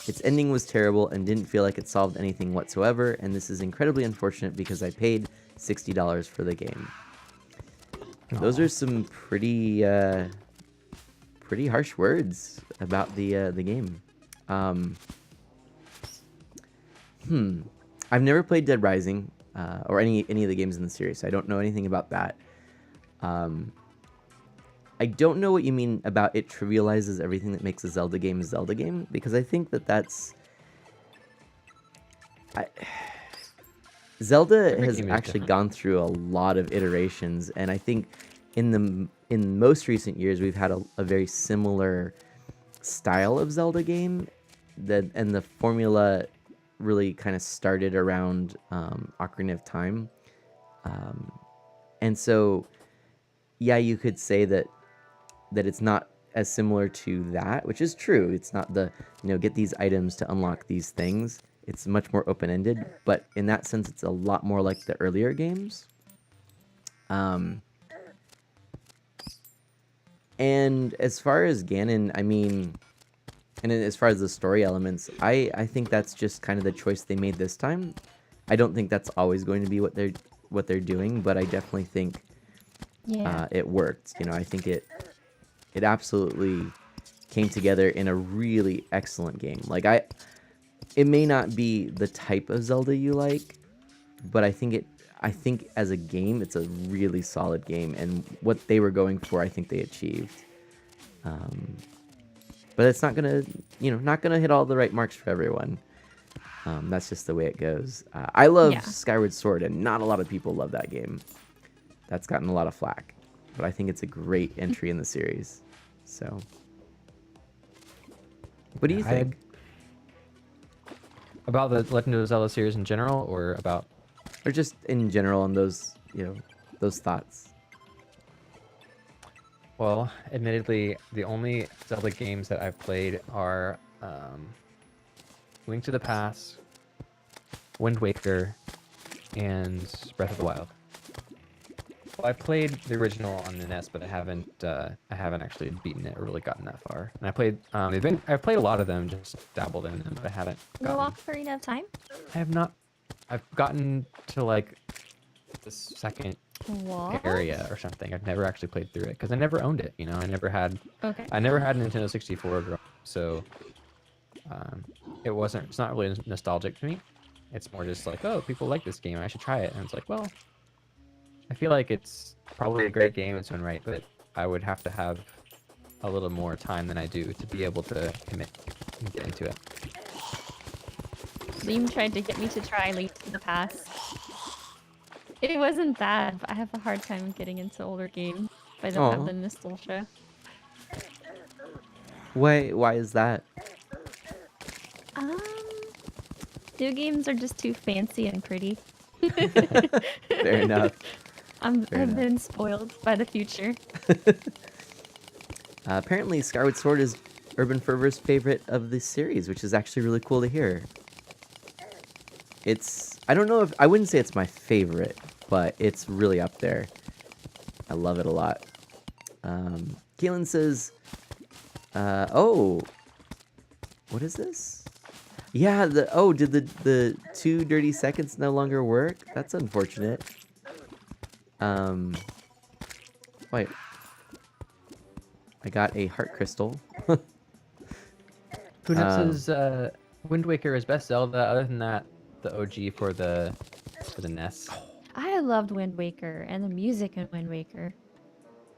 Its ending was terrible and didn't feel like it solved anything whatsoever, and this is incredibly unfortunate because I paid $60 for the game. Those are some pretty harsh words about the game. I've never played Dead Rising or any of the games in the series, so I don't know anything about that. I don't know what you mean about it trivializes everything that makes a Zelda game, because I think that's... Zelda Every has game is actually different. gone through a lot of iterations, and I think in most recent years we've had a very similar style of Zelda game, and the formula really kind of started around Ocarina of Time, and so yeah, you could say that it's not as similar to that, which is true. It's not the get these items to unlock these things. It's much more open-ended, but in that sense, it's a lot more like the earlier games. And as far as Ganon, I mean, and as far as the story elements, I think that's just kind of the choice they made this time. I don't think that's always going to be what they're doing, but I definitely think it worked. I think it absolutely came together in a really excellent game. Like it may not be the type of Zelda you like, but I think as a game, it's a really solid game, and what they were going for, I think they achieved. But it's not gonna hit all the right marks for everyone. That's just the way it goes. I love Skyward Sword, and not a lot of people love that game. That's gotten a lot of flack, but I think it's a great entry in the series. So, what do you think? About the Legend of Zelda series in general, or about... Or just in general on those, those thoughts. Well, admittedly, the only Zelda games that I've played are Link to the Past, Wind Waker, and Breath of the Wild. Well, I played the original on the NES, but I haven't actually beaten it or really gotten that far. And I played I've played a lot of them, just dabbled in them, but I haven't No gotten... Ocarina of Time? I have not I've gotten to like the second What? area or something. I've never actually played through it because I never owned it. You know, Okay. I never had a Nintendo 64 growing up, so it's not really nostalgic to me. It's more just like, oh, people like this game, I should try it. And it's like, well, I feel like it's probably a great game in its own right, but I would have to have a little more time than I do to be able to commit and get into it. Liam tried to get me to try Link to the Past. It wasn't bad, but I have a hard time getting into older games if I don't have Aw. the nostalgia. Why is that? Um, New games are just too fancy and pretty. Fair enough. Fair I've enough. been spoiled by the future. Apparently, Skyward Sword is Urban Fervor's favorite of the series, which is actually really cool to hear. I don't know if, I wouldn't say it's my favorite, but it's really up there. I love it a lot. Keelan says, oh, what is this? Yeah, did the 2 dirty seconds no longer work? That's unfortunate. Wait. I got a heart crystal. Funette says Wind Waker is best Zelda. Other than that, the OG for the NES. I loved Wind Waker and the music in Wind Waker.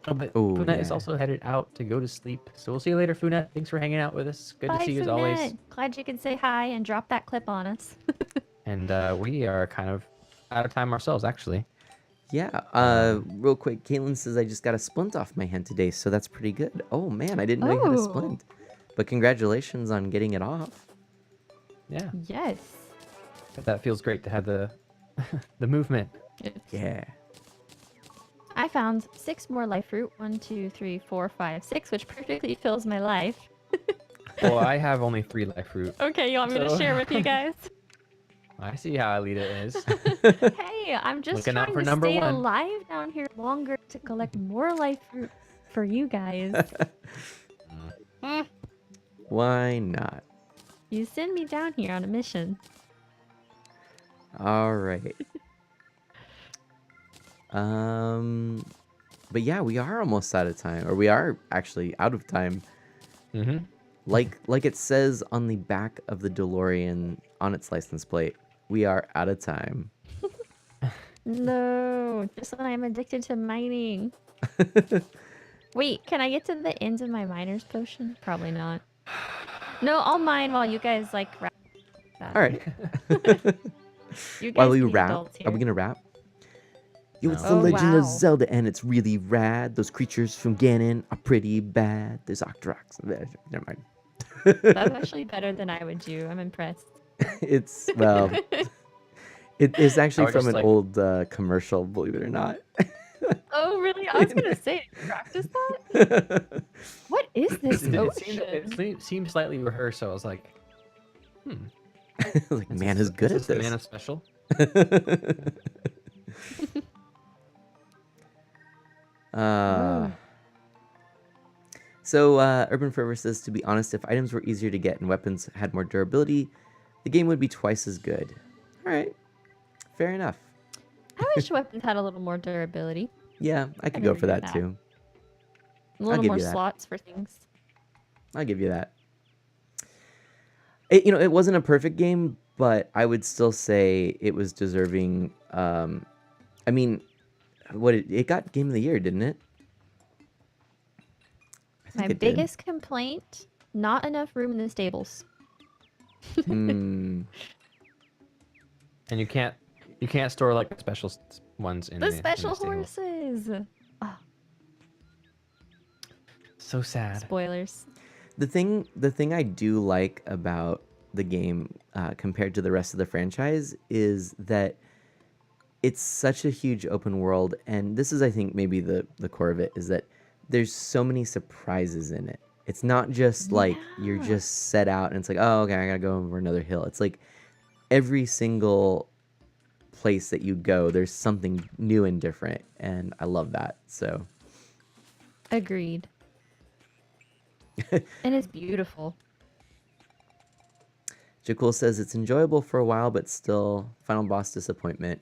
Oh, but Ooh, Funette is yeah. also headed out to go to sleep. So we'll see you later, Funette. Thanks for hanging out with us. Good Bye, to see you as always. Funette. Glad you could say hi and drop that clip on us. And we are kind of out of time ourselves, actually. Yeah, real quick, Caitlin says I just got a splint off my hand today, so that's pretty good. Oh man, I didn't know you had a Oh. splint. But congratulations on getting it off. Yeah, Yes. that feels great to have the the movement. Yeah. I found 6 more life fruit. 1, 2, 3, 4, 5, 6, which perfectly fills my life. Well, I have only 3 life fruit. Okay, you want me to So- share with you guys? I see how Alita is. Hey, I'm just Looking out trying for to number stay 1. alive down here longer to collect more life fruit for you guys. Why not? You send me down here on a mission. All right. But yeah, we are almost out of time, or we are actually out of time. Mm-hmm. Like it says on the back of the DeLorean on its license plate, we are out of time. No, just when I'm addicted to mining. Wait, can I get to the end of my miner's potion? Probably not. No, I'll mine while you guys like wrap that. All right. You guys While we can be wrap, adults are we here. gonna wrap? Yo, it's the Oh, Legend of wow. Zelda, and it's really rad. Those creatures from Ganon are pretty bad. There's Octoroks. Never mind. That's actually better than I would do. I'm impressed. It's well, it is actually would from just, an like- old commercial, believe it or not. Oh, really? I was gonna say, you practice that? What is this It seemed slightly rehearsed, so I was like, Like, man is good at Man this. of special. So, Urban Fervor says, to be honest, if items were easier to get and weapons had more durability, the game would be twice as good. All right. Fair enough. I wish weapons had a little more durability. Yeah, I could can go for agree that with that. too. A little give more you that. slots for things. I'll give you that. It wasn't a perfect game, but I would still say it was deserving. I mean, it got Game of the Year, didn't it? I think My it did. biggest complaint, not enough room in the stables. Hmm. And you can't store like special ones in The the special stable. horses! Oh, So sad. spoilers. The thing I do like about the game compared to the rest of the franchise is that it's such a huge open world, and this is, I think, maybe the core of it, is that there's so many surprises in it. It's not just like you're Yeah. just set out and it's like, oh, okay, I gotta go over another hill. It's like every single place that you go, there's something new and different, and I love that. So Agreed. And it's beautiful. Jakul says it's enjoyable for a while, but still final boss disappointment.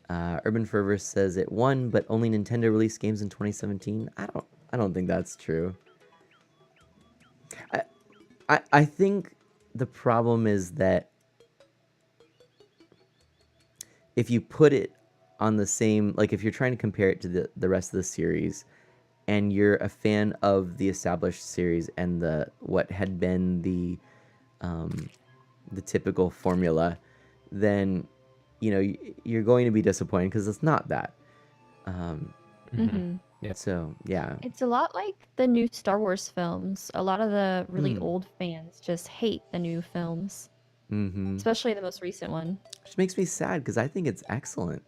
Urban Fervor says it won, but only Nintendo released games in 2017. I don't think that's true. I think the problem is that if you put it on the same, like if you're trying to compare it to the rest of the series, and you're a fan of the established series and what had been the typical formula, then you're going to be disappointed because it's not that. Yep. So yeah, It's a lot like the new Star Wars films. A lot of the really Hmm. old fans just hate the new films, mm-hmm. especially the most recent one. Which makes me sad because I think it's excellent.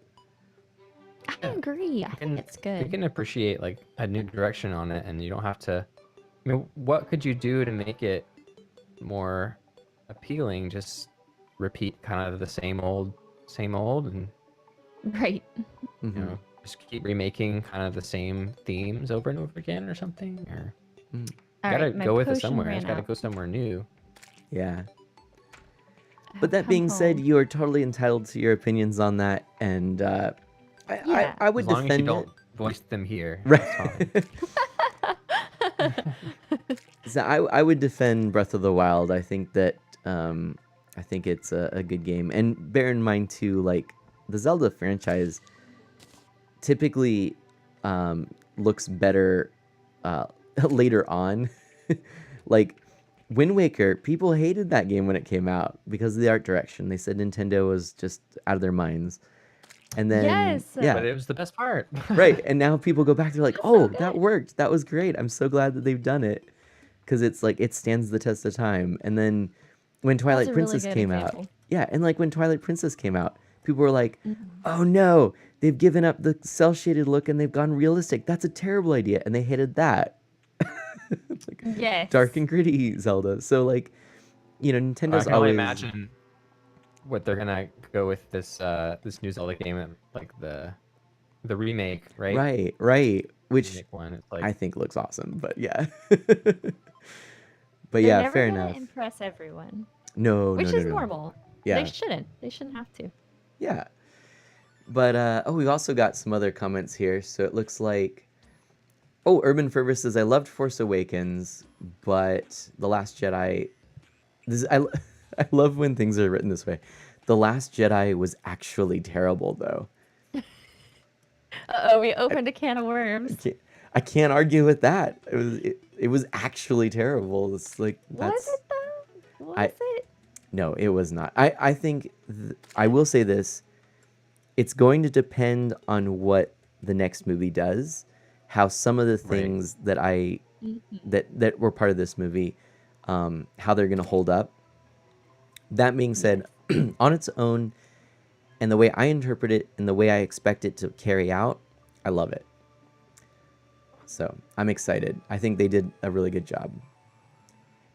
I Yeah. agree. I think it's You good. can appreciate like a new direction on it, and you don't have to. I mean, what could you do to make it more appealing? Just repeat kind of the same old, and Right. Mm-hmm. just keep remaking kind of the same themes over and over again, or something. Or Mm. All gotta right, my go with it potion somewhere. It's ran gotta out. go somewhere new. Yeah. I But that come being said, home. you are totally entitled to your opinions on that, and Yeah. I would As long as you defend don't it. voice them here, it's fine. Right. So I would defend Breath of the Wild. I think that I think it's a good game, and bear in mind too, like the Zelda franchise typically looks better later on. Like Wind Waker, people hated that game when it came out because of the art direction. They said Nintendo was just out of their minds. And then Yes. yeah, But it was the best part. right. And now people go back, they're like, That's so "Oh, that good. worked. That was great. I'm so glad that they've done it." Because it's like it stands the test of time. And then when That was Twilight a really Princess good came out, example. yeah, and like when Twilight Princess came out, people were like, Mhm. "Oh no, they've given up the cell shaded look and they've gone realistic. That's a terrible idea." And they hated that. It's like Yes. dark and gritty Zelda. So like, I Nintendo's can only always imagine what they're gonna go with this this new Zelda game, like the remake, right? right, which Remake one. It's I like think looks awesome. But yeah, but They're yeah, never fair gonna enough. impress everyone, No, which no, is no, no. normal. Yeah, They shouldn't. They shouldn't have to. yeah. But we've also got some other comments here. So it looks like Urban Fervor says I loved Force Awakens, but The Last Jedi. I love when things are written this way. The Last Jedi was actually terrible, though. Uh-oh, we opened a can of worms. I can't argue with that. It was actually terrible. It's like Was it though? Was I- it? No, it was not. I think I will say this. It's going to depend on what the next movie does, how some of the things that that were part of this movie, how they're going to hold up. That being said, on its own, and the way I interpret it and the way I expect it to carry out, I love it. So I'm excited. I think they did a really good job.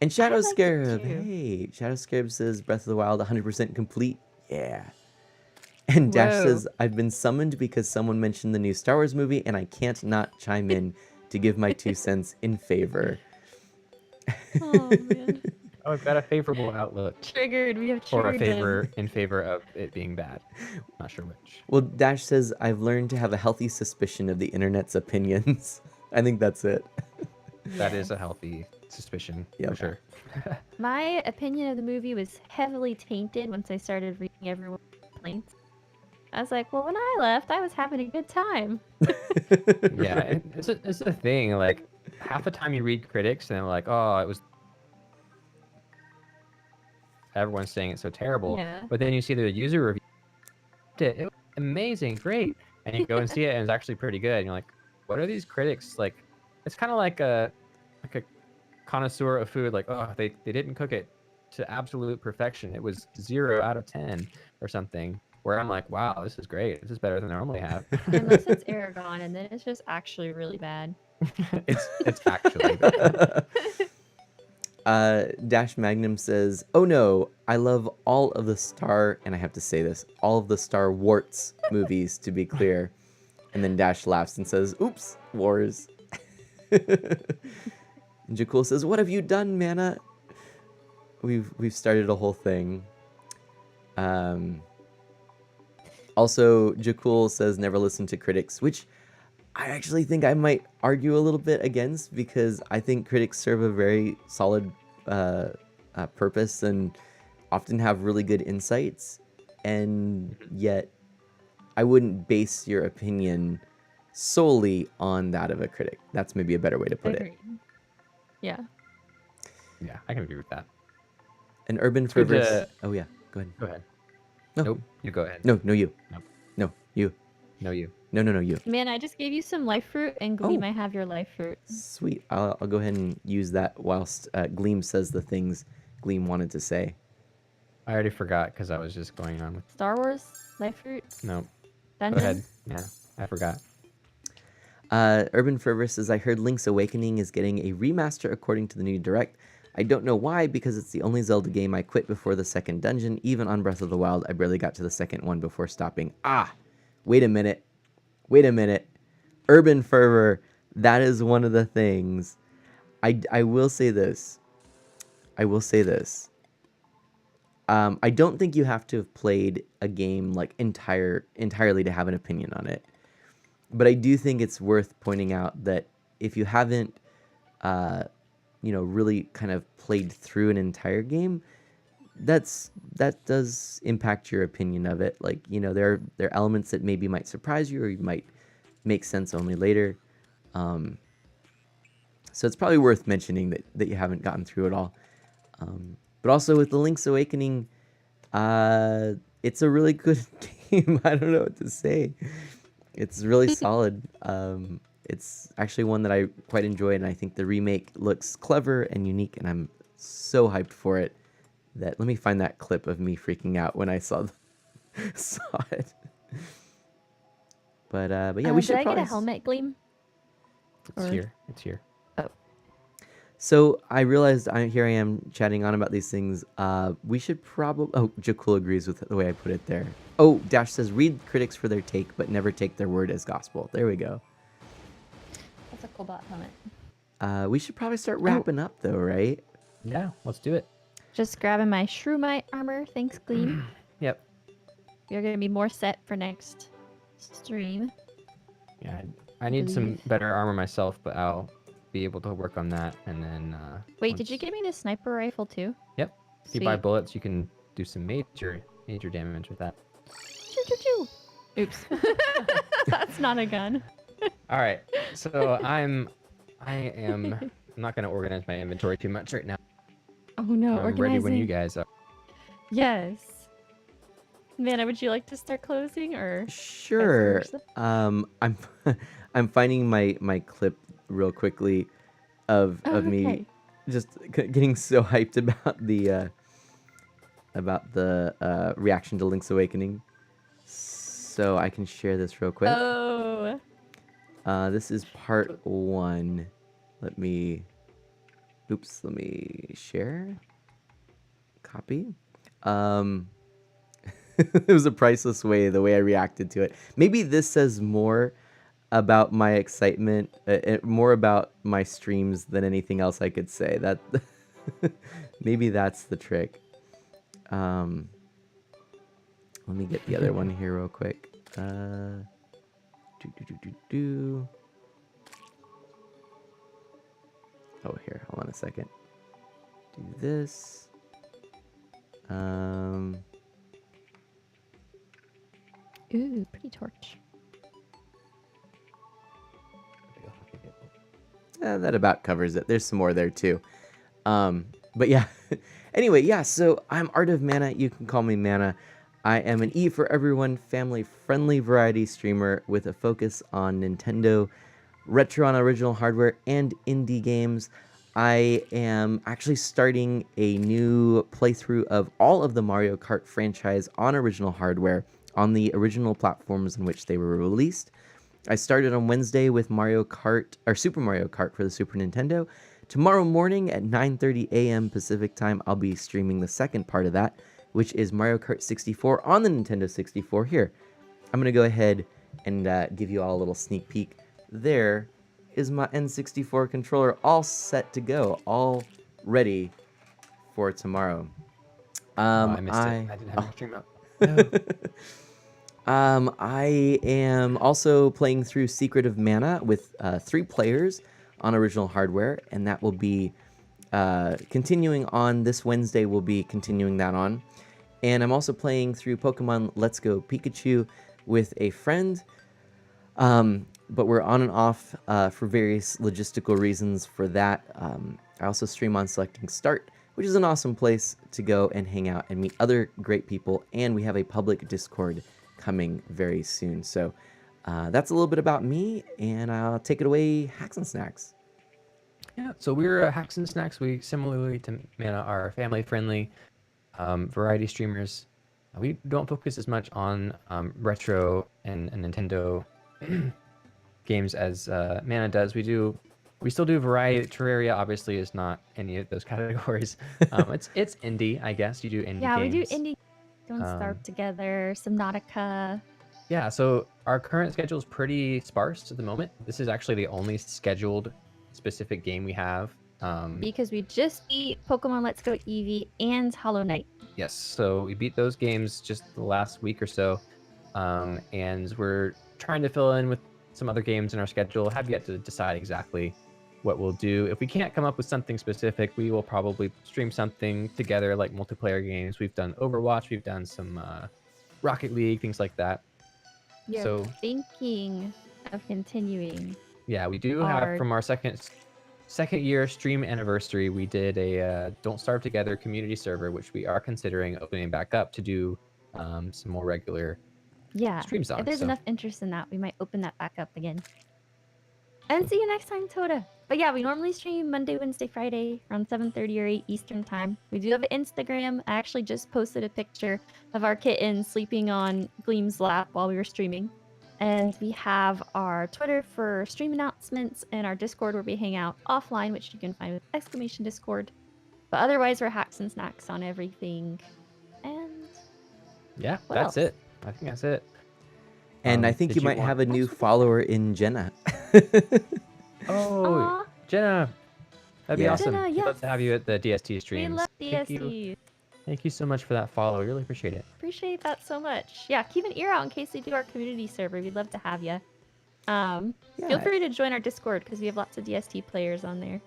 And Shadow liked it Scarab, too. hey, Shadow Scarab says Breath of the Wild 100% complete. Yeah. And Dash Whoa. says, I've been summoned because someone mentioned the new Star Wars movie and I can't not chime in to give my 2 cents in favor. Oh man. oh, we've got a favorable outlook, Triggered. We have or triggered a favor them. in favor of it being bad. Not sure which. Well, Dash says, I've learned to have a healthy suspicion of the internet's opinions. I think that's it. That is a healthy suspicion Yep. for sure. My opinion of the movie was heavily tainted once I started reading everyone's complaints. I was like, well, when I left, I was having a good time. Yeah, it's a thing. Like half the time you read critics and they're like, oh, it was. Everyone's saying it's so terrible. Yeah. But then you see the user review. It was amazing, great, and you go and see it, and it's actually pretty good. And you're like, what are these critics like? It's kind of like a connoisseur of food. Like, oh, they didn't cook it to absolute perfection. It was 0 out of 10 or something. Where I'm like, wow, this is great. This is better than I normally have. Unless it's Aragon, and then it's just actually really bad. it's actually bad. Dash Magnum says, oh no, I love all of the Star, and I have to say this, all of the Star Warts movies, to be clear. And then Dash laughs and says, oops, wars. And Jakul says, what have you done, Mana? we've started a whole thing. Um, Also, Jakul says never listen to critics, which I actually think I might argue a little bit against because I think critics serve a very solid purpose and often have really good insights, and yet I wouldn't base your opinion solely on that of a critic. That's maybe a better way to put it. Agreed. Yeah. Yeah, I can agree with that. An urban It's good fervor. to- Oh yeah, go ahead. Go ahead. No, Nope. You go ahead. no, you. Nope. No, you. No, you. No, you. Man, I just gave you some life fruit, and Gleam, Oh. I have your life fruit. Sweet. I'll go ahead and use that whilst Gleam says the things Gleam wanted to say. I already forgot because I was just going on with. Star Wars life fruit. No. Go Dungeon. ahead. Yeah, I forgot. Urban Fervor says, I heard Link's Awakening is getting a remaster according to the new direct. I don't know why, because it's the only Zelda game I quit before the second dungeon. Even on Breath of the Wild, I barely got to the second one before stopping. Wait a minute. Urban Fervor, that is one of the things. I will say this. I don't think you have to have played a game like entirely to have an opinion on it. But I do think it's worth pointing out that if you haven't, really kind of played through an entire game, that does impact your opinion of it. Like, there are elements that maybe might surprise you or you might make sense only later. So it's probably worth mentioning that you haven't gotten through it all. But also with the Link's Awakening, it's a really good game. I don't know what to say. It's really solid. It's actually one that I quite enjoy, and I think the remake looks clever and unique, and I'm so hyped for it. Let me find that clip of me freaking out when I saw it. But yeah, we should Did I probably. get a helmet, Gleam? It's Or- here. It's here. So I realized here I am chatting on about these things. We should probably. Oh, Jakul agrees with the way I put it there. Oh, Dash says read critics for their take, but never take their word as gospel. There we go. That's a Cobalt helmet. We should probably start wrapping up though, right? Yeah, let's do it. Just grabbing my Shroomite armor. Thanks, Gleam. Yep. You're gonna be more set for next stream. Yeah, I need some Believe. better armor myself, but I'll be able to work on that. And then. Wait, did you once- give me the sniper rifle too? Yep. If you buy Sweet. bullets, you can do some major damage with that. Choo, choo, choo. Oops. That's not a gun. All right. So I'm not gonna organize my inventory too much right now. Oh no, I'm ready when you guys are. Yes. Vanna, would you like to start closing or? Sure. versa? I'm finding my clip real quickly of me okay. just getting so hyped about the reaction to Link's Awakening. So I can share this real quick. Oh. This is part 1. Let me share. Copy. It was a priceless way, the way I reacted to it. Maybe this says more about my excitement, more about my streams than anything else I could say. That maybe that's the trick. Let me get the other one here real quick. Do. Oh, here, hold on a second. Do this. Ooh, pretty torch. That about covers it. There's some more there too. But yeah. Anyway, yeah, so I'm Art of Mana. You can call me Mana. I am an E for everyone, family-friendly variety streamer with a focus on Nintendo, retro on original hardware, and indie games. I am actually starting a new playthrough of all of the Mario Kart franchise on original hardware on the original platforms in which they were released. I started on Wednesday with Super Mario Kart for the Super Nintendo. Tomorrow morning at 9:30 a.m. Pacific time, I'll be streaming the second part of that, which is Mario Kart 64 on the Nintendo 64 here. I'm going to go ahead and give you all a little sneak peek. There is my N64 controller all set to go, all ready for tomorrow. Oh, I missed it. I didn't have my stream up. No. I am also playing through Secret of Mana with 3 players on original hardware, and that will be continuing on this Wednesday. We'll be continuing that on. And I'm also playing through Pokemon Let's Go Pikachu with a friend. But we're on and off for various logistical reasons for that. I also stream on Selecting Start, which is an awesome place to go and hang out and meet other great people. And we have a public Discord coming very soon. So that's a little bit about me, and I'll take it away, haxandsnax. Yeah, so we're haxandsnax. We, similarly to Mana, are family-friendly variety streamers. We don't focus as much on retro and Nintendo games as Mana does. We still do variety. Terraria obviously is not any of those categories. It's indie, I guess. You do indie Yeah, games. we do indie. Don't Starve Together, Subnautica. Yeah, so our current schedule is pretty sparse at the moment. This is actually the only scheduled specific game we have. Because we just beat Pokemon Let's Go Eevee and Hollow Knight. Yes, so we beat those games just the last week or so, and we're trying to fill in with some other games in our schedule. Have yet to decide exactly what we'll do. If we can't come up with something specific, we will probably stream something together, like multiplayer games. We've done Overwatch, we've done some Rocket League, things like that. You're So thinking of continuing. yeah, we do have from our second year stream anniversary, we did a Don't Starve Together community server, which we are considering opening back up to do some more regular streams on. If there's enough interest in that, we might open that back up again. And see you next time, Toda. But yeah, we normally stream Monday, Wednesday, Friday around 7:30 or 8 Eastern time. We do have an Instagram. I actually just posted a picture of our kitten sleeping on Gleam's lap while we were streaming. And we have our Twitter for stream announcements and our Discord where we hang out offline, which you can find with !Discord. But otherwise, we're haxandsnax on everything. And yeah, what that's else? it. I think that's it. And I think you might have a new follower in Jenna. Oh, Aw. Jenna, that'd be Yeah. awesome. Jenna, We'd love to have you at the DST We streams. love Thank you so much for that follow. I really appreciate it. Appreciate that so much. Yeah, keep an ear out in case they do our community server. We'd love to have you. Feel Yeah. free to join our Discord because we have lots of DST players on there.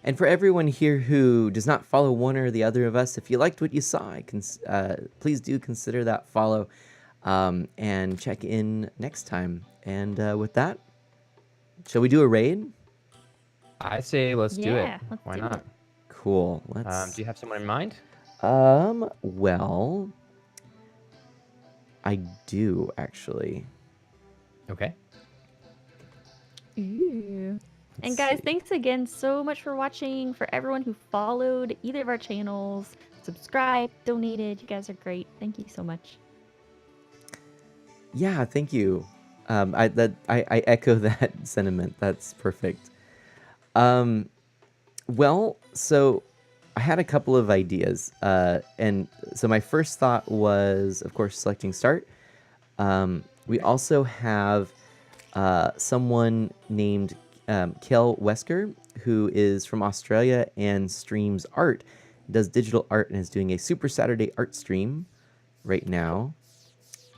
And for everyone here who does not follow one or the other of us, if you liked what you saw, please do consider that follow and check in next time. And with that, shall we do a raid? I say let's do it. Yeah, let's Why do not? it. Cool. Let's. Do you have someone in mind? Well, I do actually. Okay. Ooh. And Let's guys, see. thanks again so much for watching. For everyone who followed either of our channels, subscribed, donated, you guys are great. Thank you so much. Yeah, thank you. I echo that sentiment. That's perfect. Well, so I had a couple of ideas, and so my first thought was, of course, selecting start. We also have someone named Kel Wesker, who is from Australia and streams art, does digital art, and is doing a Super Saturday art stream right now.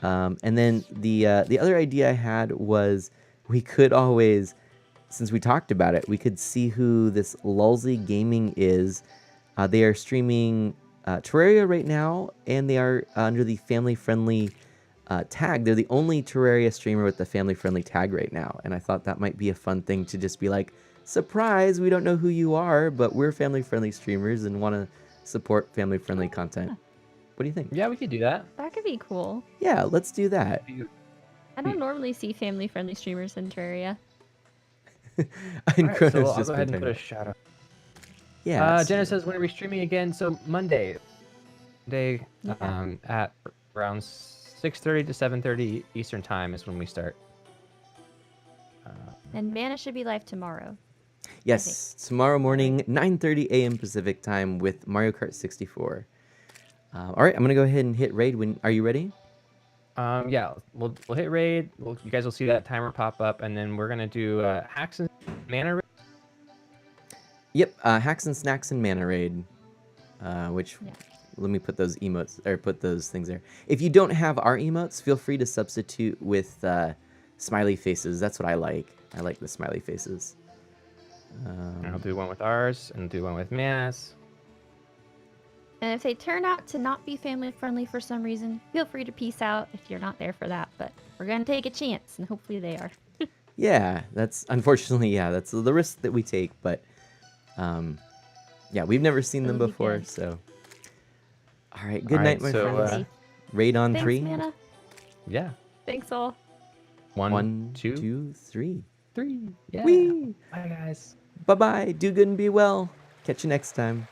And then the other idea I had was we could always, since we talked about it, we could see who this Lulzy Gaming is. They are streaming Terraria right now, and they are under the family-friendly tag. They're the only Terraria streamer with the family-friendly tag right now, and I thought that might be a fun thing to just be like, surprise, we don't know who you are, but we're family-friendly streamers and want to support family-friendly content. What do you think? Yeah, we could do that. That could be cool. Yeah, let's do that. I don't normally see family-friendly streamers in Terraria. And Alright, Chrono's so I'll just go ahead and been put a talking. shout out. Yeah. Jenna says, when are we streaming again? So Monday Yeah. at around 6:30 to 7:30 Eastern time is when we start. And Mana should be live tomorrow. Yes, tomorrow morning, 9:30 a.m. Pacific time with Mario Kart 64. All right, I'm gonna go ahead and hit raid. Are you ready? Yeah, we'll hit raid. You guys will see that timer pop up, and then we're gonna do hacks and mana. Yep, Hacks and Snacks and Mana Raid. Which, Yeah. let me put those emotes, or put those things there. If you don't have our emotes, feel free to substitute with smiley faces. That's what I like. I like the smiley faces. And I'll do one with ours and do one with Mana's. And if they turn out to not be family friendly for some reason, feel free to peace out if you're not there for that. But we're gonna take a chance, and hopefully they are. Yeah, that's unfortunately, yeah, that's the risk that we take. But yeah, we've never seen them It'll be before, good. so. All right, good All night, right, my so, friends. Raid on Thanks, 3. Mana. Yeah. Thanks all. One, two, two, 3. 3. Yeah. Whee! Bye, guys. Bye bye. Do good and be well. Catch you next time.